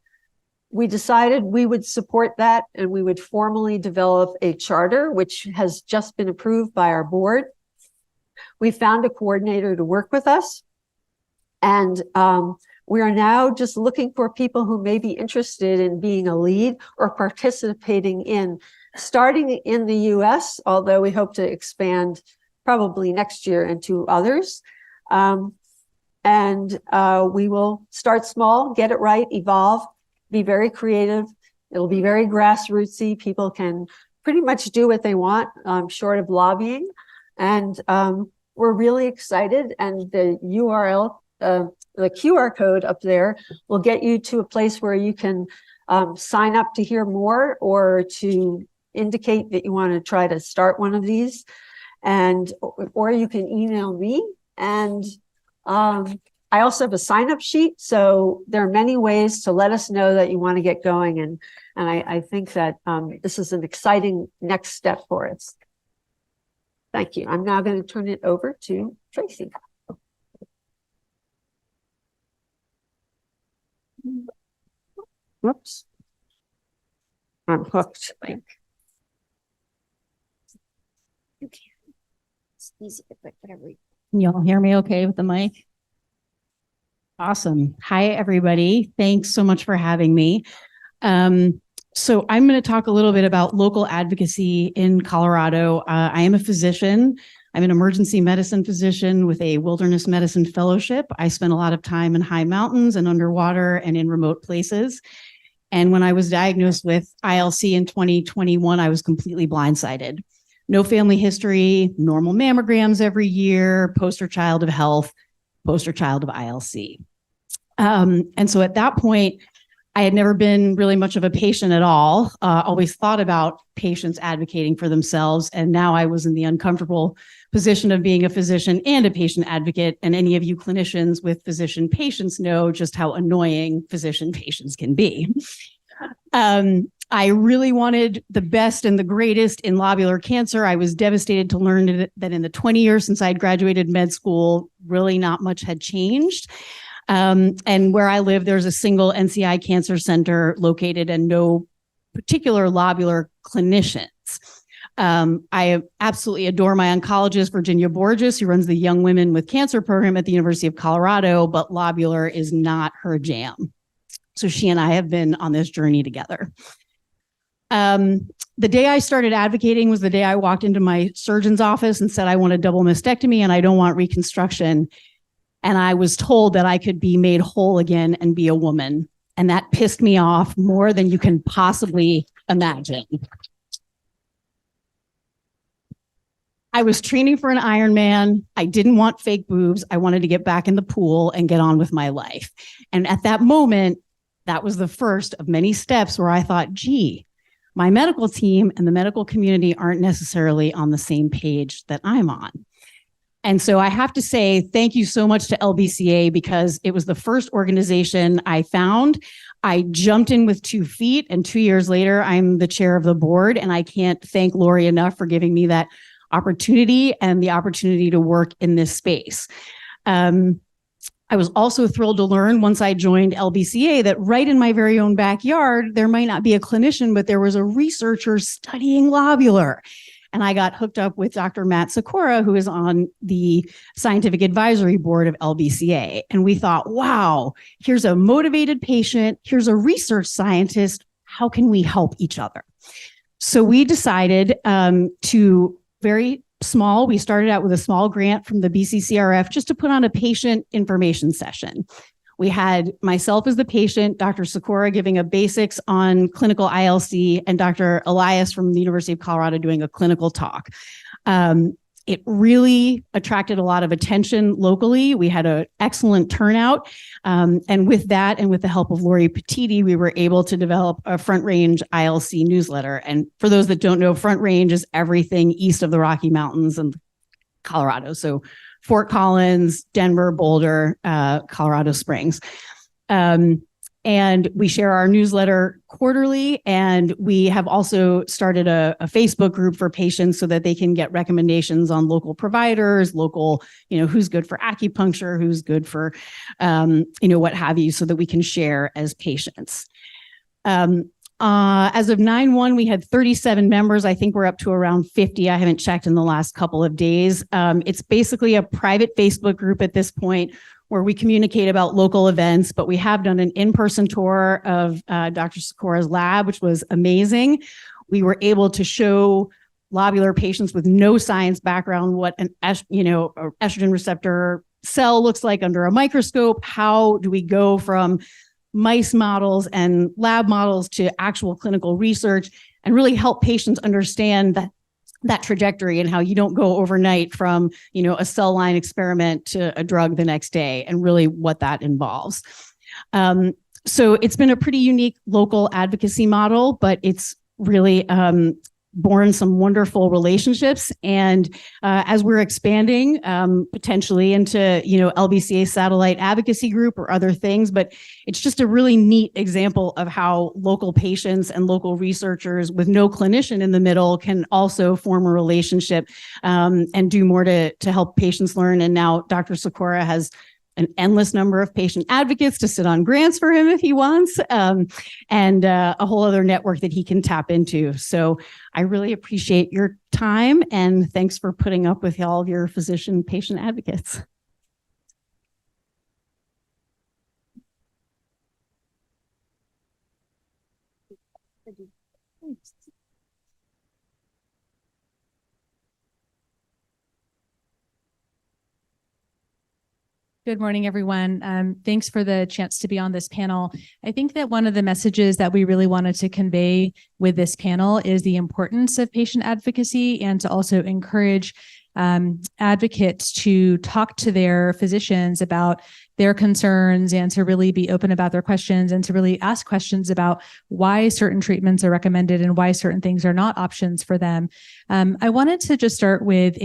we decided we would support that and we would formally develop a charter, which has just been approved by our board. We found a coordinator to work with us. And we are now just looking for people who may be interested in being a lead or participating in, starting in the US, although we hope to expand probably next year into others. And we will start small, get it right, evolve, be very creative. It'll be very grassrootsy. People can pretty much do what they want, short of lobbying. And we're really excited. And the URL, the QR code up there will get you to a place where you can sign up to hear more or to indicate that you want to try to start one of these. And or you can email me. And I also have a sign-up sheet. So there are many ways to let us know that you want to get going. And I think that this is an exciting next step for us. Thank you. I'm now going to turn it over to Tracy. Whoops. I'm hooked. Okay. It's easy, but whatever. Can y'all hear me okay with the mic? Awesome. Hi, everybody. Thanks so much for having me. So I'm going to talk a little bit about local advocacy in Colorado. I am a physician. I'm an emergency medicine physician with a wilderness medicine fellowship. I spent a lot of time in high mountains and underwater and in remote places. And when I was diagnosed with ILC in 2021, I was completely blindsided. No family history, normal mammograms every year, poster child of health, poster child of ILC. And so at that point, I had never been really much of a patient at all, always thought about patients advocating for themselves. And now I was in the uncomfortable position of being a physician and a patient advocate. And any of you clinicians with physician patients know just how annoying physician patients can be. I really wanted the best and the greatest in lobular cancer. I was devastated to learn that in the 20 years since I'd graduated med school, really not much had changed. And where I live, there's a single NCI cancer center located and no particular lobular clinicians. I absolutely adore my oncologist, Virginia Borges, who runs the Young Women with Cancer program at the University of Colorado, but lobular is not her jam. So she and I have been on this journey together. The day I started advocating was the day I walked into my surgeon's office and said, I want a double mastectomy and I don't want reconstruction. And I was told that I could be made whole again and be a woman. And that pissed me off more than you can possibly imagine. I was training for an Ironman. I didn't want fake boobs. I wanted to get back in the pool and get on with my life. And at that moment, that was the first of many steps where I thought, gee, my medical team and the medical community aren't necessarily on the same page that I'm on. And so I have to say thank you so much to LBCA because it was the first organization I found. I jumped in with 2 feet, and 2 years later, I'm the chair of the board. And I can't thank Lori enough for giving me that opportunity and the opportunity to work in this space. I was also thrilled to learn once I joined LBCA that right in my very own backyard, there might not be a clinician, but there was a researcher studying lobular. And I got hooked up with Dr. Matt Sikora, who is on the scientific advisory board of LBCA. And we thought, wow, here's a motivated patient, here's a research scientist. How can we help each other? So we decided to very small. We started out with a small grant from the BCCRF just to put on a patient information session. We had myself as the patient, Dr. Sikora giving a basics on clinical ILC, and Dr. Elias from the University of Colorado doing a clinical talk. It really attracted a lot of attention locally. We had an excellent turnout. And with that, and with the help of Lori Petiti, we were able to develop a Front Range ILC newsletter. And for those that don't know, Front Range is everything east of the Rocky Mountains and Colorado. So Fort Collins, Denver, Boulder, Colorado Springs. And we share our newsletter quarterly. And we have also started a Facebook group for patients so that they can get recommendations on local providers, local, who's good for acupuncture, who's good for, what have you, so that we can share as patients. As of 9/1, we had 37 members. I think we're up to around 50. I haven't checked in the last couple of days. It's basically a private Facebook group at this point where we communicate about local events, but we have done an in-person tour of Dr. Sikora's lab, which was amazing. We were able to show lobular patients with no science background what an estrogen receptor cell looks like under a microscope. How do we go from mice models and lab models to actual clinical research, and really help patients understand that trajectory and how you don't go overnight from, a cell line experiment to a drug the next day, and really what that involves. So it's been a pretty unique local advocacy model, but it's really born some wonderful relationships. And as we're expanding potentially into, LBCA satellite advocacy group or other things, but it's just a really neat example of how local patients and local researchers with no clinician in the middle can also form a relationship and do more to help patients learn. And now Dr. Sikora has an endless number of patient advocates to sit on grants for him if he wants, and a whole other network that he can tap into. So I really appreciate your time, and thanks for putting up with all of your physician patient advocates. Good morning, everyone. Thanks for the chance to be on this panel. I think that one of the messages that we really wanted to convey with this panel is the importance of patient advocacy, and to also encourage advocates to talk to their physicians about their concerns, and to really be open about their questions, and to really ask questions about why certain treatments are recommended and why certain things are not options for them. I wanted to just start with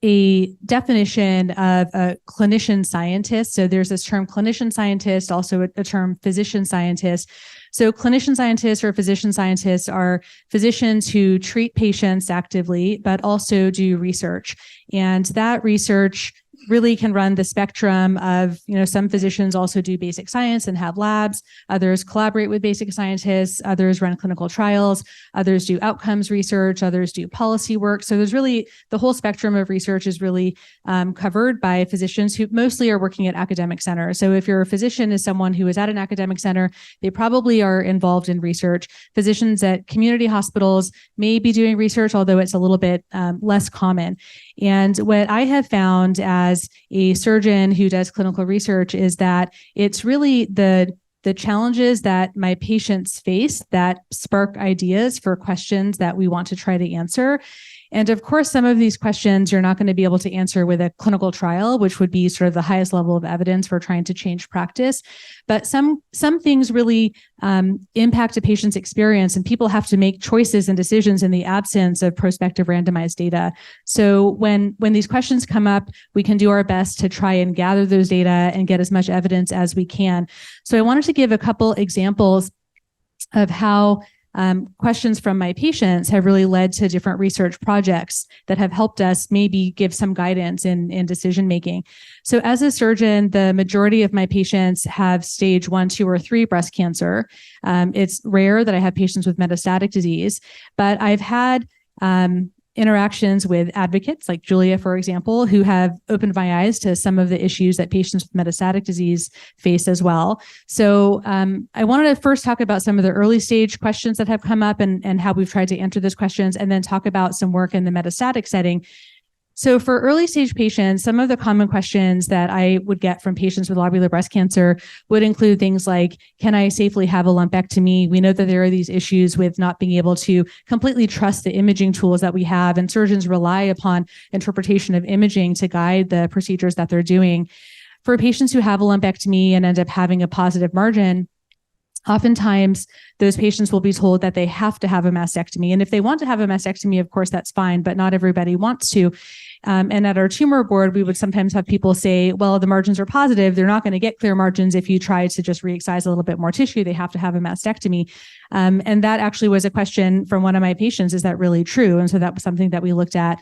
a definition of a clinician scientist. So there's this term clinician scientist, also a term physician scientist. So clinician scientists or physician scientists are physicians who treat patients actively, but also do research. And that research really can run the spectrum of, some physicians also do basic science and have labs. Others collaborate with basic scientists. Others run clinical trials. Others do outcomes research. Others do policy work. So there's really the whole spectrum of research is really covered by physicians who mostly are working at academic centers. So if you're a physician is someone who is at an academic center, they probably are involved in research. Physicians at community hospitals may be doing research, although it's a little bit less common. And what I have found as a surgeon who does clinical research is that it's really the challenges that my patients face that spark ideas for questions that we want to try to answer. And of course, some of these questions you're not going to be able to answer with a clinical trial, which would be sort of the highest level of evidence for trying to change practice. But some things really impact a patient's experience, and people have to make choices and decisions in the absence of prospective randomized data. So when these questions come up, we can do our best to try and gather those data and get as much evidence as we can. So I wanted to give a couple examples of how questions from my patients have really led to different research projects that have helped us maybe give some guidance in decision making. So as a surgeon, the majority of my patients have stage 1, 2, or 3 breast cancer. It's rare that I have patients with metastatic disease, but I've had interactions with advocates like Julia, for example, who have opened my eyes to some of the issues that patients with metastatic disease face as well. So I wanted to first talk about some of the early stage questions that have come up and how we've tried to answer those questions, and then talk about some work in the metastatic setting. So for early stage patients, some of the common questions that I would get from patients with lobular breast cancer would include things like, can I safely have a lumpectomy? We know that there are these issues with not being able to completely trust the imaging tools that we have, and surgeons rely upon interpretation of imaging to guide the procedures that they're doing. For patients who have a lumpectomy and end up having a positive margin, oftentimes, those patients will be told that they have to have a mastectomy. And if they want to have a mastectomy, of course, that's fine, but not everybody wants to. And at our tumor board, we would sometimes have people say, well, the margins are positive. They're not going to get clear margins if you try to just re-excise a little bit more tissue. They have to have a mastectomy. And that actually was a question from one of my patients. Is that really true? And so that was something that we looked at.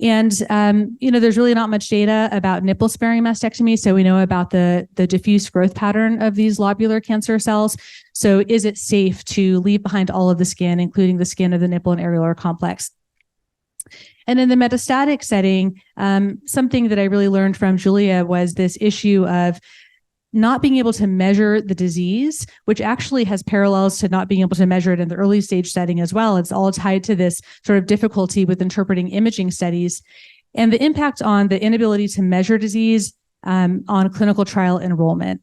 And, there's really not much data about nipple-sparing mastectomy. So we know about the diffuse growth pattern of these lobular cancer cells. So is it safe to leave behind all of the skin, including the skin of the nipple and areolar complex? And in the metastatic setting, something that I really learned from Julia was this issue of not being able to measure the disease, which actually has parallels to not being able to measure it in the early stage setting as well. It's all tied to this sort of difficulty with interpreting imaging studies and the impact on the inability to measure disease on clinical trial enrollment.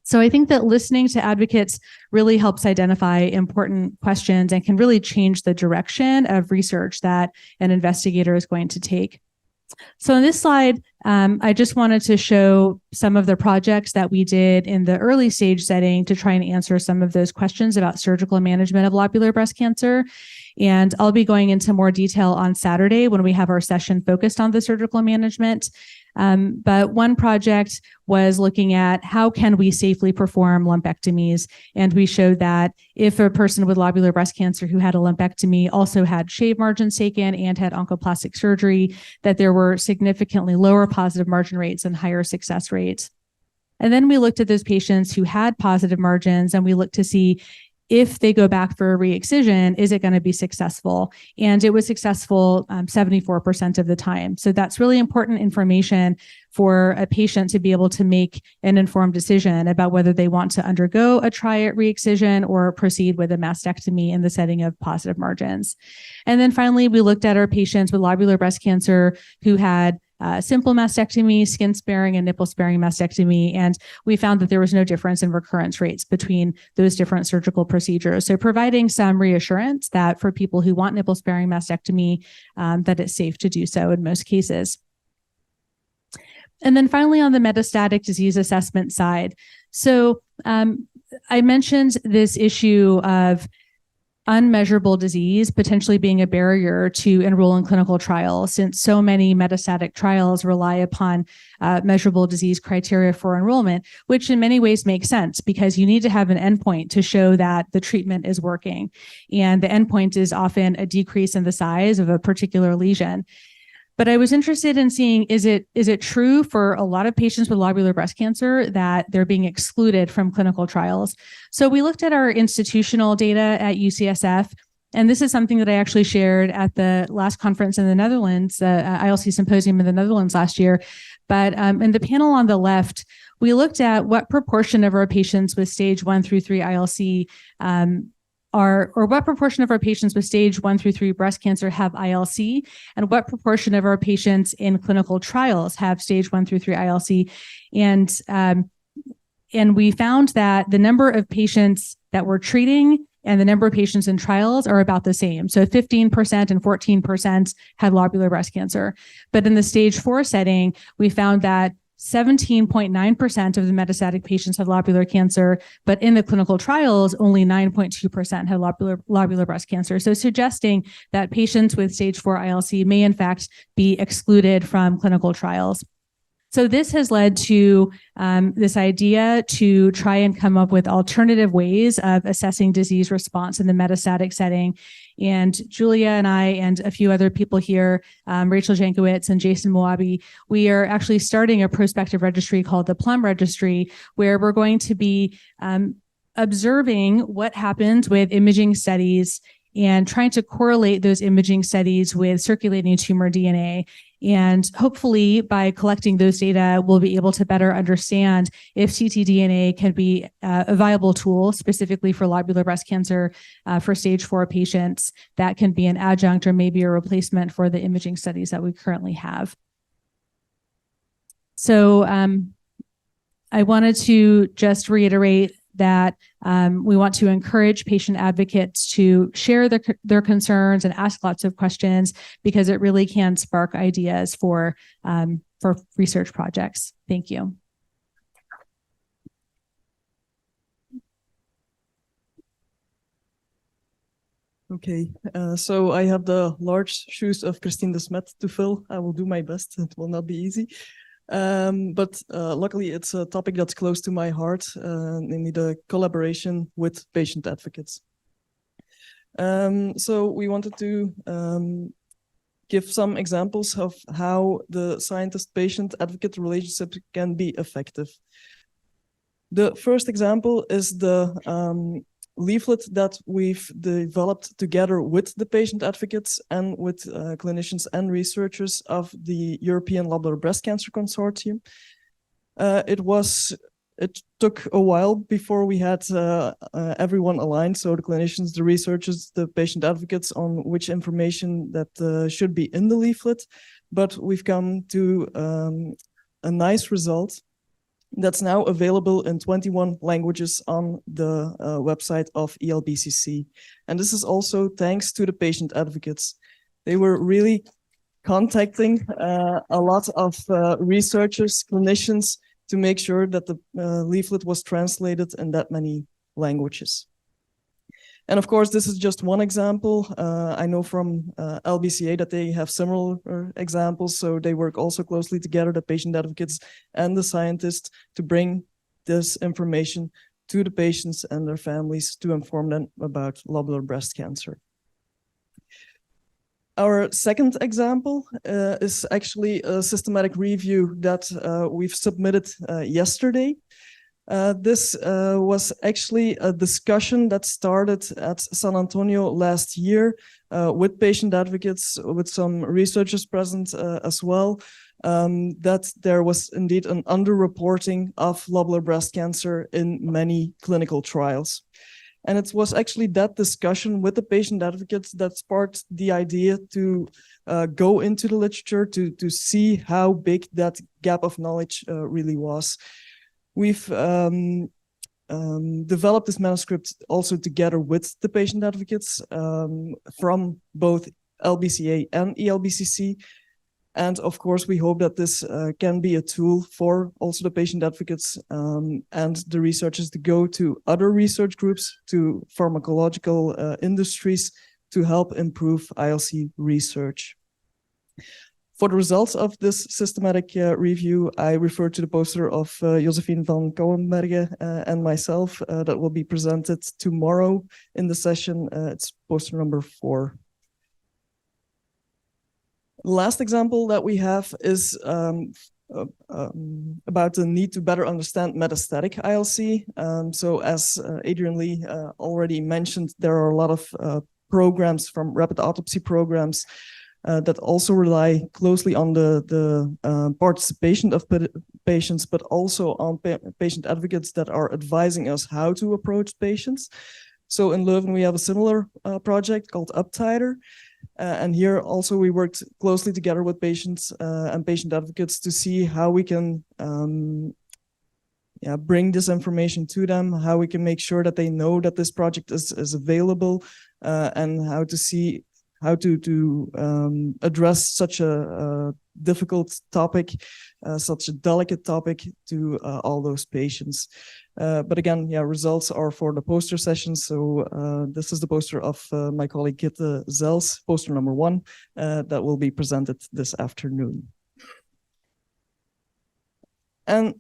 So I think that listening to advocates really helps identify important questions and can really change the direction of research that an investigator is going to take. So on this slide, I just wanted to show some of the projects that we did in the early stage setting to try and answer some of those questions about surgical management of lobular breast cancer. And I'll be going into more detail on Saturday when we have our session focused on the surgical management. But one project was looking at how can we safely perform lumpectomies. And we showed that if a person with lobular breast cancer who had a lumpectomy also had shave margins taken and had oncoplastic surgery, that there were significantly lower positive margin rates and higher success rates. And then we looked at those patients who had positive margins, and we looked to see if they go back for a re-excision, is it going to be successful? And it was successful 74% of the time. So that's really important information for a patient to be able to make an informed decision about whether they want to undergo a triad re-excision or proceed with a mastectomy in the setting of positive margins. And then finally, we looked at our patients with lobular breast cancer who had simple mastectomy, skin sparing, and nipple sparing mastectomy. And we found that there was no difference in recurrence rates between those different surgical procedures. So providing some reassurance that for people who want nipple sparing mastectomy, that it's safe to do so in most cases. And then finally, on the metastatic disease assessment side. So I mentioned this issue of unmeasurable disease potentially being a barrier to enroll in clinical trials, since so many metastatic trials rely upon measurable disease criteria for enrollment, which in many ways makes sense because you need to have an endpoint to show that the treatment is working. And the endpoint is often a decrease in the size of a particular lesion. But I was interested in seeing, is it true for a lot of patients with lobular breast cancer that they're being excluded from clinical trials? So we looked at our institutional data at UCSF, and this is something that I actually shared at the last conference in the Netherlands, the ILC symposium in the Netherlands last year. But in the panel on the left, we looked at what proportion of our patients with stage 1 through 3 ILC or what proportion of our patients with stage 1 through 3 breast cancer have ILC, and what proportion of our patients in clinical trials have stage 1 through 3 ILC. And we found that the number of patients that we're treating and the number of patients in trials are about the same. So 15% and 14% had lobular breast cancer. But in the stage 4 setting, we found that 17.9% of the metastatic patients had lobular cancer, but in the clinical trials, only 9.2% had lobular breast cancer. So suggesting that patients with stage 4 ILC may in fact be excluded from clinical trials. So this has led to this idea to try and come up with alternative ways of assessing disease response in the metastatic setting. And Julia and I and a few other people here, Rachel Jankowitz and Jason Moabi, we are actually starting a prospective registry called the Plum Registry, where we're going to be observing what happens with imaging studies and trying to correlate those imaging studies with circulating tumor DNA. And hopefully by collecting those data, we'll be able to better understand if ctDNA can be a viable tool specifically for lobular breast cancer for stage 4 patients that can be an adjunct or maybe a replacement for the imaging studies that we currently have. So I wanted to just reiterate that we want to encourage patient advocates to share their concerns and ask lots of questions because it really can spark ideas for research projects. Thank you. Okay, so I have the large shoes of Christine de Smet to fill. I will do my best. It will not be easy. But luckily, it's a topic that's close to my heart, namely the collaboration with patient advocates. So we wanted to give some examples of how the scientist-patient advocate relationship can be effective. The first example is the leaflet that we've developed together with the patient advocates and with clinicians and researchers of the European Lobular Breast Cancer Consortium. It took a while before we had everyone aligned, so the clinicians, the researchers, the patient advocates, on which information that should be in the leaflet, but we've come to a nice result that's now available in 21 languages on the website of ELBCC. And this is also thanks to the patient advocates. They were really contacting a lot of researchers, clinicians, to make sure that the leaflet was translated in that many languages. And of course, this is just one example. I know from LBCA that they have similar examples, so they work also closely together, the patient advocates and the scientists, to bring this information to the patients and their families to inform them about lobular breast cancer. Our second example is actually a systematic review that we've submitted yesterday. This was actually a discussion that started at San Antonio last year with patient advocates, with some researchers present as well, that there was indeed an underreporting of lobular breast cancer in many clinical trials. And it was actually that discussion with the patient advocates that sparked the idea to go into the literature to see how big that gap of knowledge really was. We've developed this manuscript also together with the patient advocates from both LBCA and ELBCC. And of course, we hope that this can be a tool for also the patient advocates and the researchers to go to other research groups, to pharmacological industries to help improve ILC research. For the results of this systematic review, I refer to the poster of Josephine van Kouwenbergen and myself that will be presented tomorrow in the session. It's poster number 4. The last example that we have is about the need to better understand metastatic ILC. So as Adrian Lee already mentioned, there are a lot of programs from rapid autopsy programs that also rely closely on the participation of patients, but also on patient advocates that are advising us how to approach patients. So in Leuven, we have a similar project called UpTiter. And here also we worked closely together with patients and patient advocates to see how we can bring this information to them, how we can make sure that they know that this project is available, and how to see how to address such a difficult topic, such a delicate topic to all those patients. But again, results are for the poster session. So this is the poster of my colleague Gitte Zels, poster number 1, that will be presented this afternoon. And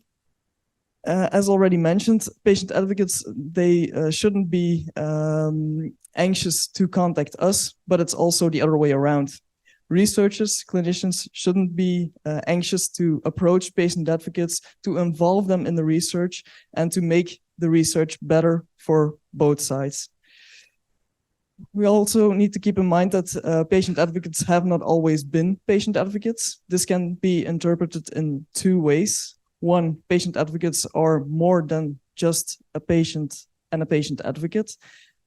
as already mentioned, patient advocates, they shouldn't be anxious to contact us, but it's also the other way around. Researchers, clinicians shouldn't be anxious to approach patient advocates, to involve them in the research, and to make the research better for both sides. We also need to keep in mind that patient advocates have not always been patient advocates. This can be interpreted in 2 ways. One, patient advocates are more than just a patient and a patient advocate.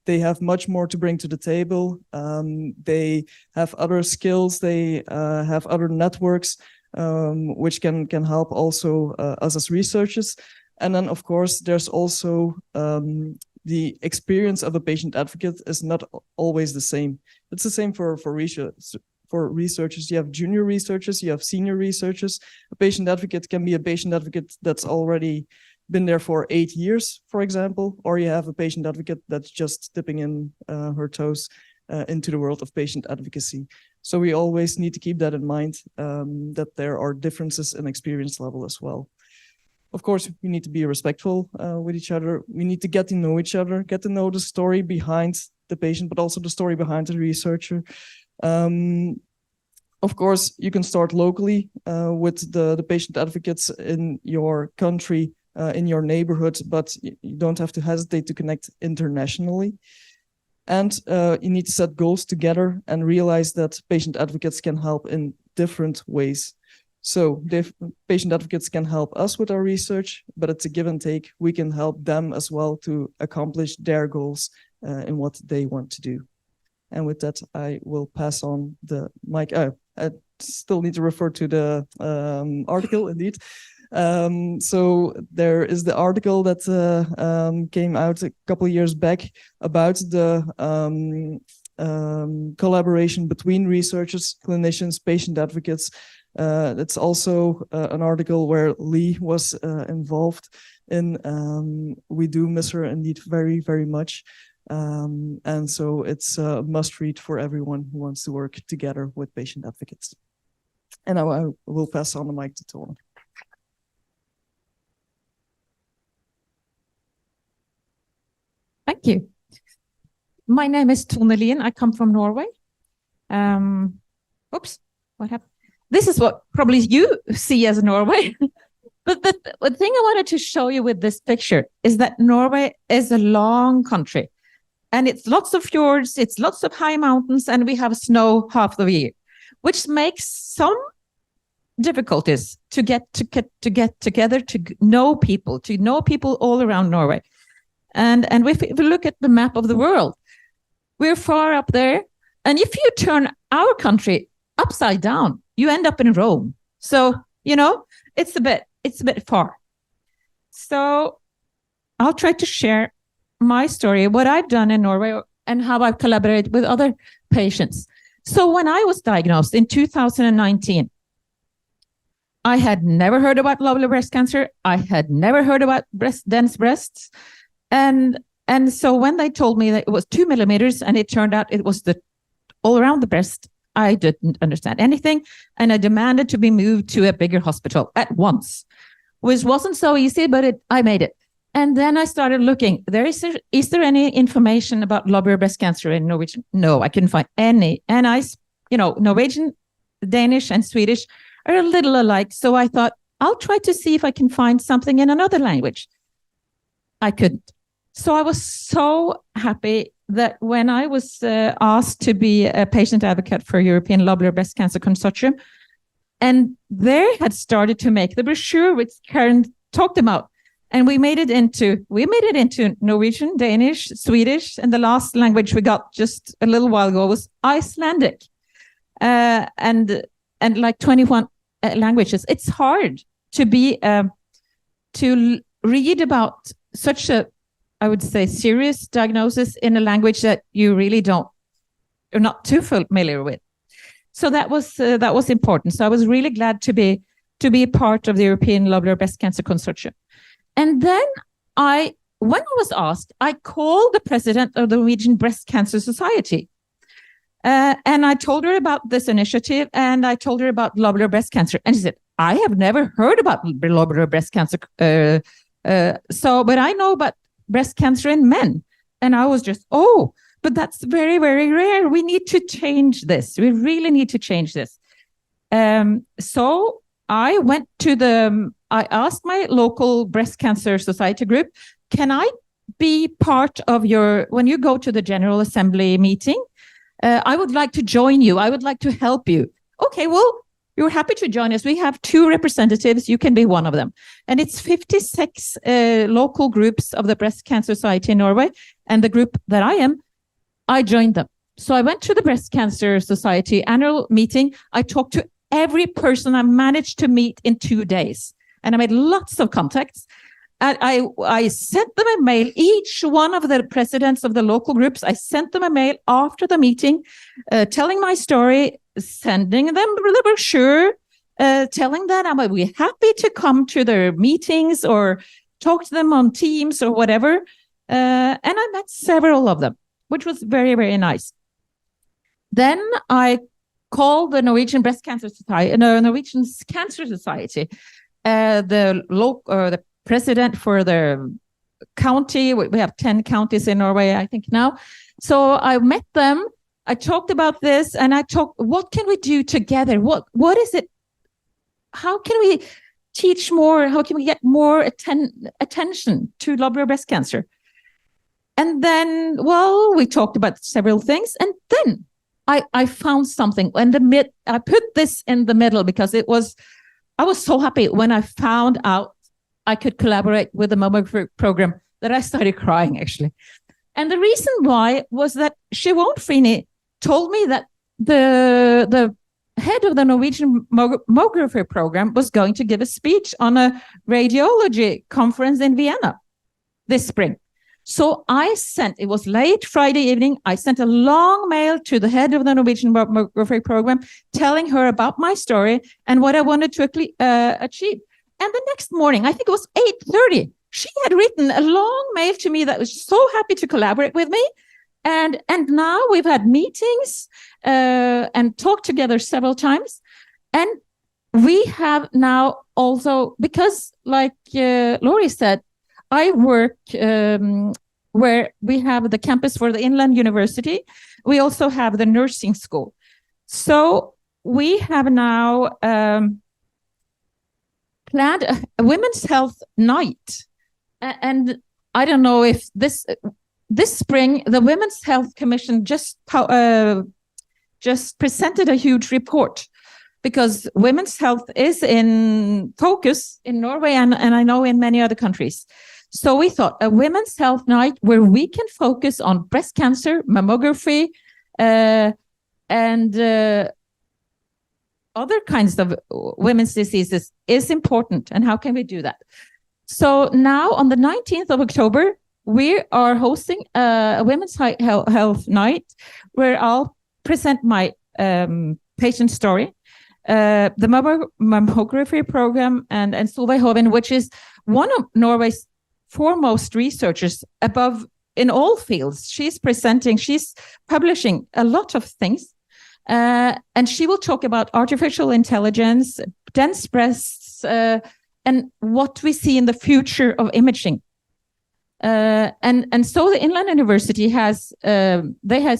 They have much more to bring to the table. They have other skills. They have other networks, which can help also us as researchers. And then, of course, there's also the experience of a patient advocate is not always the same. It's the same for research. For researchers, you have junior researchers, you have senior researchers. A patient advocate can be a patient advocate that's already been there for 8 years, for example, or you have a patient advocate that's just dipping in her toes into the world of patient advocacy. So we always need to keep that in mind, that there are differences in experience level as well. Of course, we need to be respectful with each other. We need to get to know each other, get to know the story behind the patient, but also the story behind the researcher. Of course, you can start locally with the patient advocates in your country, in your neighborhood, but you don't have to hesitate to connect internationally. And you need to set goals together and realize that patient advocates can help in different ways. So patient advocates can help us with our research, but it's a give and take. We can help them as well to accomplish their goals in what they want to do. And with that, I will pass on the mic. I still need to refer to the article, indeed. So there is the article that came out a couple of years back about the collaboration between researchers, clinicians, patient advocates. It's also an article where Lee was involved in. We do miss her indeed very, very much. And so it's a must read for everyone who wants to work together with patient advocates. And now I will pass on the mic to Tone. Thank you. My name is Tone Lien. I come from Norway. Oops, what happened? This is what probably you see as Norway. But the thing I wanted to show you with this picture is that Norway is a long country. And it's lots of fjords, it's lots of high mountains, and we have snow half the year, which makes some difficulties to get together, to know people all around Norway. And if we look at the map of the world, we're far up there. And if you turn our country upside down, you end up in Rome. So, it's a bit far. So I'll try to share my story, what I've done in Norway and how I've collaborated with other patients. So when I was diagnosed in 2019, I had never heard about lobular breast cancer. I had never heard about dense breasts. And so when they told me that it was 2 millimeters and it turned out it was all around the breast, I didn't understand anything. And I demanded to be moved to a bigger hospital at once, which wasn't so easy, but I made it. And then I started looking. Is there any information about lobular breast cancer in Norwegian? No, I couldn't find any. And Norwegian, Danish, and Swedish are a little alike. So I thought, I'll try to see if I can find something in another language. I couldn't. So I was so happy that when I was asked to be a patient advocate for European Lobular Breast Cancer Consortium, and they had started to make the brochure which Karen talked about. And we made it into Norwegian, Danish, Swedish, and the last language we got just a little while ago was Icelandic, and like 21 languages. It's hard to read about such a, I would say, serious diagnosis in a language that you really you're not too familiar with. So that was important. So I was really glad to be part of the European Lobular Breast Cancer Consortium. And then when I was asked, I called the president of the Norwegian Breast Cancer Society. And I told her about this initiative, and I told her about lobular breast cancer. And she said, I have never heard about lobular breast cancer. But I know about breast cancer in men. And I was just, but that's very, very rare. We need to change this. We really need to change this. So I I asked my local breast cancer society group, can I be part of when you go to the General Assembly meeting? I would like to join you. I would like to help you. Okay, well, you're happy to join us. We have 2 representatives. You can be one of them. And it's 56 local groups of the Breast Cancer Society in Norway. And the group that I joined them. So I went to the Breast Cancer Society annual meeting. I talked to every person I managed to meet in 2 days. And I made lots of contacts. I sent them a mail, each one of the presidents of the local groups. I sent them a mail after the meeting, telling my story, sending them the brochure, telling them I would be happy to come to their meetings or talk to them on Teams or whatever. And I met several of them, which was very, very nice. Then I called the Norwegian Breast Cancer Society, Norwegian Cancer Society, the president for the county. We have 10 counties in Norway, I think now. So I met them. I talked about this, and what can we do together? What is it? How can we teach more? How can we get more attention to lobular breast cancer? And then, we talked about several things, and then I found something. I put this in the middle because I was so happy when I found out I could collaborate with the mammography program that I started crying, actually. And the reason why was that Siobhan Frini told me that the head of the Norwegian mammography program was going to give a speech on a radiology conference in Vienna this spring. So it was late Friday evening, I sent a long mail to the head of the Norwegian mammography program telling her about my story and what I wanted to achieve. And the next morning, I think it was 8:30, she had written a long mail to me that was so happy to collaborate with me. And now we've had meetings and talked together several times. And we have now also, because like Lori said, I work where we have the campus for the Inland University. We also have the nursing school. So we have now planned a women's health night. And I don't know if this spring, the Women's Health Commission just presented a huge report, because women's health is in focus in Norway and I know in many other countries. So we thought a women's health night where we can focus on breast cancer, mammography, and other kinds of women's diseases is important. And how can we do that? So now on the 19th of October, we are hosting a women's health night where I'll present my patient story. the mammography program and Solveig Hoven, which is one of Norway's foremost researchers above in all fields. She's publishing a lot of things. And she will talk about artificial intelligence, dense breasts, and what we see in the future of imaging. And so the Inland University has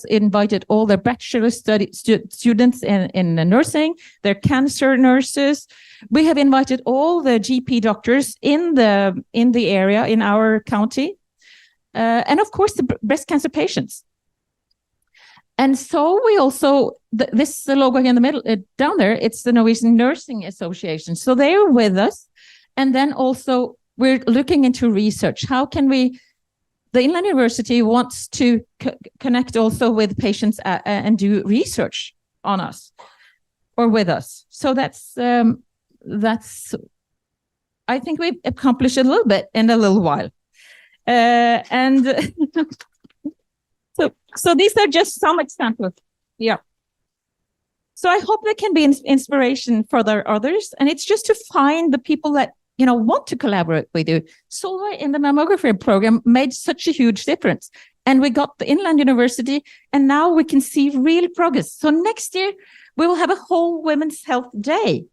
invited all their bachelor students in nursing, their cancer nurses. We have invited all the GP doctors in the area in our county, and of course the breast cancer patients. And so we also, this logo in the middle, down there, it's the Norwegian Nursing Association. So they're with us. And then also we're looking into research. How can the Inland University wants to connect also with patients and do research on us or with us. So that's, I think we've accomplished a little bit in a little while. And so these are just some examples. Yeah. So I hope they can be inspiration for the others. And it's just to find the people that, want to collaborate with you. Solveig in the mammography program made such a huge difference. And we got the Inland University, and now we can see real progress. So next year, we will have a whole Women's Health Day.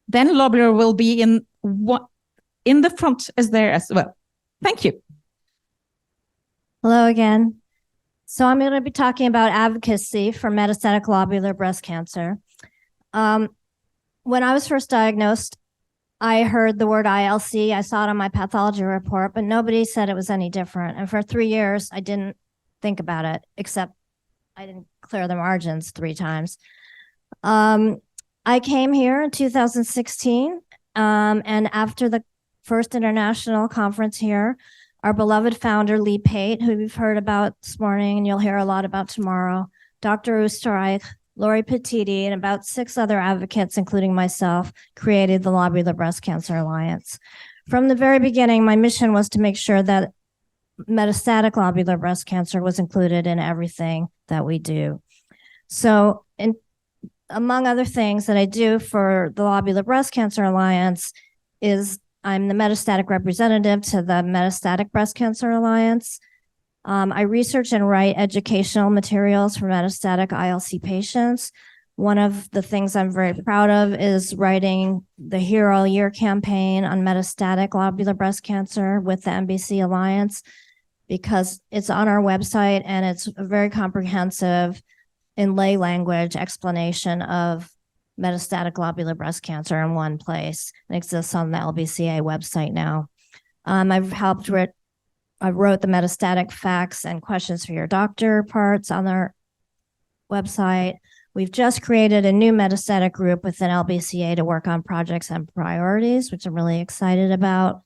Then Lobular will be in the front as there as well. Thank you. Hello again. So I'm going to be talking about advocacy for metastatic lobular breast cancer. When I was first diagnosed, I heard the word ILC. I saw it on my pathology report, but nobody said it was any different. And for 3 years, I didn't think about it, except I didn't clear the margins 3 times. I came here in 2016, and after the first international conference here, our beloved founder, Lee Pate, who we've heard about this morning and you'll hear a lot about tomorrow, Dr. Oosterreich, Lori Petiti, and about 6 other advocates, including myself, created the Lobular Breast Cancer Alliance. From the very beginning, my mission was to make sure that metastatic lobular breast cancer was included in everything that we do. So, among other things that I do for the Lobular Breast Cancer Alliance is I'm the metastatic representative to the Metastatic Breast Cancer Alliance. I research and write educational materials for metastatic ILC patients. One of the things I'm very proud of is writing the Hero Year campaign on metastatic lobular breast cancer with the MBC Alliance, because it's on our website and it's a very comprehensive, in lay language, explanation of metastatic lobular breast cancer in one place. It exists on the LBCA website now. I wrote the metastatic facts and questions for your doctor parts on their website. We've just created a new metastatic group within LBCA to work on projects and priorities, which I'm really excited about,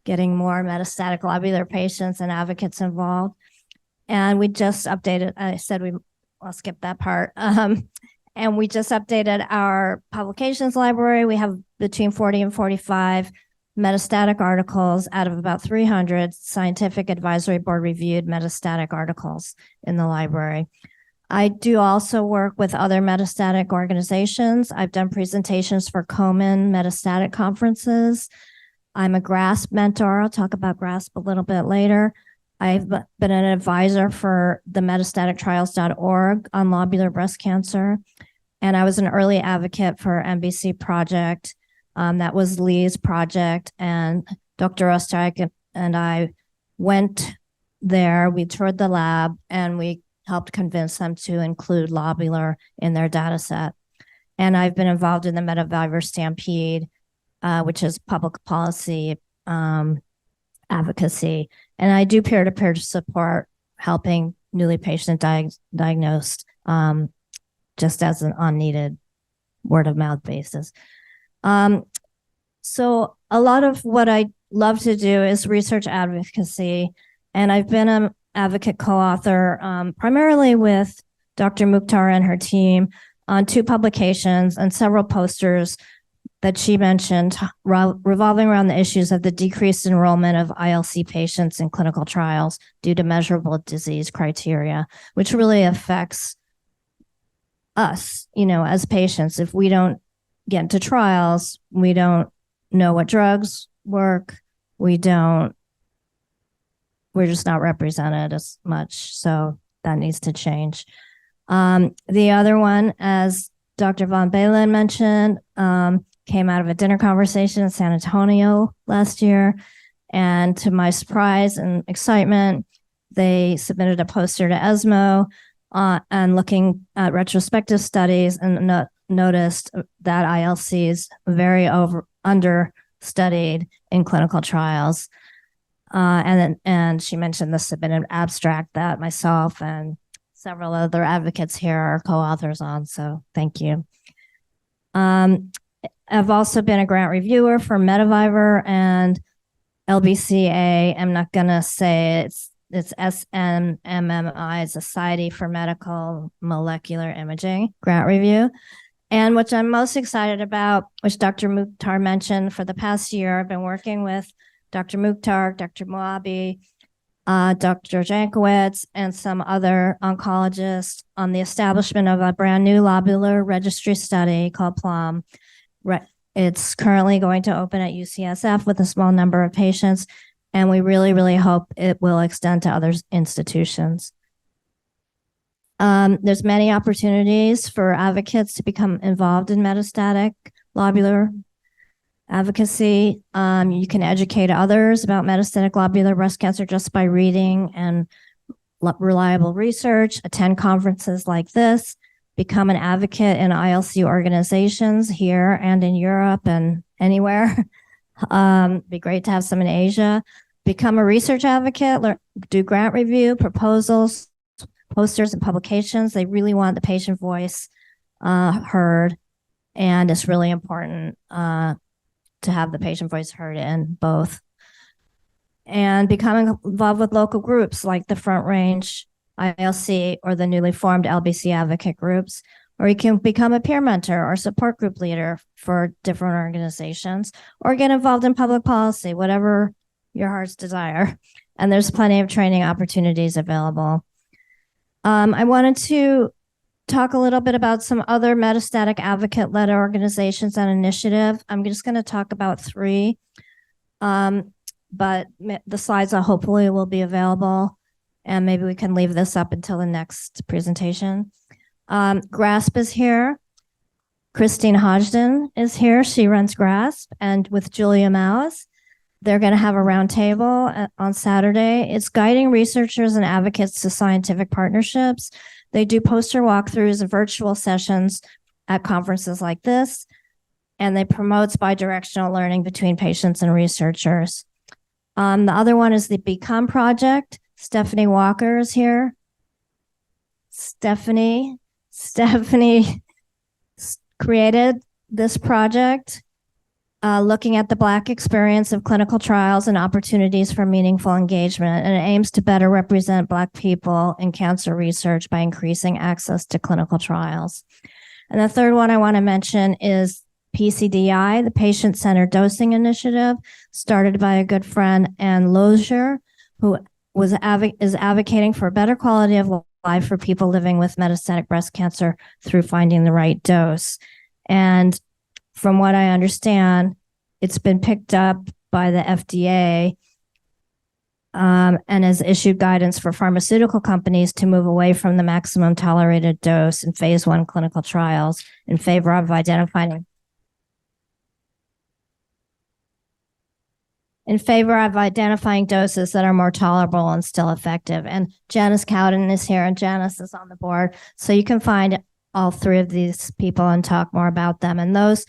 getting more metastatic lobular patients and advocates involved. And we just updated, I'll skip that part. And we just updated our publications library. We have between 40 and 45 metastatic articles out of about 300 scientific advisory board reviewed metastatic articles in the library. I do also work with other metastatic organizations. I've done presentations for Komen metastatic conferences. I'm a GRASP mentor. I'll talk about GRASP a little bit later. I've been an advisor for the metastatictrials.org on lobular breast cancer. And I was an early advocate for MBC Project. That was Lee's project. And Dr. Oosterreich and I went there. We toured the lab and we helped convince them to include lobular in their data set. And I've been involved in the Metaviver Stampede, which is public policy advocacy. And I do peer-to-peer support, helping newly patient diagnosed just as an unneeded word-of-mouth basis. So a lot of what I love to do is research advocacy, and I've been an advocate co-author primarily with Dr. Mukhtar and her team on 2 publications and several posters that she mentioned revolving around the issues of the decreased enrollment of ILC patients in clinical trials due to measurable disease criteria, which really affects us, as patients. If we don't get into trials, we don't know what drugs work. We're just not represented as much. So that needs to change. The other one, as Dr. Von Balen mentioned, came out of a dinner conversation in San Antonio last year. And to my surprise and excitement, they submitted a poster to ESMO and looking at retrospective studies and noticed that ILC is very understudied in clinical trials. And she mentioned the submitted abstract that myself and several other advocates here are co-authors on. So thank you. I've also been a grant reviewer for Mediviver and LBCA. I'm not gonna say it's SMMI, Society for Medical Molecular Imaging grant review. And what I'm most excited about, which Dr. Mukhtar mentioned, for the past year, I've been working with Dr. Mukhtar, Dr. Moabi, Dr. Jankowitz, and some other oncologists on the establishment of a brand new lobular registry study called PLUM. It's currently going to open at UCSF with a small number of patients, and we really, really hope it will extend to other institutions. There's many opportunities for advocates to become involved in metastatic lobular advocacy. You can educate others about metastatic lobular breast cancer just by reading and reliable research, attend conferences like this, become an advocate in ILC organizations here and in Europe and anywhere. Be great to have some in Asia. Become a research advocate, do grant review, proposals, posters, and publications. They really want the patient voice heard, and it's really important to have the patient voice heard in both. And becoming involved with local groups like the Front Range ILC or the newly formed LBC advocate groups, or you can become a peer mentor or support group leader for different organizations, or get involved in public policy, whatever your heart's desire. And there's plenty of training opportunities available. I wanted to talk a little bit about some other metastatic advocate-led organizations and initiative. I'm just going to talk about 3, but the slides hopefully will be available, and maybe we can leave this up until the next presentation. GRASP is here. Christine Hodgson is here. She runs GRASP, and with Julia Maus, they're going to have a roundtable on Saturday. It's guiding researchers and advocates to scientific partnerships. They do poster walkthroughs and virtual sessions at conferences like this, and they promote bidirectional learning between patients and researchers. The other one is the Become Project. Stephanie Walker is here. Stephanie created this project looking at the Black experience of clinical trials and opportunities for meaningful engagement, and it aims to better represent Black people in cancer research by increasing access to clinical trials. And the third one I want to mention is PCDI, the Patient-Centered Dosing Initiative, started by a good friend, Anne Lozier, who is advocating for a better quality of life for people living with metastatic breast cancer through finding the right dose. And from what I understand, it's been picked up by the FDA and has issued guidance for pharmaceutical companies to move away from the maximum tolerated dose in phase 1 clinical trials in favor of identifying doses that are more tolerable and still effective. And Janice Cowden is here, and Janice is on the board. So you can find all 3 of these people and talk more about them. And those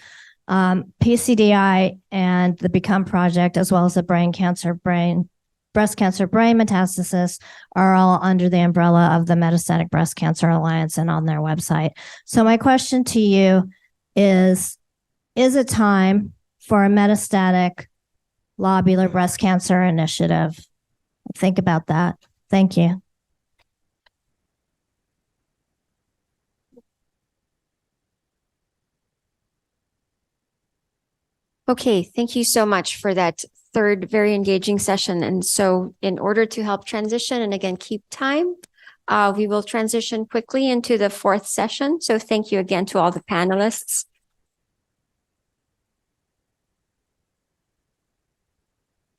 PCDI and the Become Project, as well as the breast cancer brain metastasis, are all under the umbrella of the Metastatic Breast Cancer Alliance and on their website. So my question to you is it time for a metastatic lobular breast cancer initiative? Think about that. Thank you. Okay, thank you so much for that third very engaging session. And so in order to help transition and again, keep time, we will transition quickly into the 4th session. So thank you again to all the panelists.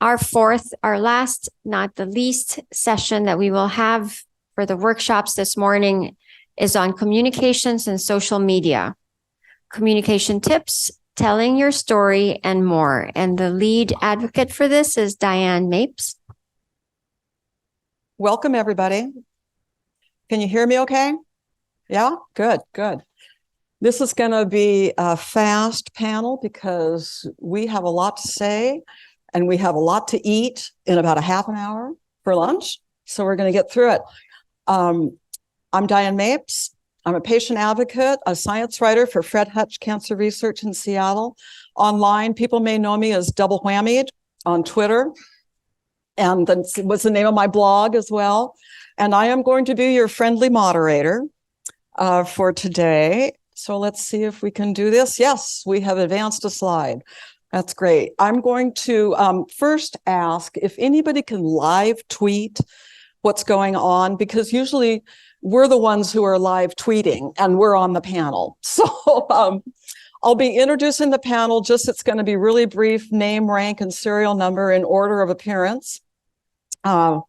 our last, not the least session that we will have for the workshops this morning is on communications and social media, communication tips, telling your story, and more. And the lead advocate for this is Diane Mapes. Welcome, everybody. Can you hear me okay? Yeah, good, good. This is going to be a fast panel because we have a lot to say and we have a lot to eat in about a half an hour for lunch. So we're going to get through it. I'm Diane Mapes. I'm a patient advocate, a science writer for Fred Hutch Cancer Research in Seattle. Online, people may know me as Double Whammied on Twitter. And that's what's the name of my blog as well. And I am going to be your friendly moderator for today. So let's see if we can do this. Yes, we have advanced a slide. That's great. I'm going to first ask if anybody can live tweet what's going on, because usually we're the ones who are live tweeting and we're on the panel. So I'll be introducing the panel. Just it's going to be really brief: name, rank, and serial number in order of appearance. Colleen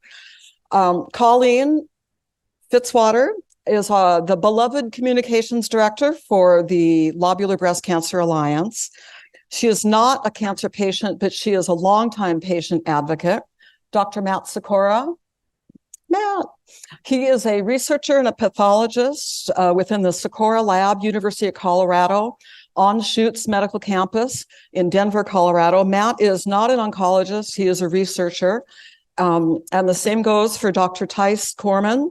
Fitzwater is the beloved communications director for the Lobular Breast Cancer Alliance. She is not a cancer patient, but she is a longtime patient advocate. Dr. Matt Sikora. Matt, he is a researcher and a pathologist within the Sikora Lab, University of Colorado, on Schuetz Medical Campus in Denver, Colorado. Matt is not an oncologist, he is a researcher. And the same goes for Dr. Thijs Korman,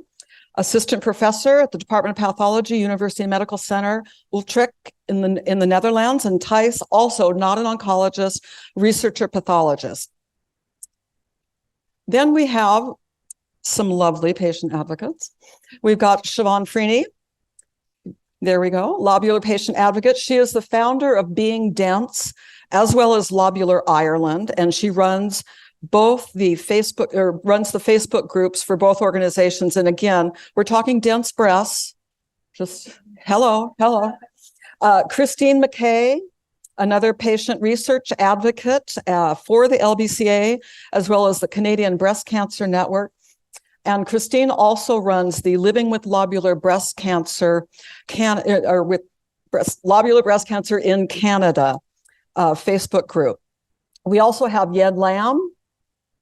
assistant professor at the Department of Pathology, University Medical Center, Utrecht in the Netherlands. And Thijs, also not an oncologist, researcher, pathologist. Then we have some lovely patient advocates. We've got Siobhan Freeney. There we go, lobular patient advocate. She is the founder of Being Dense, as well as Lobular Ireland, and she runs both the Facebook groups for both organizations. And again, we're talking dense breasts. Just hello. Christine McKay, another patient research advocate for the LBCA, as well as the Canadian Breast Cancer Network. And Christine also runs the Living with Lobular Breast Cancer, Lobular Breast Cancer in Canada Facebook group. We also have Yen Lam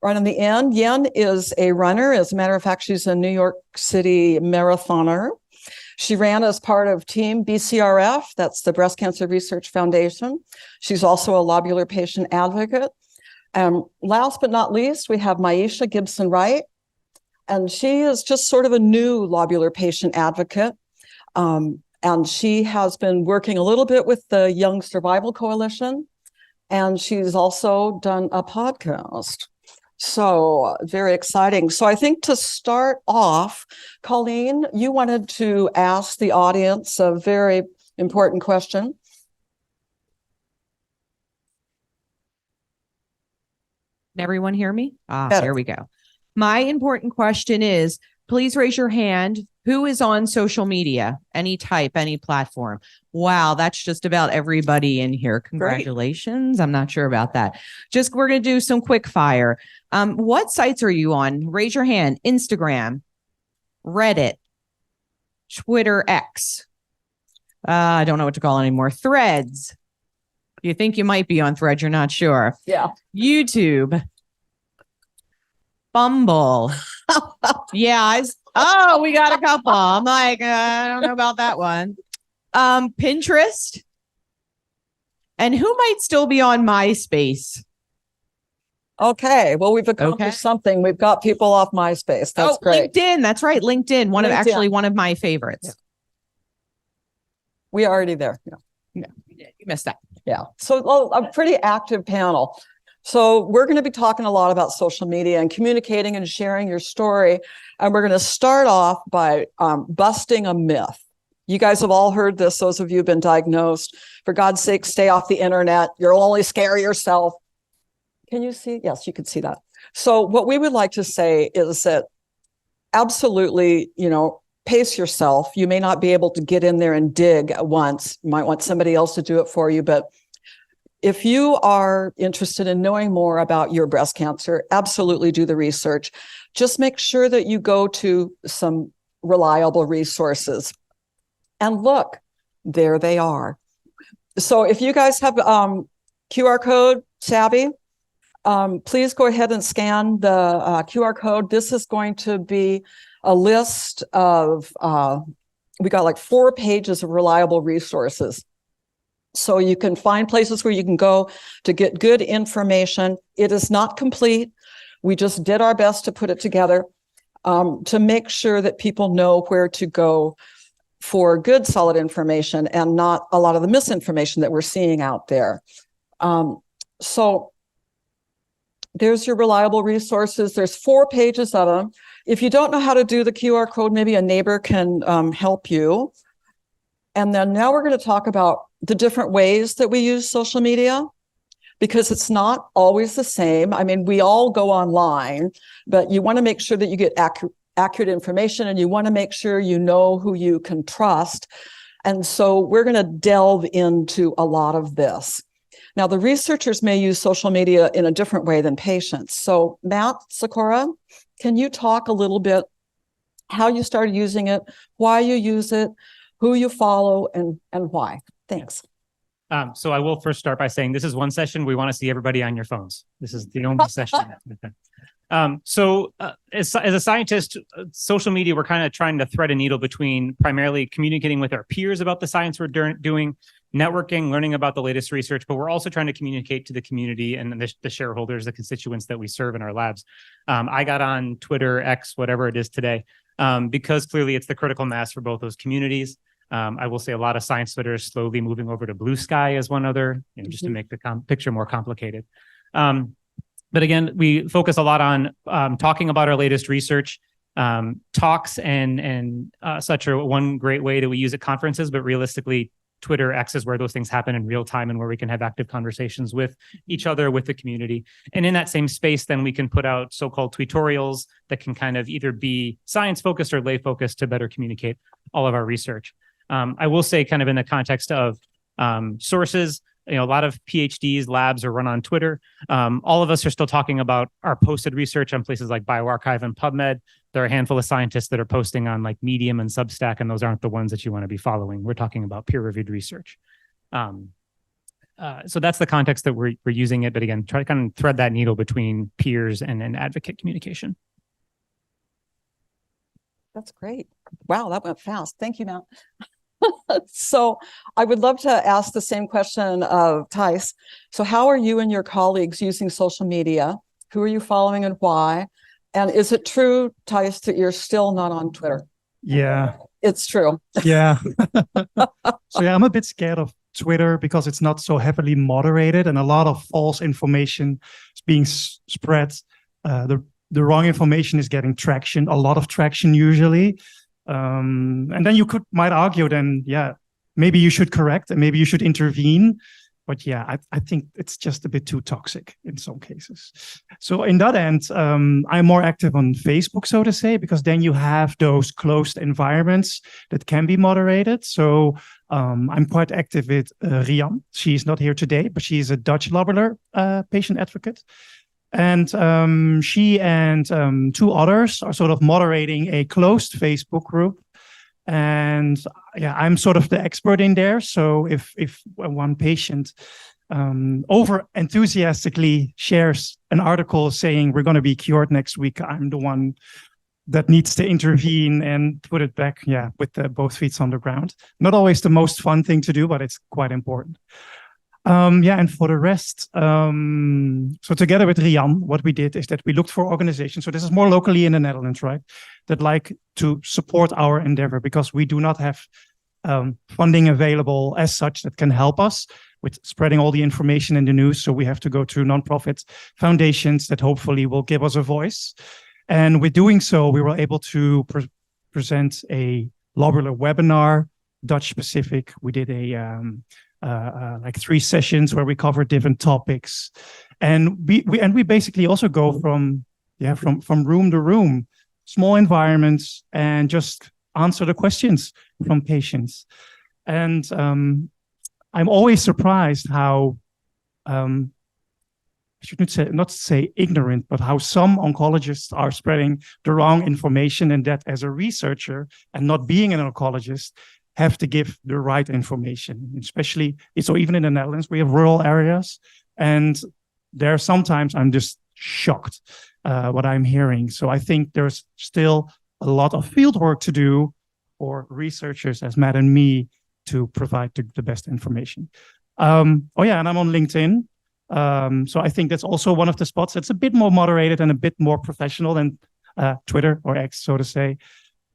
right on the end. Yen is a runner. As a matter of fact, she's a New York City marathoner. She ran as part of Team BCRF, that's the Breast Cancer Research Foundation. She's also a lobular patient advocate. Last but not least, we have Maisha Gibson-Wright. And she is just sort of a new lobular patient advocate. And she has been working a little bit with the Young Survival Coalition. And she's also done a podcast. So very exciting. So I think to start off, Colleen, you wanted to ask the audience a very important question. Can everyone hear me? Better. There we go. My important question is, please raise your hand. Who is on social media? Any type, any platform? Wow, that's just about everybody in here. Congratulations. Great. I'm not sure about that. We're going to do some quick fire. What sites are you on? Raise your hand. Instagram, Reddit, Twitter X. I don't know what to call it anymore. Threads. You think you might be on Threads, you're not sure. Yeah. YouTube. Bumble. Yeah. We got a couple. I'm like, I don't know about that one. Pinterest. And who might still be on MySpace? Okay. Well, we've accomplished something. We've got people off MySpace. That's great. LinkedIn. That's right. LinkedIn. One of my favorites. Yeah. We are already there. Yeah. You missed that. Yeah. So a pretty active panel. So we're going to be talking a lot about social media and communicating and sharing your story. And we're going to start off by busting a myth. You guys have all heard this. Those of you who've been diagnosed. For God's sake, stay off the internet. You'll only scare yourself. Can you see? Yes, you can see that. So what we would like to say is that absolutely, pace yourself. You may not be able to get in there and dig at once. You might want somebody else to do it for you, but if you are interested in knowing more about your breast cancer, absolutely do the research. Just make sure that you go to some reliable resources. And look, there they are. So if you guys have QR code savvy, please go ahead and scan the QR code. This is going to be a list of, we got like 4 pages of reliable resources. So you can find places where you can go to get good information. It is not complete. We just did our best to put it together to make sure that people know where to go for good, solid information and not a lot of the misinformation that we're seeing out there. So there's your reliable resources. There's 4 pages of them. If you don't know how to do the QR code, maybe a neighbor can help you. And then now we're going to talk about the different ways that we use social media, because it's not always the same. I mean, we all go online, but you want to make sure that you get accurate information, and you want to make sure you know who you can trust. And so we're going to delve into a lot of this. Now, the researchers may use social media in a different way than patients. So Matt, Sakura, can you talk a little bit how you started using it, why you use it, who you follow, and why? Thanks. So I will first start by saying this is one session we want to see everybody on your phones. This is the only session. As a scientist, social media, we're kind of trying to thread a needle between primarily communicating with our peers about the science we're doing, networking, learning about the latest research, but we're also trying to communicate to the community and the shareholders, the constituents that we serve in our labs. I got on Twitter, X, whatever it is today, because clearly it's the critical mass for both those communities. I will say a lot of science Twitter is slowly moving over to Blue Sky as one other, just to make the picture more complicated. But again, we focus a lot on talking about our latest research. Talks and such are one great way that we use at conferences, but realistically, Twitter, X is where those things happen in real time and where we can have active conversations with each other, with the community. And in that same space, then we can put out so-called tutorials that can kind of either be science-focused or lay-focused to better communicate all of our research. I will say, kind of in the context of sources, a lot of PhDs, labs are run on Twitter. All of us are still talking about our posted research on places like bioRxiv and PubMed. There are a handful of scientists that are posting on like Medium and Substack, and those aren't the ones that you want to be following. We're talking about peer-reviewed research. So that's the context that we're using it. But again, try to kind of thread that needle between peers and advocate communication. That's great. Wow, that went fast. Thank you, Matt. So I would love to ask the same question of Thijs. So how are you and your colleagues using social media? Who are you following and why? And is it true, Thijs, that you're still not on Twitter? Yeah. It's true. Yeah. So yeah, I'm a bit scared of Twitter because it's not so heavily moderated and a lot of false information is being spread. The wrong information is getting traction, a lot of traction usually. And then you might argue then, yeah, maybe you should correct and maybe you should intervene. But yeah, I think it's just a bit too toxic in some cases. So in that end, I'm more active on Facebook, so to say, because then you have those closed environments that can be moderated. So I'm quite active with Rian. She's not here today, but she's a Dutch lobular patient advocate. And she and 2 others are sort of moderating a closed Facebook group. And yeah, I'm sort of the expert in there. So if one patient over enthusiastically shares an article saying we're going to be cured next week, I'm the one that needs to intervene and put it back, yeah, with both feet on the ground. Not always the most fun thing to do, but it's quite important. Yeah, and for the rest, so together with Rian, what we did is that we looked for organizations. So this is more locally in the Netherlands, right? That like to support our endeavor because we do not have funding available as such that can help us with spreading all the information in the news. So we have to go to nonprofit foundations that hopefully will give us a voice. And with doing so, we were able to present a lobular webinar, Dutch specific. We did like 3 sessions where we covered different topics, and we basically also go from room to room, small environments, and just answer the questions from patients. And I'm always surprised how I should not say ignorant, but how some oncologists are spreading the wrong information, and that as a researcher and not being an oncologist, have to give the right information, especially, so even in the Netherlands, we have rural areas, and there sometimes I'm just shocked what I'm hearing. So I think there's still a lot of field work to do for researchers as Matt and me to provide the best information. And I'm on LinkedIn. So I think that's also one of the spots that's a bit more moderated and a bit more professional than Twitter or X, so to say.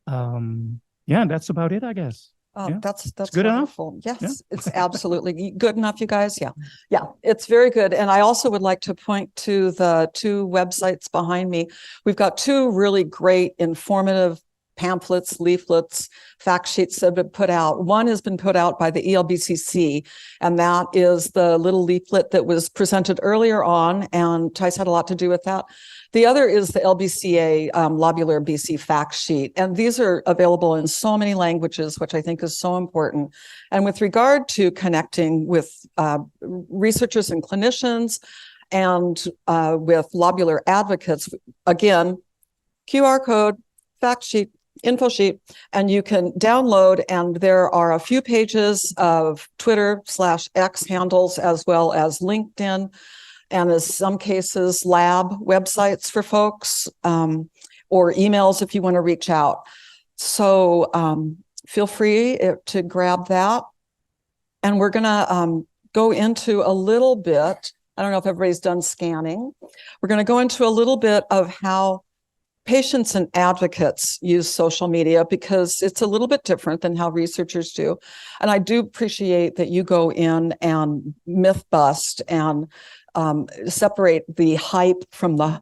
That's about it, I guess. That's good wonderful. enough. Yes, it's absolutely good enough, you guys. Yeah, it's very good. And I also would like to point to the two websites behind me. We've got two really great informative pamphlets, leaflets, fact sheets that have been put out. One has been put out by the ELBCC, and that is the little leaflet that was presented earlier on, and Tice had a lot to do with that. The other is the LBCA Lobular BC fact sheet, and these are available in so many languages, which I think is so important. And with regard to connecting with researchers and clinicians and with lobular advocates, again, QR code, fact sheet, info sheet, and you can download, and there are a few pages of Twitter/X handles as well as LinkedIn, and in some cases lab websites for folks, or emails if you want to reach out. So feel free to grab that. And we're gonna go into a little bit, I don't know if everybody's done scanning. We're gonna go into a little bit of how patients and advocates use social media, because it's a little bit different than how researchers do. And I do appreciate that you go in and myth bust and separate the hype from the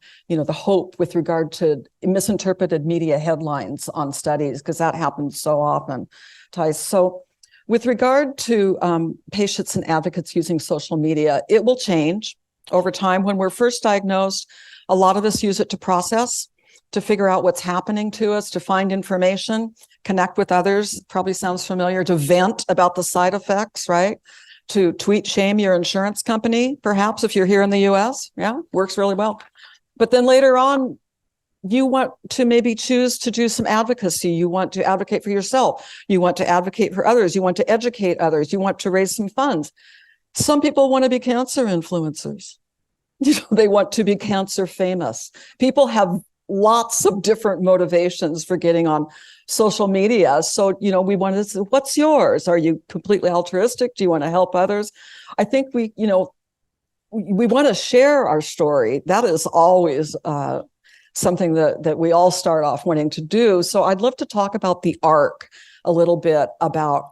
hope with regard to misinterpreted media headlines on studies, because that happens so often, Tice. So with regard to patients and advocates using social media, it will change over time. When we're first diagnosed, a lot of us use it to process, to figure out what's happening to us, to find information, connect with others, probably sounds familiar, to vent about the side effects, right? To tweet shame your insurance company, perhaps, if you're here in the US. Yeah, works really well. But then later on, you want to maybe choose to do some advocacy. You want to advocate for yourself. You want to advocate for others. You want to educate others. You want to raise some funds. Some people want to be cancer influencers. They want to be cancer famous. People have lots of different motivations for getting on social media. So, we want to say, what's yours? Are you completely altruistic? Do you want to help others? I think we want to share our story. That is always something that we all start off wanting to do. So I'd love to talk about the arc a little bit, about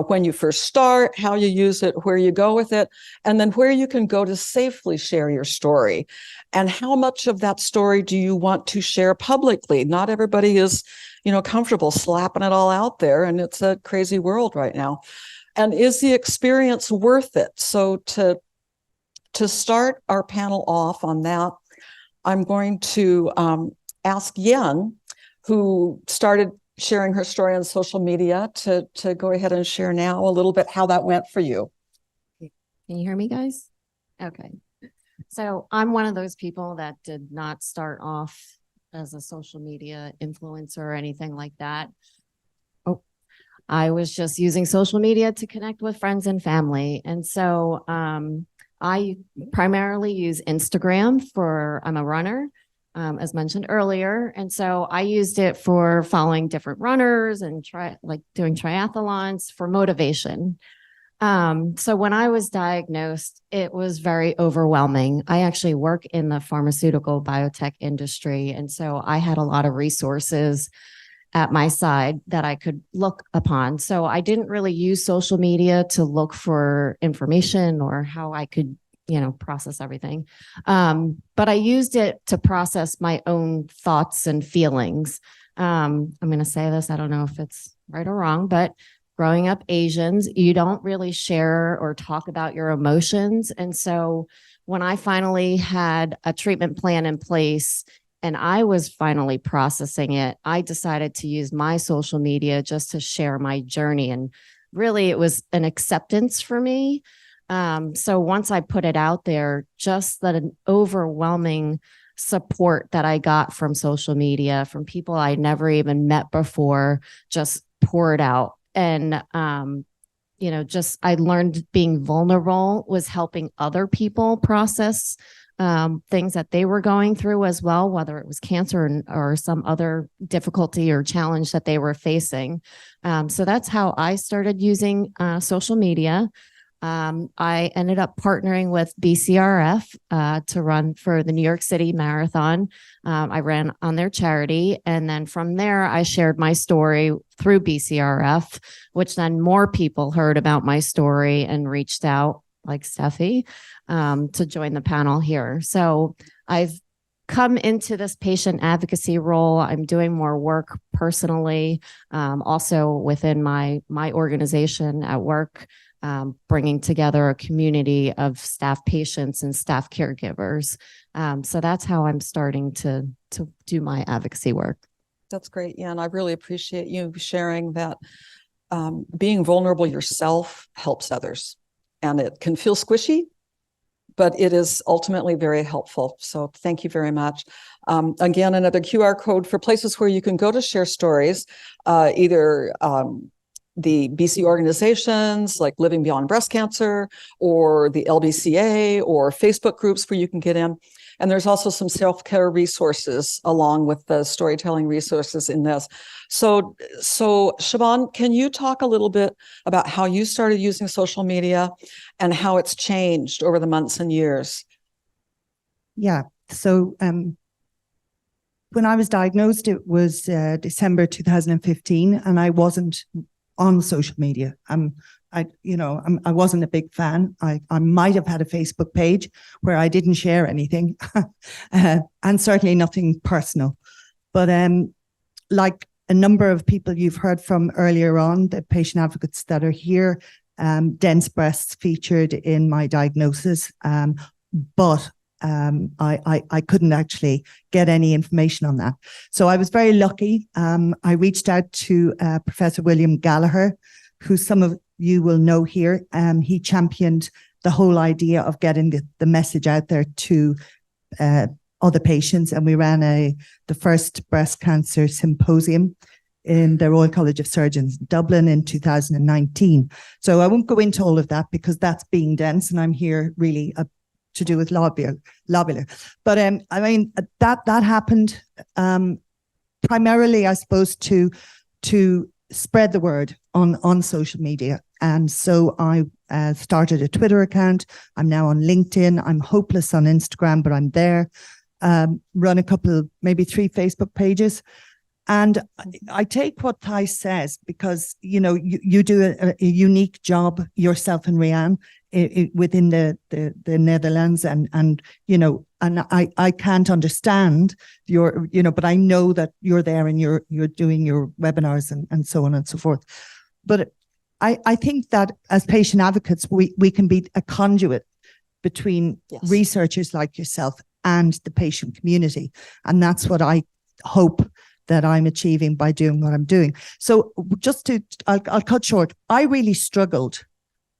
when you first start, how you use it, where you go with it, and then where you can go to safely share your story. And how much of that story do you want to share publicly? Not everybody is, comfortable slapping it all out there, and it's a crazy world right now. And is the experience worth it? So to start our panel off on that, I'm going to ask Yen, who started sharing her story on social media, to go ahead and share now a little bit how that went for you. Can you hear me, guys? Okay. So I'm one of those people that did not start off as a social media influencer or anything like that. I was just using social media to connect with friends and family. And so I primarily use Instagram I'm a runner. As mentioned earlier. And so I used it for following different runners and doing triathlons for motivation. So when I was diagnosed, it was very overwhelming. I actually work in the pharmaceutical biotech industry. And so I had a lot of resources at my side that I could look upon. So I didn't really use social media to look for information or how I could process everything. But I used it to process my own thoughts and feelings. I'm going to say this, I don't know if it's right or wrong, but growing up Asians, you don't really share or talk about your emotions. And so when I finally had a treatment plan in place and I was finally processing it, I decided to use my social media just to share my journey. And really, it was an acceptance for me. So once I put it out there, just that an overwhelming support that I got from social media, from people I never even met before, just poured out. And, just I learned being vulnerable was helping other people process things that they were going through as well, whether it was cancer or some other difficulty or challenge that they were facing. So that's how I started using social media. I ended up partnering with BCRF to run for the New York City Marathon. I ran on their charity. And then from there, I shared my story through BCRF, which then more people heard about my story and reached out, like Steffi, to join the panel here. So I've come into this patient advocacy role. I'm doing more work personally, also within my organization at work. Bringing together a community of staff patients and staff caregivers. So that's how I'm starting to do my advocacy work. That's great. Yeah, and I really appreciate you sharing that being vulnerable yourself helps others. And it can feel squishy, but it is ultimately very helpful. So thank you very much. Again, another QR code for places where you can go to share stories, either the BC organizations like Living Beyond Breast Cancer or the LBCA or Facebook groups where you can get in. And there's also some self-care resources along with the storytelling resources in this. So Siobhan, can you talk a little bit about how you started using social media and how it's changed over the months and years? Yeah. So when I was diagnosed, it was December 2015, and I wasn't on social media. I wasn't a big fan. I might have had a Facebook page where I didn't share anything, and certainly nothing personal. But like a number of people you've heard from earlier on, the patient advocates that are here, dense breasts featured in my diagnosis, but I couldn't actually get any information on that. So I was very lucky. I reached out to Professor William Gallagher, who some of you will know here. He championed the whole idea of getting the message out there to other patients. And we ran the first breast cancer symposium in the Royal College of Surgeons, Dublin, in 2019. So I won't go into all of that because that's being dense, and I'm here really to do with lobular. But I mean, that happened primarily, I suppose, to spread the word on social media. And so I started a Twitter account. I'm now on LinkedIn. I'm hopeless on Instagram, but I'm there. Run a couple, maybe 3 Facebook pages. And I take what Thai says because, you do a unique job yourself and Rianne within the Netherlands, and I can't understand but I know that you're there and you're doing your webinars and so on and so forth. But I think that as patient advocates, we can be a conduit between researchers like yourself and the patient community. And that's what I hope that I'm achieving by doing what I'm doing. So I'll cut short. I really struggled,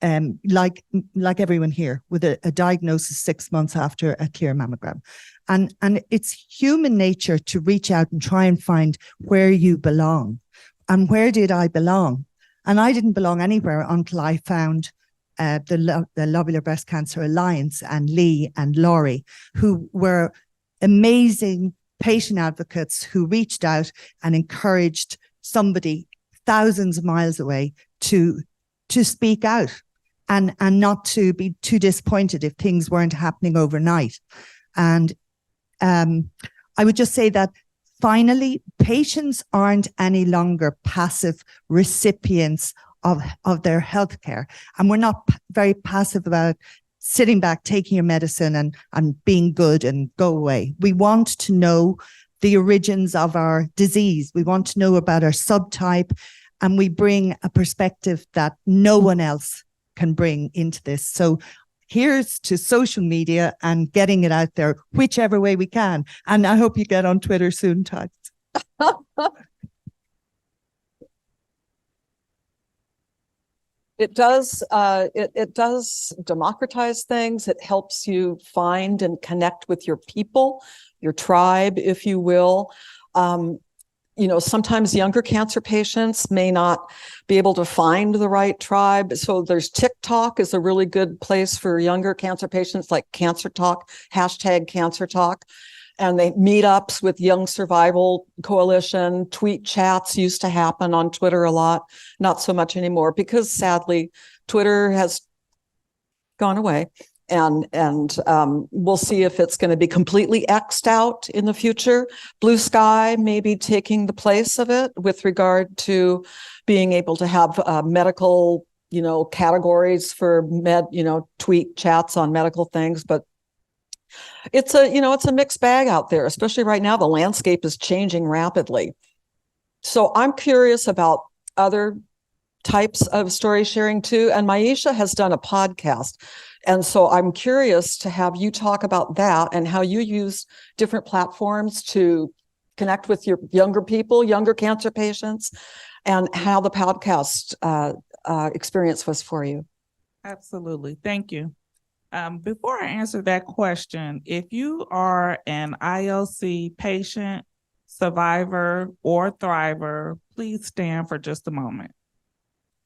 like everyone here, with a diagnosis 6 months after a clear mammogram. And it's human nature to reach out and try and find where you belong. And where did I belong? And I didn't belong anywhere until I found the Lobular Breast Cancer Alliance and Lee and Laurie, who were amazing patient advocates who reached out and encouraged somebody thousands of miles away to speak out and not to be too disappointed if things weren't happening overnight. And I would just say that finally, patients aren't any longer passive recipients of their healthcare. And we're not very passive about sitting back, taking your medicine and being good and go away. We want to know the origins of our disease. We want to know about our subtype, and we bring a perspective that no one else can bring into this. So here's to social media and getting it out there whichever way we can. And I hope you get on Twitter soon, Todd. It does it does democratize things. It helps you find and connect with your people, your tribe, if you will. You know, sometimes younger cancer patients may not be able to find the right tribe. So there's TikTok is a really good place for younger cancer patients, like Cancer Talk, hashtag Cancer Talk. And they meetups with Young Survival Coalition. Tweet chats used to happen on Twitter a lot, not so much anymore, because sadly, Twitter has gone away. And we'll see if it's going to be completely X'd out in the future. Blue Sky may be taking the place of it with regard to being able to have medical, you know, categories for tweet chats on medical things. But it's a mixed bag out there, especially right now. The landscape is changing rapidly. So I'm curious about other types of story sharing too. And Maisha has done a podcast. And so I'm curious to have you talk about that and how you use different platforms to connect with your younger people, younger cancer patients, and how the podcast experience was for you. Absolutely. Thank you. Before I answer that question, if you are an ILC patient, survivor, or thriver, please stand for just a moment.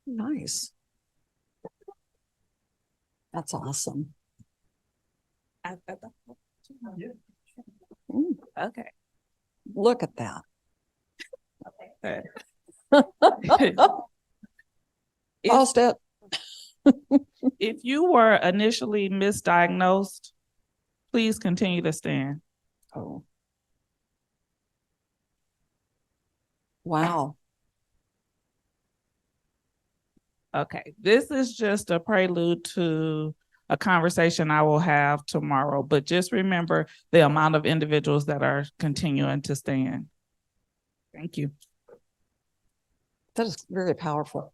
Nice. That's awesome. Okay. Look at that. Lost it. If you were initially misdiagnosed, please continue to stand. Oh. Wow. Okay, this is just a prelude to a conversation I will have tomorrow, but just remember the amount of individuals that are continuing to stand. Thank you. That is very powerful.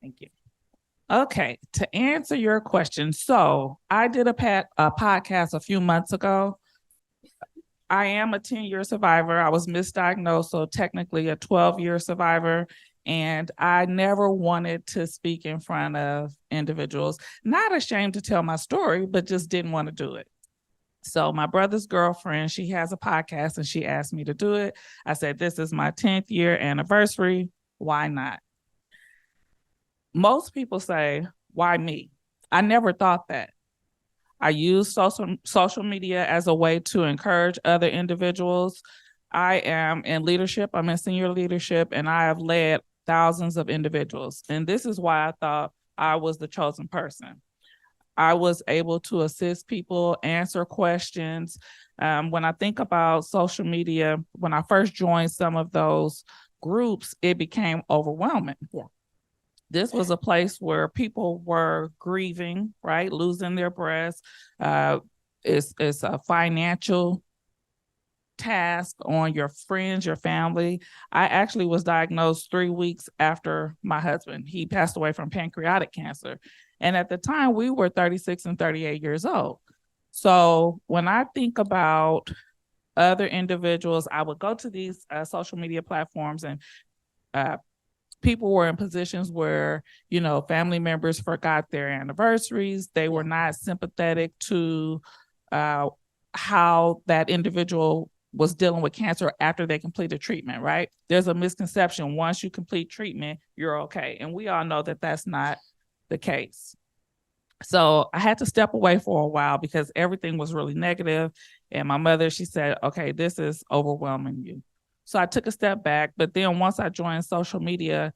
Thank you. Okay, to answer your question, so I did a podcast a few months ago. I am a 10-year survivor. I was misdiagnosed, so technically a 12-year survivor. And I never wanted to speak in front of individuals. Not ashamed to tell my story, but just didn't want to do it. So my brother's girlfriend, she has a podcast and she asked me to do it. I said, this is my 10th year anniversary. Why not? Most people say, why me? I never thought that. I use social media as a way to encourage other individuals. I am in leadership. I'm in senior leadership, and I have led thousands of individuals. And this is why I thought I was the chosen person. I was able to assist people, answer questions. When I think about social media, when I first joined some of those groups, it became overwhelming. Yeah. This was a place where people were grieving, right? Losing their breasts. It's a financial task on your friends, your family. I actually was diagnosed 3 weeks after my husband. He passed away from pancreatic cancer. And at the time, we were 36 and 38 years old. So when I think about other individuals, I would go to these social media platforms, and people were in positions where, you know, family members forgot their anniversaries. They were not sympathetic to how that individual was dealing with cancer after they completed treatment, right? There's a misconception. Once you complete treatment, you're okay. And we all know that that's not the case. So I had to step away for a while because everything was really negative. And my mother, she said, okay, this is overwhelming you. So I took a step back. But then once I joined social media,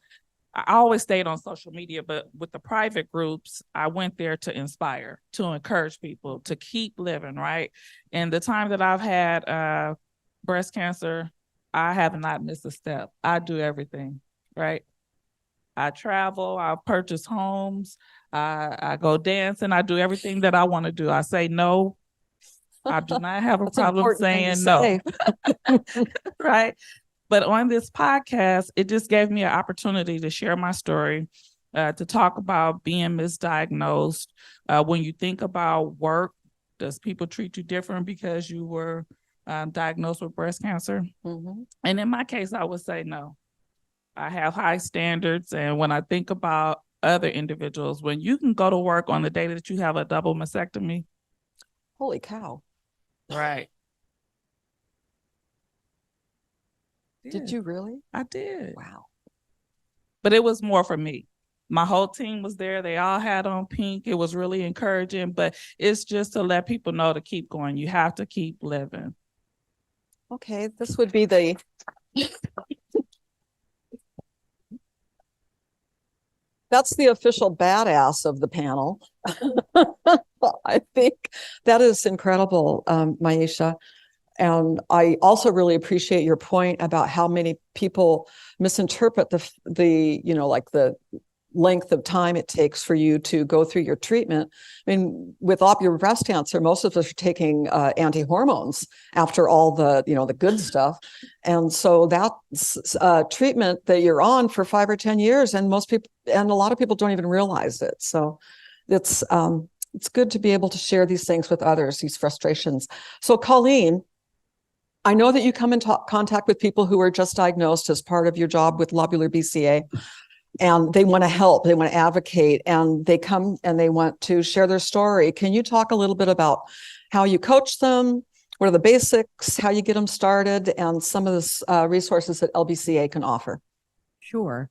I always stayed on social media, but with the private groups, I went there to inspire, to encourage people to keep living, right? And the time that I've had breast cancer, I have not missed a step. I do everything, right? I travel, I purchase homes, I go dancing, I do everything that I want to do. I say no. I do not have a problem saying no, right? But on this podcast, it just gave me an opportunity to share my story, to talk about being misdiagnosed. When you think about work, does people treat you different because you were diagnosed with breast cancer? Mm-hmm. And in my case, I would say no. I have high standards. And when I think about other individuals, when you can go to work on the day that you have a double mastectomy. Holy cow. Right. Did you really? I did. Wow. But it was more for me. My whole team was there. They all had on pink. It was really encouraging, but it's just to let people know to keep going. You have to keep living. Okay, this would be the that's the official badass of the panel. I think that is incredible, Maisha. And I also really appreciate your point about how many people misinterpret the like the length of time it takes for you to go through your treatment. I mean, with ovular breast cancer, most of us are taking anti-hormones after all the, the good stuff. And so that's treatment that you're on for 5 or 10 years. And most people, and a lot of people don't even realize it. So it's good to be able to share these things with others, these frustrations. So Colleen, I know that you come in contact with people who are just diagnosed as part of your job with lobular BCA. And they want to help, they want to advocate, and they come and they want to share their story. Can you talk a little bit about how you coach them? What are the basics, how you get them started, and some of the resources that LBCA can offer? Sure.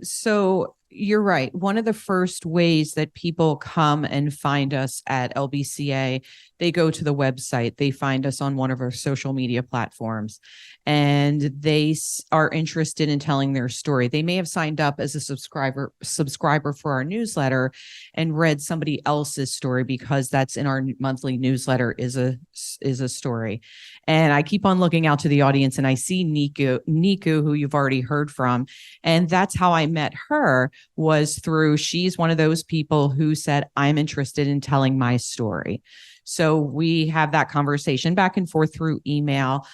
So you're right. One of the first ways that people come and find us at LBCA, they go to the website, they find us on one of our social media platforms, and they are interested in telling their story. They may have signed up as a subscriber for our newsletter and read somebody else's story because that's in our monthly newsletter is a story. And I keep on looking out to the audience and I see Niku, who you've already heard from. And that's how I met her, was through, she's one of those people who said, I'm interested in telling my story. So we have that conversation back and forth through email.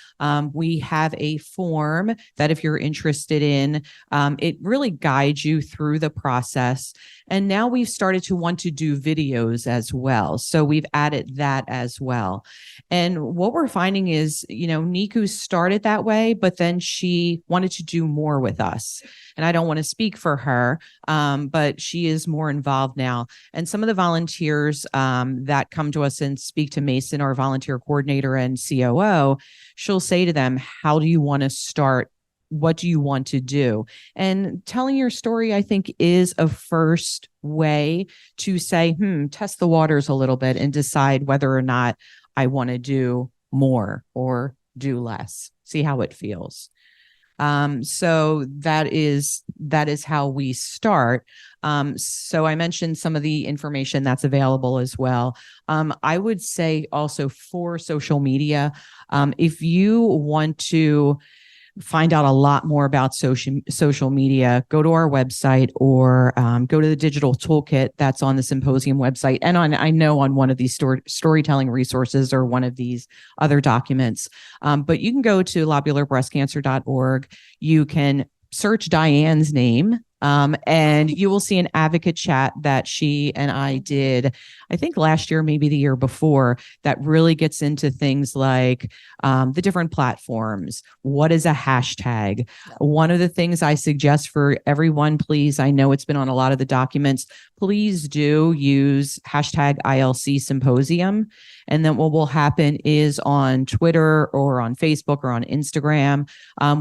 We have a form that if you're interested in, it really guides you through the process. And now we've started to want to do videos as well. So we've added that as well. And what we're finding is, Niku started that way, but then she wanted to do more with us. And I don't want to speak for her, but she is more involved now. And some of the volunteers that come to us and speak to Mason, our volunteer coordinator and COO, she'll say to them, how do you want to start? What do you want to do? And telling your story, I think, is a first way to say, test the waters a little bit and decide whether or not I want to do more or do less, see how it feels. So that is how we start. So I mentioned some of the information that's available as well. I would say also for social media, if you want to find out a lot more about social media, go to our website or go to the digital toolkit that's on the symposium website and I know on one of these storytelling resources or one of these other documents. But you can go to lobularbreastcancer.org. You can search Diane's name. And you will see an advocate chat that she and I did, I think last year, maybe the year before, that really gets into things like the different platforms. What is a hashtag? One of the things I suggest for everyone, please, I know it's been on a lot of the documents, please do use hashtag ILC symposium. And then what will happen is on Twitter or on Facebook or on Instagram,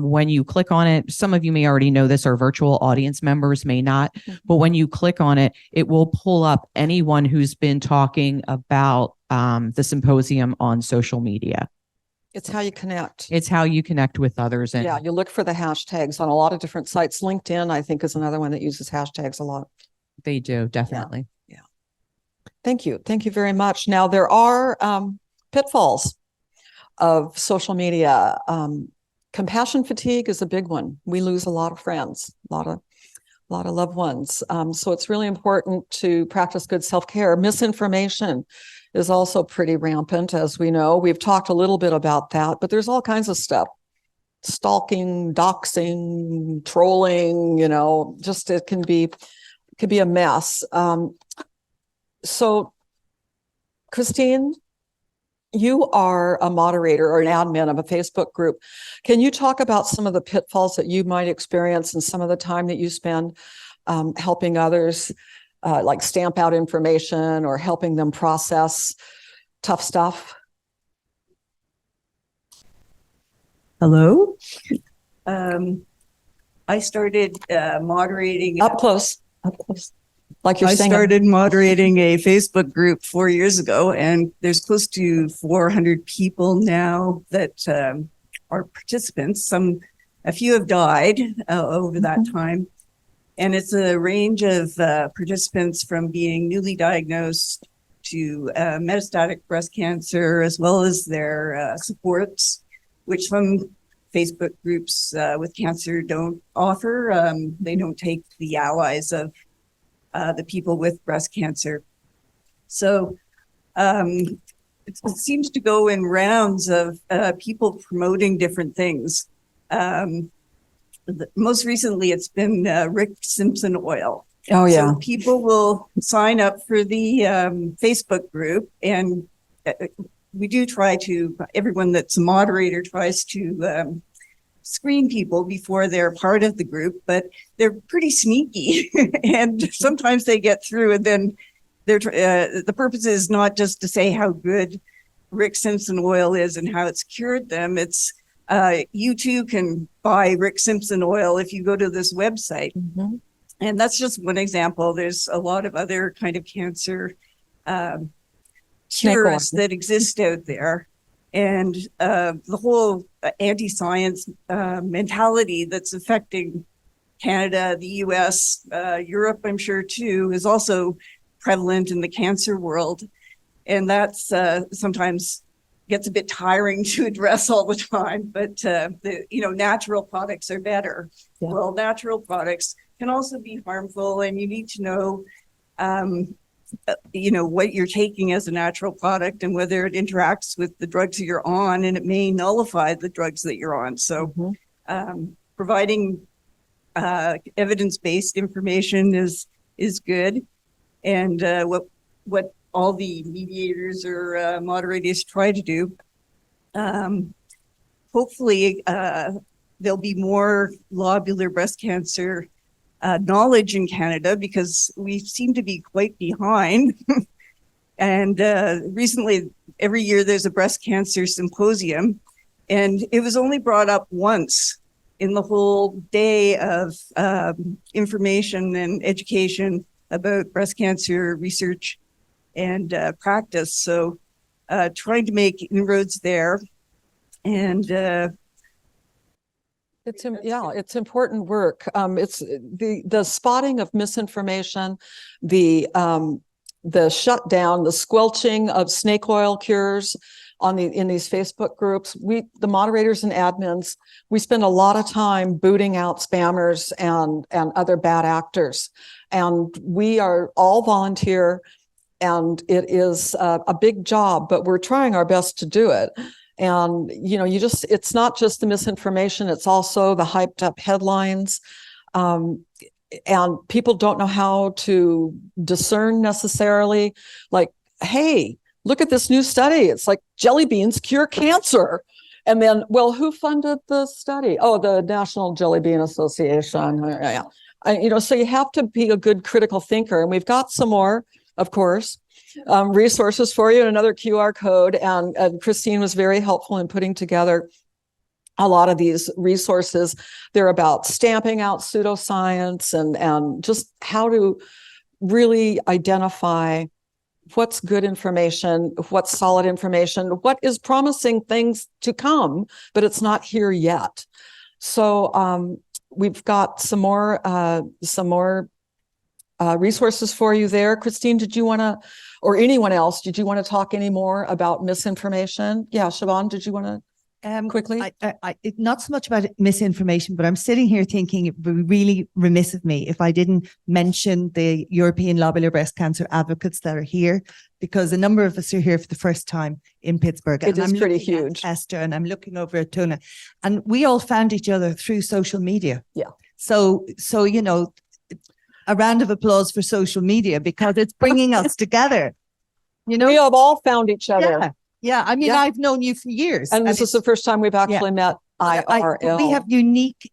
when you click on it, some of you may already know this, our virtual audience members may not, but when you click on it, it will pull up anyone who's been talking about the symposium on social media. It's how you connect. It's how you connect with others. And yeah, you look for the hashtags on a lot of different sites. LinkedIn, I think, is another one that uses hashtags a lot. They do, definitely. Yeah. Thank you. Thank you very much. Now, there are pitfalls of social media. Compassion fatigue is a big one. We lose a lot of friends, a lot of loved ones. So it's really important to practice good self-care. Misinformation is also pretty rampant, as we know. We've talked a little bit about that, but there's all kinds of stuff. Stalking, doxing, trolling, just it can be a mess. So, Christine, you are a moderator or an admin of a Facebook group. Can you talk about some of the pitfalls that you might experience and some of the time that you spend helping others, like stamp out information or helping them process tough stuff? Hello. I started moderating up close, like you're I saying. started moderating a Facebook group 4 years ago, and there's close to 400 people now that are participants. A few have died over that time, and it's a range of participants from being newly diagnosed to metastatic breast cancer, as well as their supports, which some Facebook groups with cancer don't offer. They don't take the allies of the people with breast cancer. So it seems to go in rounds of people promoting different things. Most recently, it's been Rick Simpson oil. Oh, yeah. So people will sign up for the Facebook group, and we do try to, everyone that's a moderator tries to screen people before they're part of the group, but they're pretty sneaky and sometimes they get through, and then the purpose is not just to say how good Rick Simpson oil is and how it's cured them. It's you too can buy Rick Simpson oil if you go to this website. Mm-hmm. And that's just one example. There's a lot of other kind of cancer cures that exist out there. And the whole anti-science mentality that's affecting Canada, the US, Europe, I'm sure too, is also prevalent in the cancer world. And that's sometimes gets a bit tiring to address all the time, but natural products are better. Yeah. Well, natural products can also be harmful, and you need to know what you're taking as a natural product and whether it interacts with the drugs that you're on, and it may nullify the drugs that you're on. So providing evidence-based information is good. And what all the mediators or moderators try to do, hopefully there'll be more lobular breast cancer knowledge in Canada, because we seem to be quite behind. And recently, every year there's a breast cancer symposium, and it was only brought up once in the whole day of information and education about breast cancer research and practice. So trying to make inroads there. And it's important work. It's the spotting of misinformation, the shutdown, the squelching of snake oil cures in these Facebook groups. The moderators and admins, we spend a lot of time booting out spammers and other bad actors. And we are all volunteer, and it is a big job, but we're trying our best to do it. And, it's not just the misinformation, it's also the hyped up headlines. And people don't know how to discern necessarily, like, hey, look at this new study. It's like jelly beans cure cancer. And then, well, who funded the study? Oh, the National Jelly Bean Association. Yeah. So you have to be a good critical thinker. And we've got some more, of course, resources for you, and another QR code. And Christine was very helpful in putting together a lot of these resources. They're about stamping out pseudoscience and just how to really identify what's good information, what's solid information, what is promising things to come, but it's not here yet. So we've got some more resources for you there. Christine, did you want to, or anyone else, did you want to talk any more about misinformation? Yeah, Siobhan, did you want to? Quickly? Not so much about misinformation, but I'm sitting here thinking it would be really remiss of me if I didn't mention the European lobular breast cancer advocates that are here, because a number of us are here for the first time in Pittsburgh. It is pretty huge. Esther, and I'm looking over at Tona, and we all found each other through social media. Yeah. So a round of applause for social media, because it's bringing us together. We have all found each other. Yeah, I mean, I've known you for years. And this is the first time we've actually met IRL. We have unique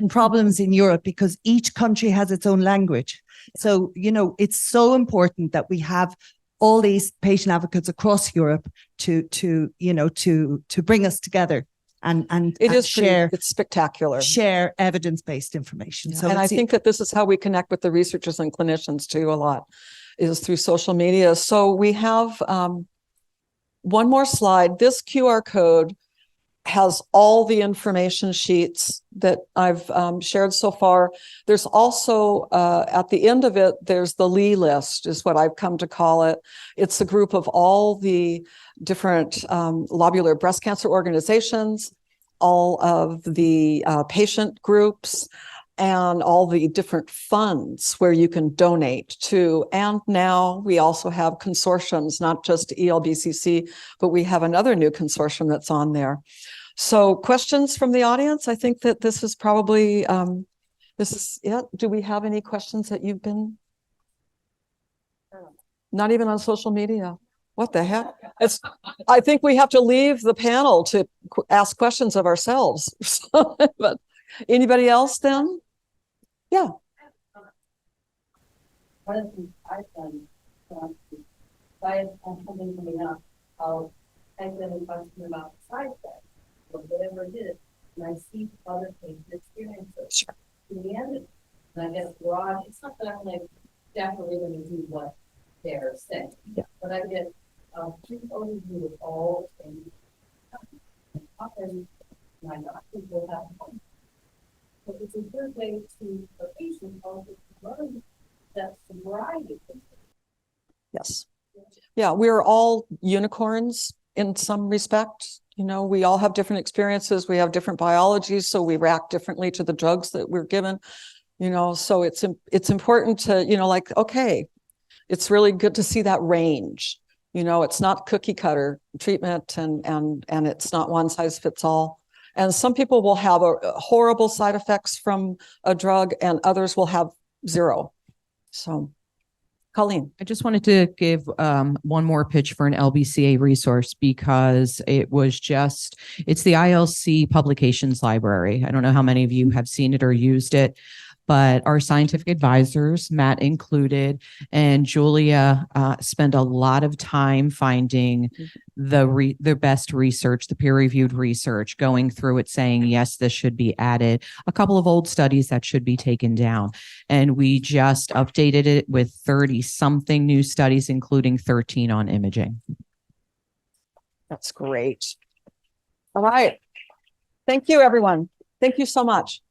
problems in Europe because each country has its own language. So, you know, it's so important that we have all these patient advocates across Europe to bring us together and share. It's spectacular. Share evidence-based information. Yeah. So, and I think that this is how we connect with the researchers and clinicians too a lot, is through social media. So we have one more slide. This QR code has all the information sheets that I've shared so far. There's also, at the end of it, there's the Lee list, is what I've come to call it. It's a group of all the different lobular breast cancer organizations, all of the patient groups, and all the different funds where you can donate to. And now we also have consortiums, not just ELBCC, but we have another new consortium that's on there. So questions from the audience? I think that this is probably, this is it. Do we have any questions that you've been? Not even on social media. What the heck? I think we have to leave the panel to ask questions of ourselves. But anybody else then? Yeah. One of the things I've done, if I have something coming up, I'll type in a question about the side effects or whatever it is, and I see other patients' experiences. Sure. In the end, and I get a broad, it's not that I'm like definitely going to do what they're saying, but I get a brief overview of all things. Often my doctors will have one. So it's a good way to, for patients, also to learn that variety. Yes. Yeah, we're all unicorns in some respect. You know, we all have different experiences. We have different biologies, so we react differently to the drugs that we're given. You know, so it's important to, you know, like, okay, it's really good to see that range. You know, it's not cookie cutter treatment, and it's not one size fits all. And some people will have horrible side effects from a drug, and others will have zero. So, Colleen. I just wanted to give one more pitch for an LBCA resource, because it's the ILC Publications Library. I don't know how many of you have seen it or used it, but our scientific advisors, Matt included, and Julia spend a lot of time finding the best research, the peer-reviewed research, going through it, saying, yes, this should be added, a couple of old studies that should be taken down. And we just updated it with 30-something new studies, including 13 on imaging. That's great. All right. Thank you, everyone. Thank you so much.